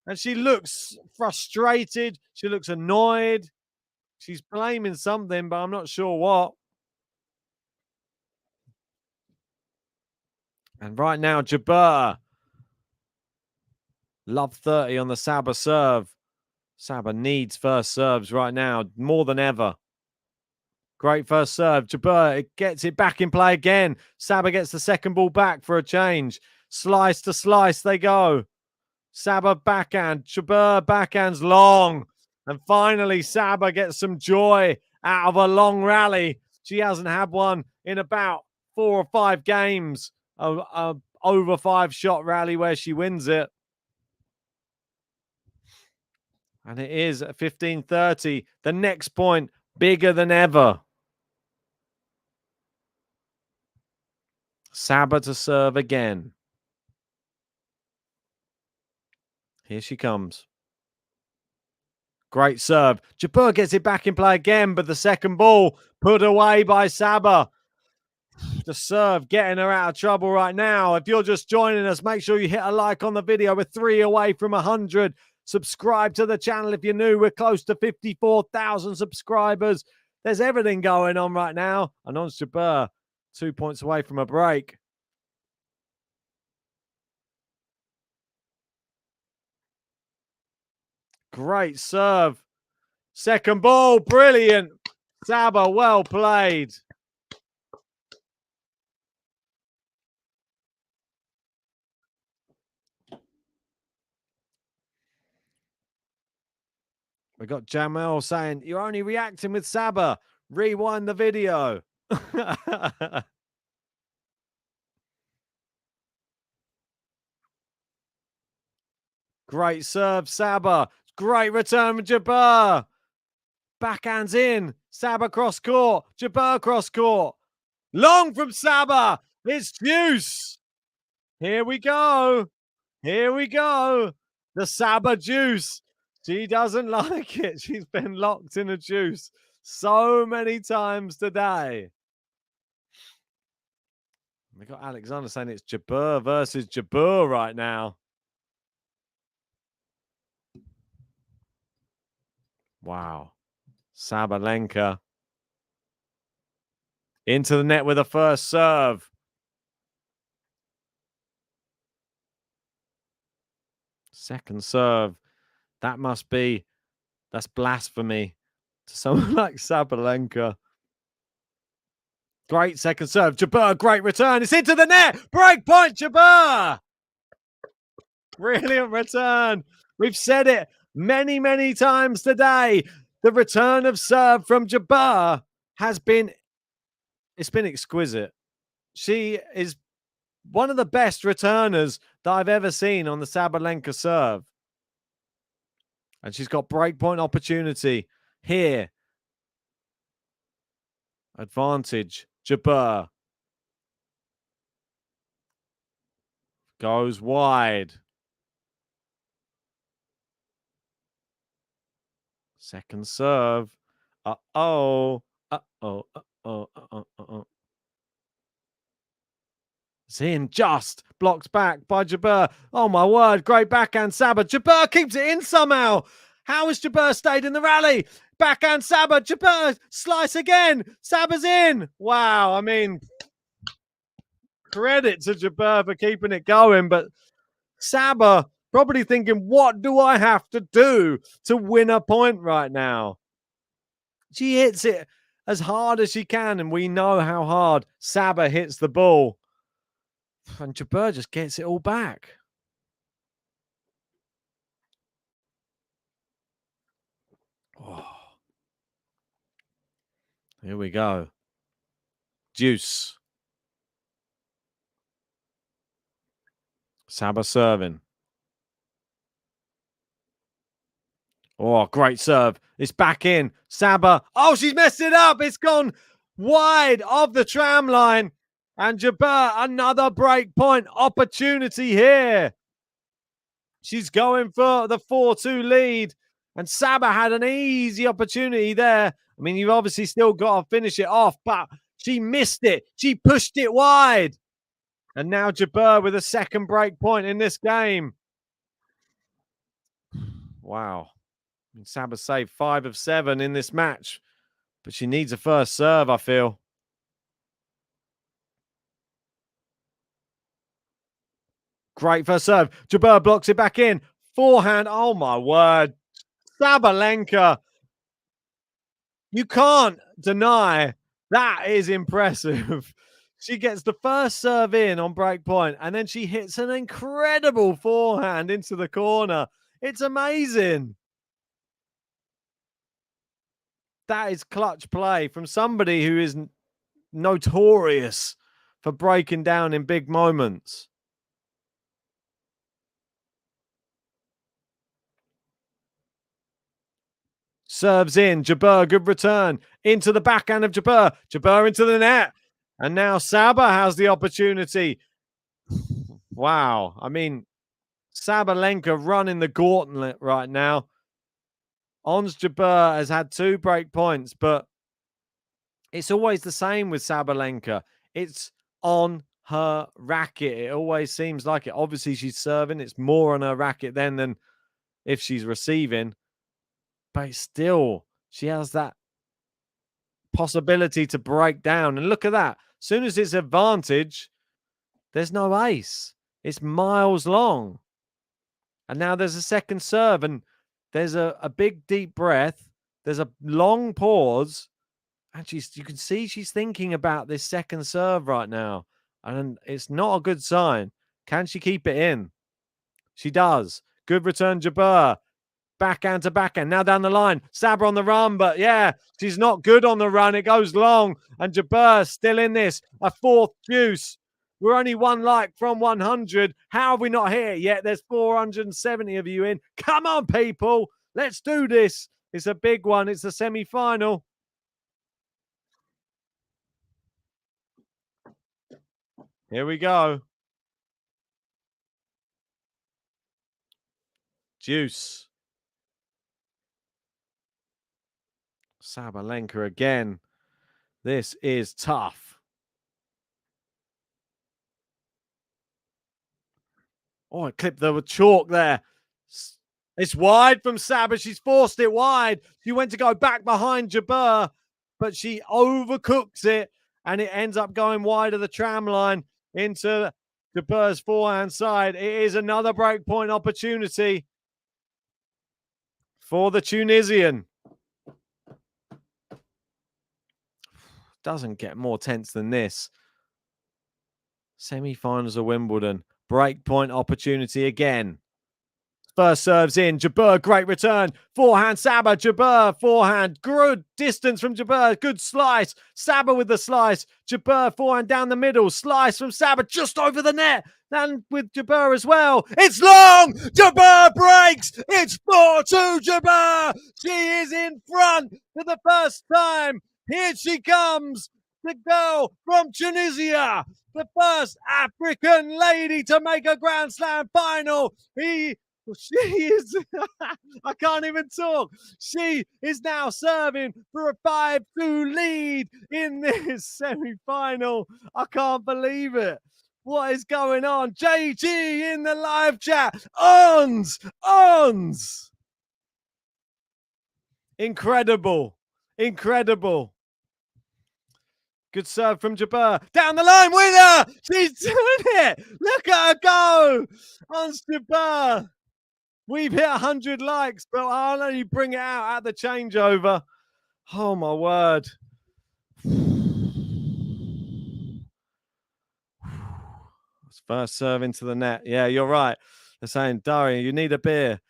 And she looks frustrated. She looks annoyed. She's blaming something, but I'm not sure what. And right now, Jabeur. Love 30 on the Saba serve. Saba needs first serves right now, more than ever. Great first serve. Jabeur gets it back in play again. Saba gets the second ball back for a change. Slice to slice they go. Saba backhand. Jabeur backhands long. And finally, Saba gets some joy out of a long rally. She hasn't had one in about 4 or 5 games. A over 5-shot rally where she wins it. And it is 15-30. The next point, bigger than ever. Saba to serve again. Here she comes. Great serve. Jabeur gets it back in play again, but the second ball put away by Saba. The serve getting her out of trouble right now. If you're just joining us, make sure you hit a like on the video. We're 3 away from 100. Subscribe to the channel if you're new. We're close to 54,000 subscribers. There's everything going on right now. And Ons Jabeur, 2 points away from a break. Great serve. Second ball, brilliant. Saba, well played. We got Jamel saying, you're only reacting with Saba. Rewind the video. Great serve, Saba. Great return from Jabeur. Backhands in. Saba cross court. Jabeur cross court. Long from Saba. It's juice. Here we go. Here we go. The Saba juice. She doesn't like it. She's been locked in a juice so many times today. We got Alexander saying it's Jabeur versus Jabeur right now. Wow. Sabalenka into the net with a first serve. Second serve. That's blasphemy to someone like Sabalenka. Great second serve. Jabeur, great return. It's into the net. Break point, Jabeur. Brilliant return. We've said it many, many times today. The return of serve from Jabeur it's been exquisite. She is one of the best returners that I've ever seen on the Sabalenka serve. And she's got breakpoint opportunity here. Advantage. Jabeur goes wide. Second serve. Uh-oh. Uh-oh. Uh-oh. Uh-oh. Uh-oh. It's in just. Blocked back by Jabeur. Oh, my word. Great backhand, Saba. Jabeur keeps it in somehow. How has Jabeur stayed in the rally? Backhand, Saba. Jabeur, slice again. Saba's in. Wow. I mean, credit to Jabeur for keeping it going, but Saba probably thinking, what do I have to do to win a point right now? She hits it as hard as she can, and we know how hard Saba hits the ball. And Jabeur just gets it all back. Oh. Here we go. Juice. Saba serving. Oh, great serve. It's back in. Saba. Oh, she's messed it up. It's gone wide of the tram line. And Jabeur, another break point opportunity here. She's going for the 4-2 lead. And Saba had an easy opportunity there. I mean, you've obviously still got to finish it off, but she missed it. She pushed it wide. And now Jabeur with a second break point in this game. Wow. I mean, Saba saved 5 of 7 in this match, but she needs a first serve, I feel. Great first serve. Jabeur blocks it back in. Forehand. Oh, my word. Sabalenka. You can't deny that is impressive. She gets the first serve in on break point, and then she hits an incredible forehand into the corner. It's amazing. That is clutch play from somebody who is notorious for breaking down in big moments. Serves in. Jabeur, good return. Into the backhand of Jabeur. Jabeur into the net. And now Saba has the opportunity. Wow. I mean, Sabalenka running the gauntlet right now. Ons Jabeur has had 2 break points, but it's always the same with Sabalenka. It's on her racket. It always seems like it. Obviously, she's serving. It's more on her racket then than if she's receiving. But still, she has that possibility to break down. And look at that. As soon as it's advantage, there's no ace. It's miles long. And now there's a second serve, and there's a big, deep breath. There's a long pause. And you can see she's thinking about this second serve right now. And it's not a good sign. Can she keep it in? She does. Good return, Jabeur. Backhand to backhand. Now down the line. Saba on the run, but yeah, she's not good on the run. It goes long. And Jabeur still in this. A 4th juice. We're only one like from 100. How have we not hit it yet? There's 470 of you in. Come on, people. Let's do this. It's a big one. It's a semi-final. Here we go. Juice. Sabalenka again. This is tough. Oh, I clipped the chalk there. It's wide from Saba. She's forced it wide. She went to go back behind Jabeur, but she overcooks it, and it ends up going wide of the tram line into Jabeur's forehand side. It is another breakpoint opportunity for the Tunisian. Doesn't get more tense than this. Semi-finals of Wimbledon. Breakpoint opportunity again. First serves in. Jabeur, great return. Forehand, Saba. Jabeur, forehand. Good distance from Jabeur. Good slice. Saba with the slice. Jabeur, forehand down the middle. Slice from Saba just over the net. And with Jabeur as well. It's long. Jabeur breaks. It's 4-2 Jabeur. She is in front for the first time. Here she comes. The girl from Tunisia. The first African lady to make a Grand Slam final. She is, I can't even talk. She is now serving for a 5-2 lead in this semi-final. I can't believe it. What is going on? JG in the live chat. Ons. Incredible. Good serve from Jabeur. Down the line, winner! She's doing it! Look at her go! Ons Jabeur. We've hit 100 likes, but I'll only bring it out at the changeover. Oh, my word. First serve into the net. Yeah, you're right. They're saying, Daria, you need a beer.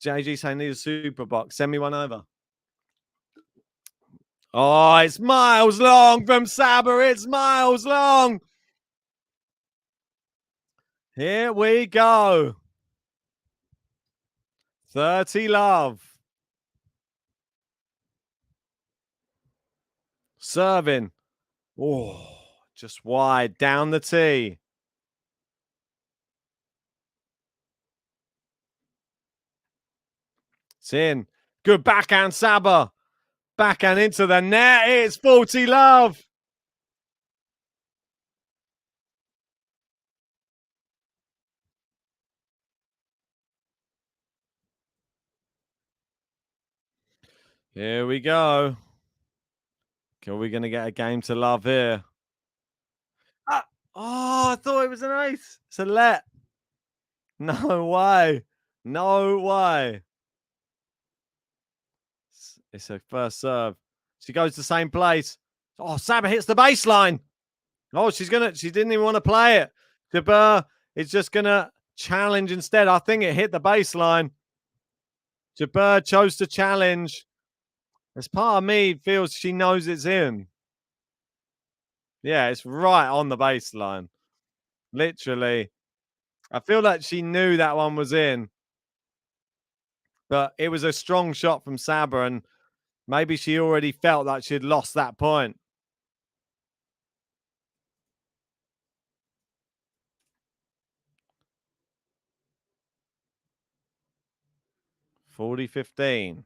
JG saying, need a super box. Send me one over. Oh, it's miles long from Saba. It's miles long. Here we go. 30 love. Serving. Oh, just wide down the tee. It's in. Good backhand, Saba. Backhand into the net. It's 40 love. Here we go. Are we going to get a game to love here? Oh, I thought it was an ace. It's a let. No way. No way. It's her first serve. She goes to the same place. Oh, Saba hits the baseline. Oh, she didn't even want to play it. Jabeur is just going to challenge instead. I think it hit the baseline. Jabeur chose to challenge. As part of me feels she knows it's in. Yeah, it's right on the baseline. Literally. I feel like she knew that one was in. But it was a strong shot from Saba, and maybe she already felt that she'd lost that point. (40-15).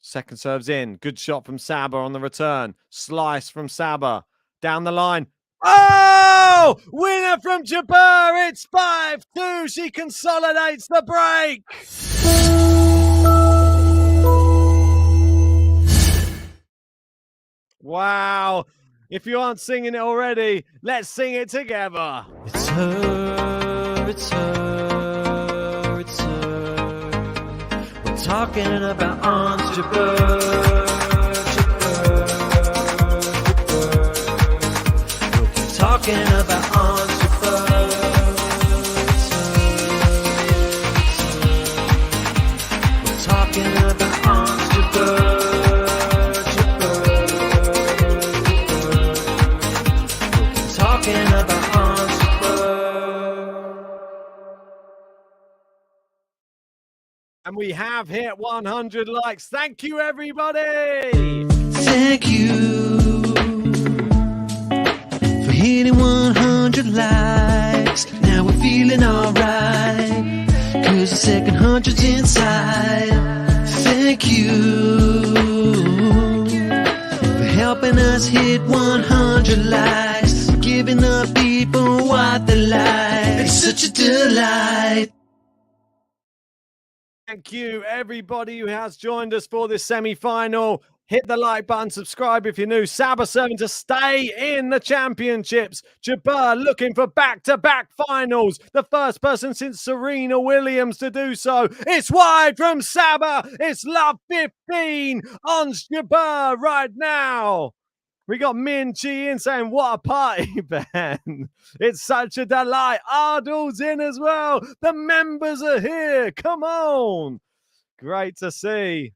Second serve's in. Good shot from Saba on the return. Slice from Saba. Down the line. Oh! Winner from Jabeur. It's 5-2. She consolidates the break. Wow. If you aren't singing it already, let's sing it together. It's her, it's her, it's her. We're talking about Ons Jabeur, Jabeur, Jabeur. We'll keep talking about Ons Jabeur. It's her, it's her. We're talking about Ons Jabeur, Jabeur, Jabeur. And we have hit 100 likes. Thank you, everybody. Thank you for hitting 100 likes. Now we're feeling alright, 'cause the second 100's inside. Thank you for helping us hit 100 likes, giving the people what they like. It's such a delight. Thank you, everybody who has joined us for this semi-final. Hit the like button, subscribe if you're new. Saba serving to stay in the championships. Jabeur looking for back-to-back finals. The first person since Serena Williams to do so. It's wide from Saba. It's love 15 on Jabeur right now. We got Min Chi in saying, what a party, Ben. It's such a delight. Ardell's in as well. The members are here. Come on. Great to see.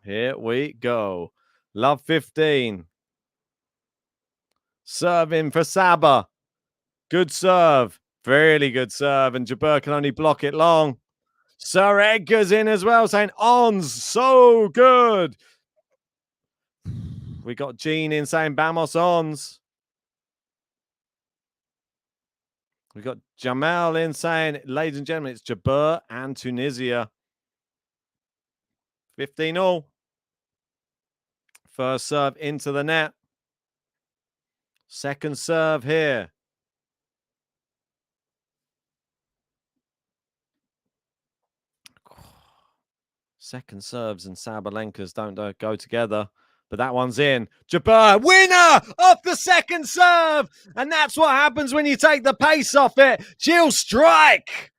Here we go. Love 15. Serving for Saba. Good serve. Really good serve. And Jabeur can only block it long. Sir Edgar's in as well saying, Ons, so good. We got Jean in saying, Vamos Ons. We got Jamal in saying, ladies and gentlemen, it's Jabeur and Tunisia. 15-all. First serve into the net. Second serve here. Second serves and Sabalenka's don't go together. But that one's in. Jabeur, winner off the second serve. And that's what happens when you take the pace off it. She'll strike.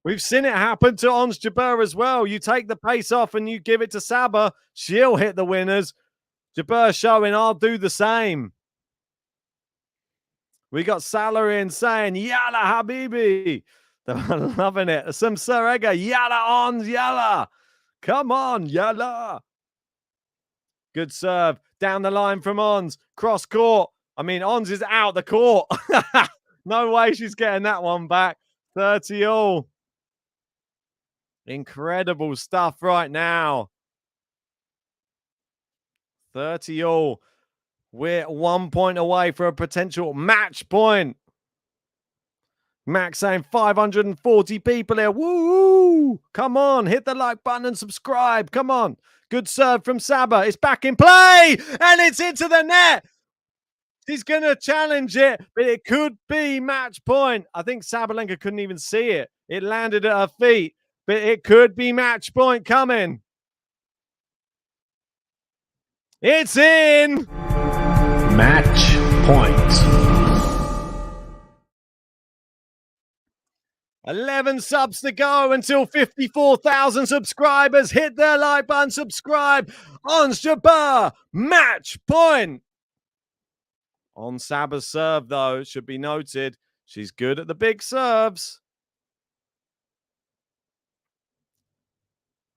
We've seen it happen to Ons Jabeur as well. You take the pace off and you give it to Saba. She'll hit the winners. Jabeur showing, I'll do the same. We got Salah in saying, Yalla Habibi. They're loving it. Some Sir Edgar, Yalla Ons, Yalla. Come on, Yalla. Good serve. Down the line from Ons. Cross court. I mean, Ons is out the court. No way she's getting that one back. 30-all. Incredible stuff right now. 30-all. We're 1 point away for a potential match point. Max saying 540 people here. Woo! Come on, hit the like button and subscribe. Come on. Good serve from Saba. It's back in play, and it's into the net. She's going to challenge it, but it could be match point. I think Sabalenka couldn't even see it. It landed at her feet, but it could be match point coming. It's in. Match point. 11 subs to go until 54,000 subscribers. Hit their like button, subscribe. Ons Jabeur, match point. On Saba's serve, though, it should be noted, she's good at the big serves.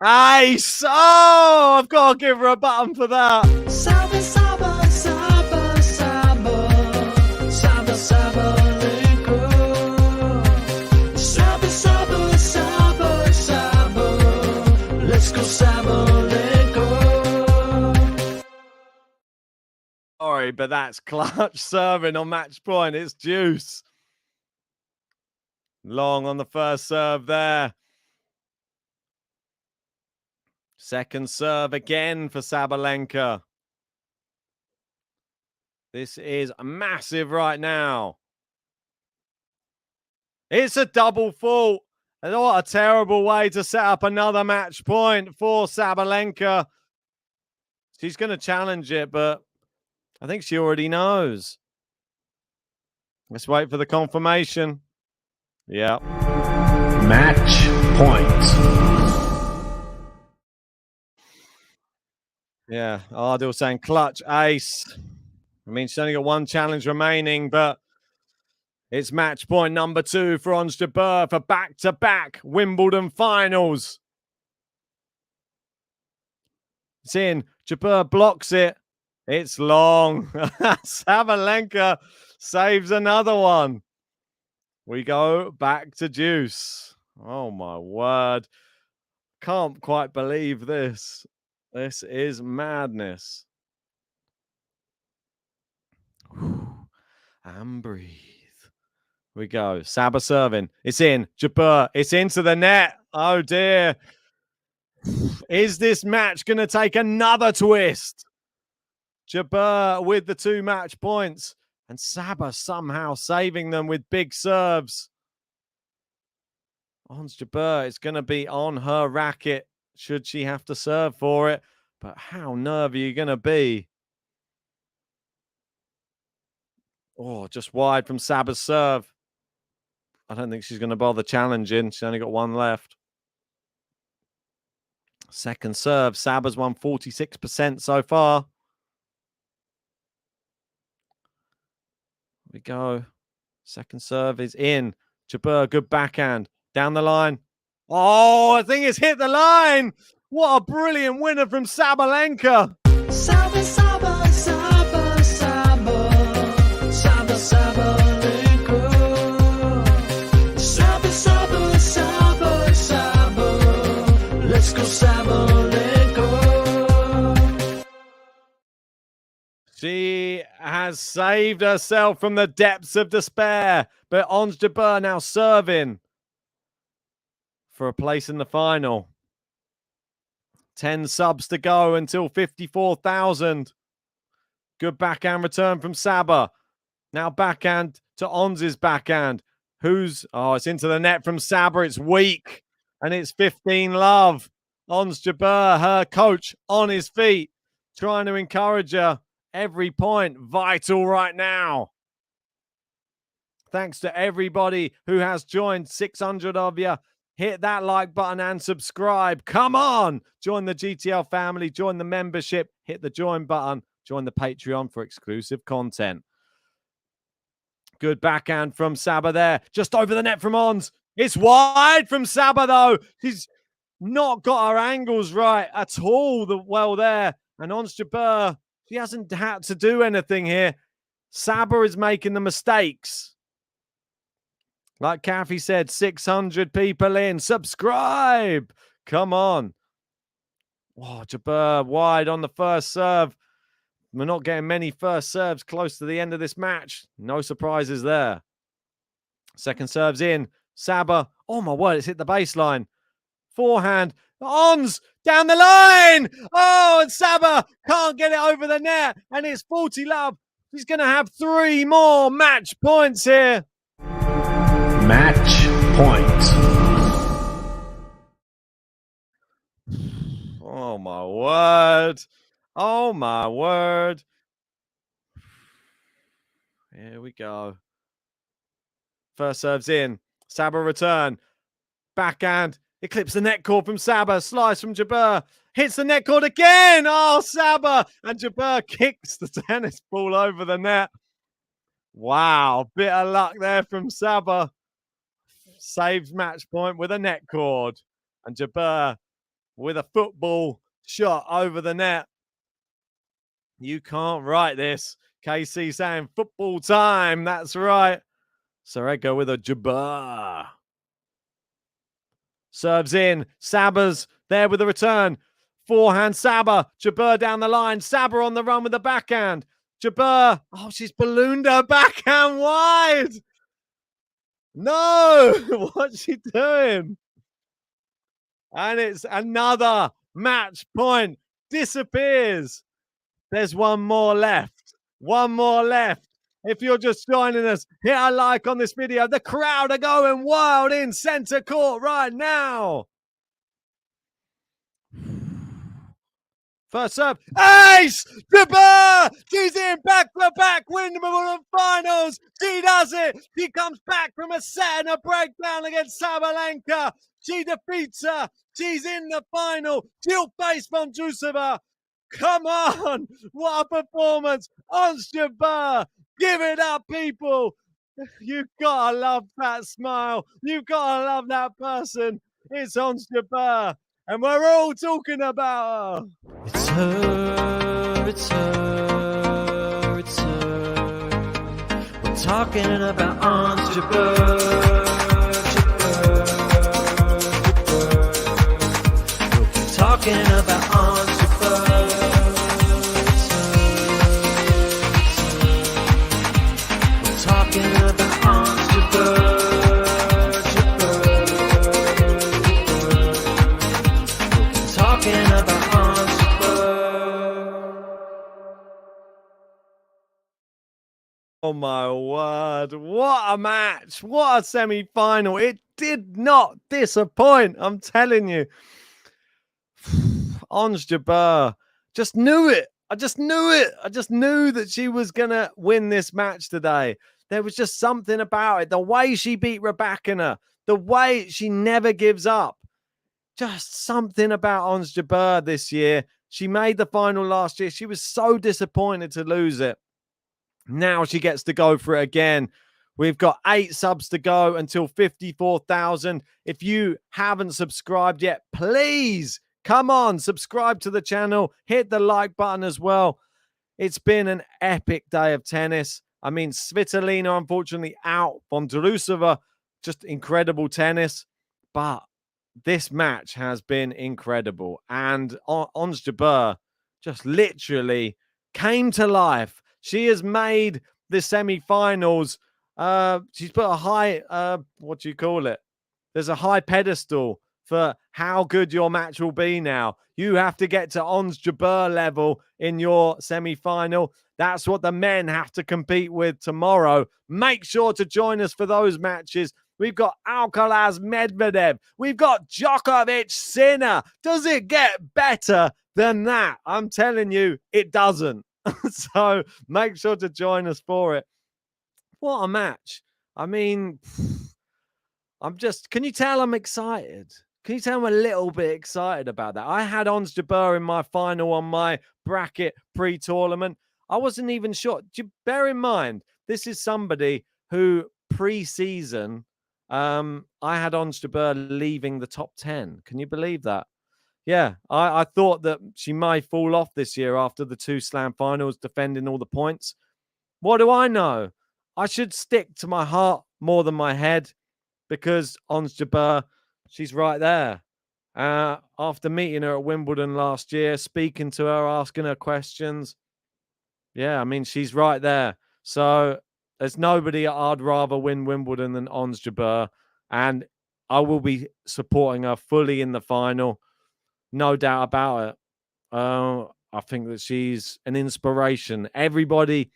Ace! Oh, I've got to give her a button for that. Saba, Saba, Saba, Saba, Saba, Sabalenka. Saba, Saba, Saba, Saba, let's go Sabalenka. Sorry, but that's clutch serving on match point. It's juice. Long on the first serve there. Second serve again for Sabalenka. This is massive right now. It's a double fault. And what a terrible way to set up another match point for Sabalenka. She's going to challenge it, but I think she already knows. Let's wait for the confirmation. Yeah. Match point. Yeah, Ardell saying clutch, ace. I mean, she's only got one challenge remaining, but it's match point number 2 for Ons Jabeur for back-to-back Wimbledon finals. It's in. Jabeur blocks it. It's long. Sabalenka saves another one. We go back to juice. Oh, my word. Can't quite believe this. This is madness. And breathe. We go. Saba serving. It's in. Jabeur. It's into the net. Oh, dear. Is this match going to take another twist? Jabeur with the 2 match points. And Saba somehow saving them with big serves. Ons Jabeur, it's going to be on her racket should she have to serve for it. But how nervy are you going to be? Oh, just wide from Saba's serve. I don't think she's going to bother challenging. She's only got 1 left. Second serve. Saba's won 46% so far. We go. Second serve is in. Jabeur, good backhand. Down the line. Oh, I think it's hit the line. What a brilliant winner from Sabalenka. Saba, Saba, Saba, Saba, Saba, Sabalenka. Saba, Saba, Saba, Saba. Let's go, Sabalenka. She has saved herself from the depths of despair. But Ons Jabeur now serving for a place in the final. 10 subs to go until 54,000. Good backhand return from Saba. Now backhand to Ons's backhand. It's into the net from Saba. It's weak. And it's 15-love. Ons Jabeur, her coach, on his feet, trying to encourage her. Every point vital right now. Thanks to everybody who has joined. 600 of you. Hit that like button and subscribe. Come on. Join the GTL family. Join the membership. Hit the join button. Join the Patreon for exclusive content. Good backhand from Saba there. Just over the net from Ons. It's wide from Saba, though. She's not got her angles right at all. Well there. And Ons Jabeur, she hasn't had to do anything here. Saba is making the mistakes. Like Kathy said, 600 people in. Subscribe. Come on. Oh, Jabeur wide on the first serve. We're not getting many first serves close to the end of this match. No surprises there. Second serve's in. Saba. Oh, my word. It's hit the baseline. Forehand. Ons down the line. Oh, and Saba can't get it over the net. And it's 40-love. She's going to have 3 more match points here. Match point. Oh, my word. Oh, my word. Here we go. First serve's in. Saba return. Backhand. Eclipse the net cord from Saba. Slice from Jabeur. Hits the net cord again. Oh, Saba. And Jabeur kicks the tennis ball over the net. Wow. Bit of luck there from Saba. Saves match point with a net cord. And Jabeur with a football shot over the net. You can't write this. KC saying football time. That's right. Sorego with a Jabeur. Serves in. Saba's there with the return. Forehand Saba. Jabeur down the line. Saba on the run with the backhand. Jabeur. Oh, she's ballooned her backhand wide. No. What's she doing? And it's another match point. Disappears. There's one more left. One more left. If you're just joining us, hit a like on this video. The crowd are going wild in center court right now. First serve. Ace! Jabeur! She's in back-to-back Wimbledon finals. She does it. She comes back from a set and a breakdown against Sabalenka. She defeats her. She's in the final. She'll face Vondrousova. Come on. What a performance. Ons Jabeur. Give it up, people. You've got to love that smile. You've got to love that person. It's Ons Jabeur. And we're all talking about her. It's her, it's her, it's her. We're talking about Ons Jabeur, Jabeur. Oh my word. What a match. What a semi-final. It did not disappoint. I'm telling you. Ons Jabeur. Just knew it. I just knew it. I just knew that she was going to win this match today. There was just something about it. The way she beat Rybakina, the way she never gives up. Just something about Ons Jabeur this year. She made the final last year. She was so disappointed to lose it. Now she gets to go for it again. We've got 8 subs to go until 54,000. If you haven't subscribed yet, please come on, subscribe to the channel. Hit the like button as well. It's been an epic day of tennis. I mean, Svitolina, unfortunately, out. Vondrousova, just incredible tennis. But this match has been incredible. And Ons Jabeur just literally came to life. She has made the semi-finals. She's put a high, what do you call it? There's a high pedestal for how good your match will be now. You have to get to Ons Jabeur level in your semi-final. That's what the men have to compete with tomorrow. Make sure to join us for those matches. We've got Alcaraz Medvedev. We've got Djokovic Sinner. Does it get better than that? I'm telling you, it doesn't. So make sure to join us for it. What a match. I mean, can you tell I'm excited? Can you tell I'm a little bit excited about that? I had Ons Jabeur in my final on my bracket pre-tournament. I wasn't even sure. Bear in mind, this is somebody who pre-season, I had Ons Jabeur leaving the top 10. Can you believe that? Yeah, I thought that she might fall off this year after the 2 slam finals, defending all the points. What do I know? I should stick to my heart more than my head, because Ons Jabeur, she's right there. After meeting her at Wimbledon last year, speaking to her, asking her questions. Yeah, I mean, she's right there. So there's nobody I'd rather win Wimbledon than Ons Jabeur. And I will be supporting her fully in the final. No doubt about it. I think that she's an inspiration. Everybody,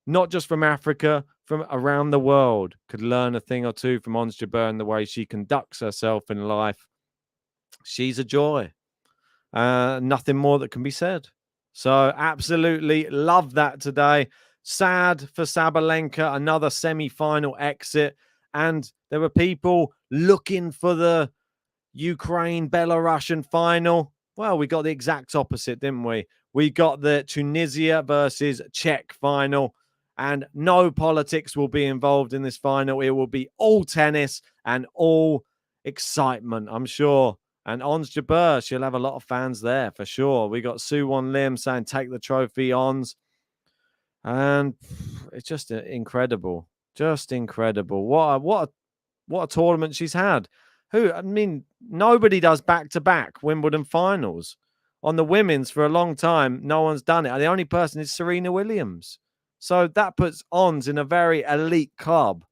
not just from Africa, from around the world, could learn a thing or two from Ons Jabeur and the way she conducts herself in life. She's a joy. Nothing more that can be said. So absolutely love that today. Sad for Sabalenka, another semi-final exit. And there were people looking for the Ukraine-Belarusian final. Well, we got the exact opposite, didn't we? We got the Tunisia versus Czech final. And no politics will be involved in this final. It will be all tennis and all excitement, I'm sure. And Ons Jabeur, she'll have a lot of fans there for sure. We got Suwon Lim saying, take the trophy, Ons. And it's just incredible. Just incredible. What a tournament she's had. I mean, nobody does back-to-back Wimbledon finals. On the women's, for a long time, no one's done it. And the only person is Serena Williams. So that puts Ons in a very elite club.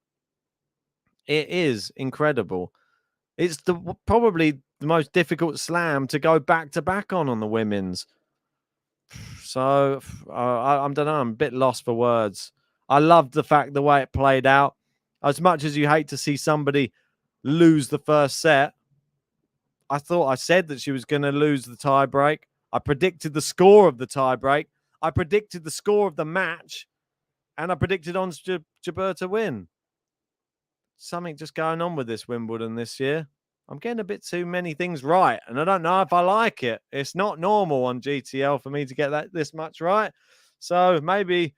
It is incredible. It's probably the most difficult slam to go back-to-back on the women's. So I don't know. I'm a bit lost for words. I loved the way it played out. As much as you hate to see somebody lose the first set, I thought I said that she was going to lose the tiebreak. I predicted the score of the tiebreak. I predicted the score of the match. And I predicted Ons Jabeur to win. Something just going on with this Wimbledon this year. I'm getting a bit too many things right, and I don't know if I like it. It's not normal on GTL for me to get this much right. So maybe,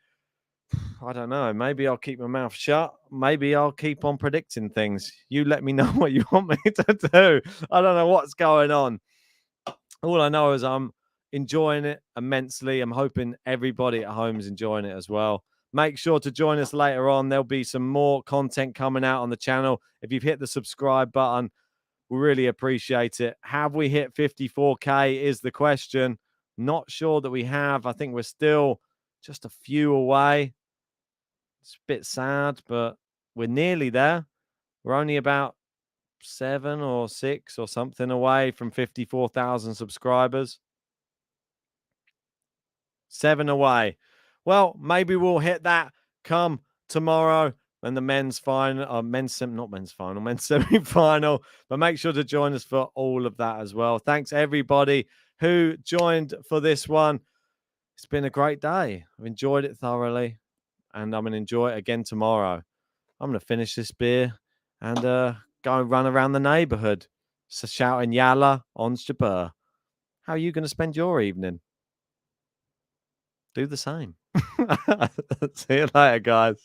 I don't know, maybe I'll keep my mouth shut. Maybe I'll keep on predicting things. You let me know what you want me to do. I don't know what's going on. All I know is I'm enjoying it immensely. I'm hoping everybody at home is enjoying it as well. Make sure to join us later on. There'll be some more content coming out on the channel. If you've hit the subscribe button, we really appreciate it. Have we hit 54K is the question. Not sure that we have. I think we're still just a few away. It's a bit sad, but we're nearly there. We're only about 7 or 6 or something away from 54,000 subscribers. 7 away. Well, maybe we'll hit that come tomorrow when the men's final, men's semi-final. But make sure to join us for all of that as well. Thanks everybody who joined for this one. It's been a great day. I've enjoyed it thoroughly, and I'm going to enjoy it again tomorrow. I'm going to finish this beer and go and run around the neighborhood, so shouting Yalla Ons Jabeur. How are you going to spend your evening? Do the same. See you later, guys.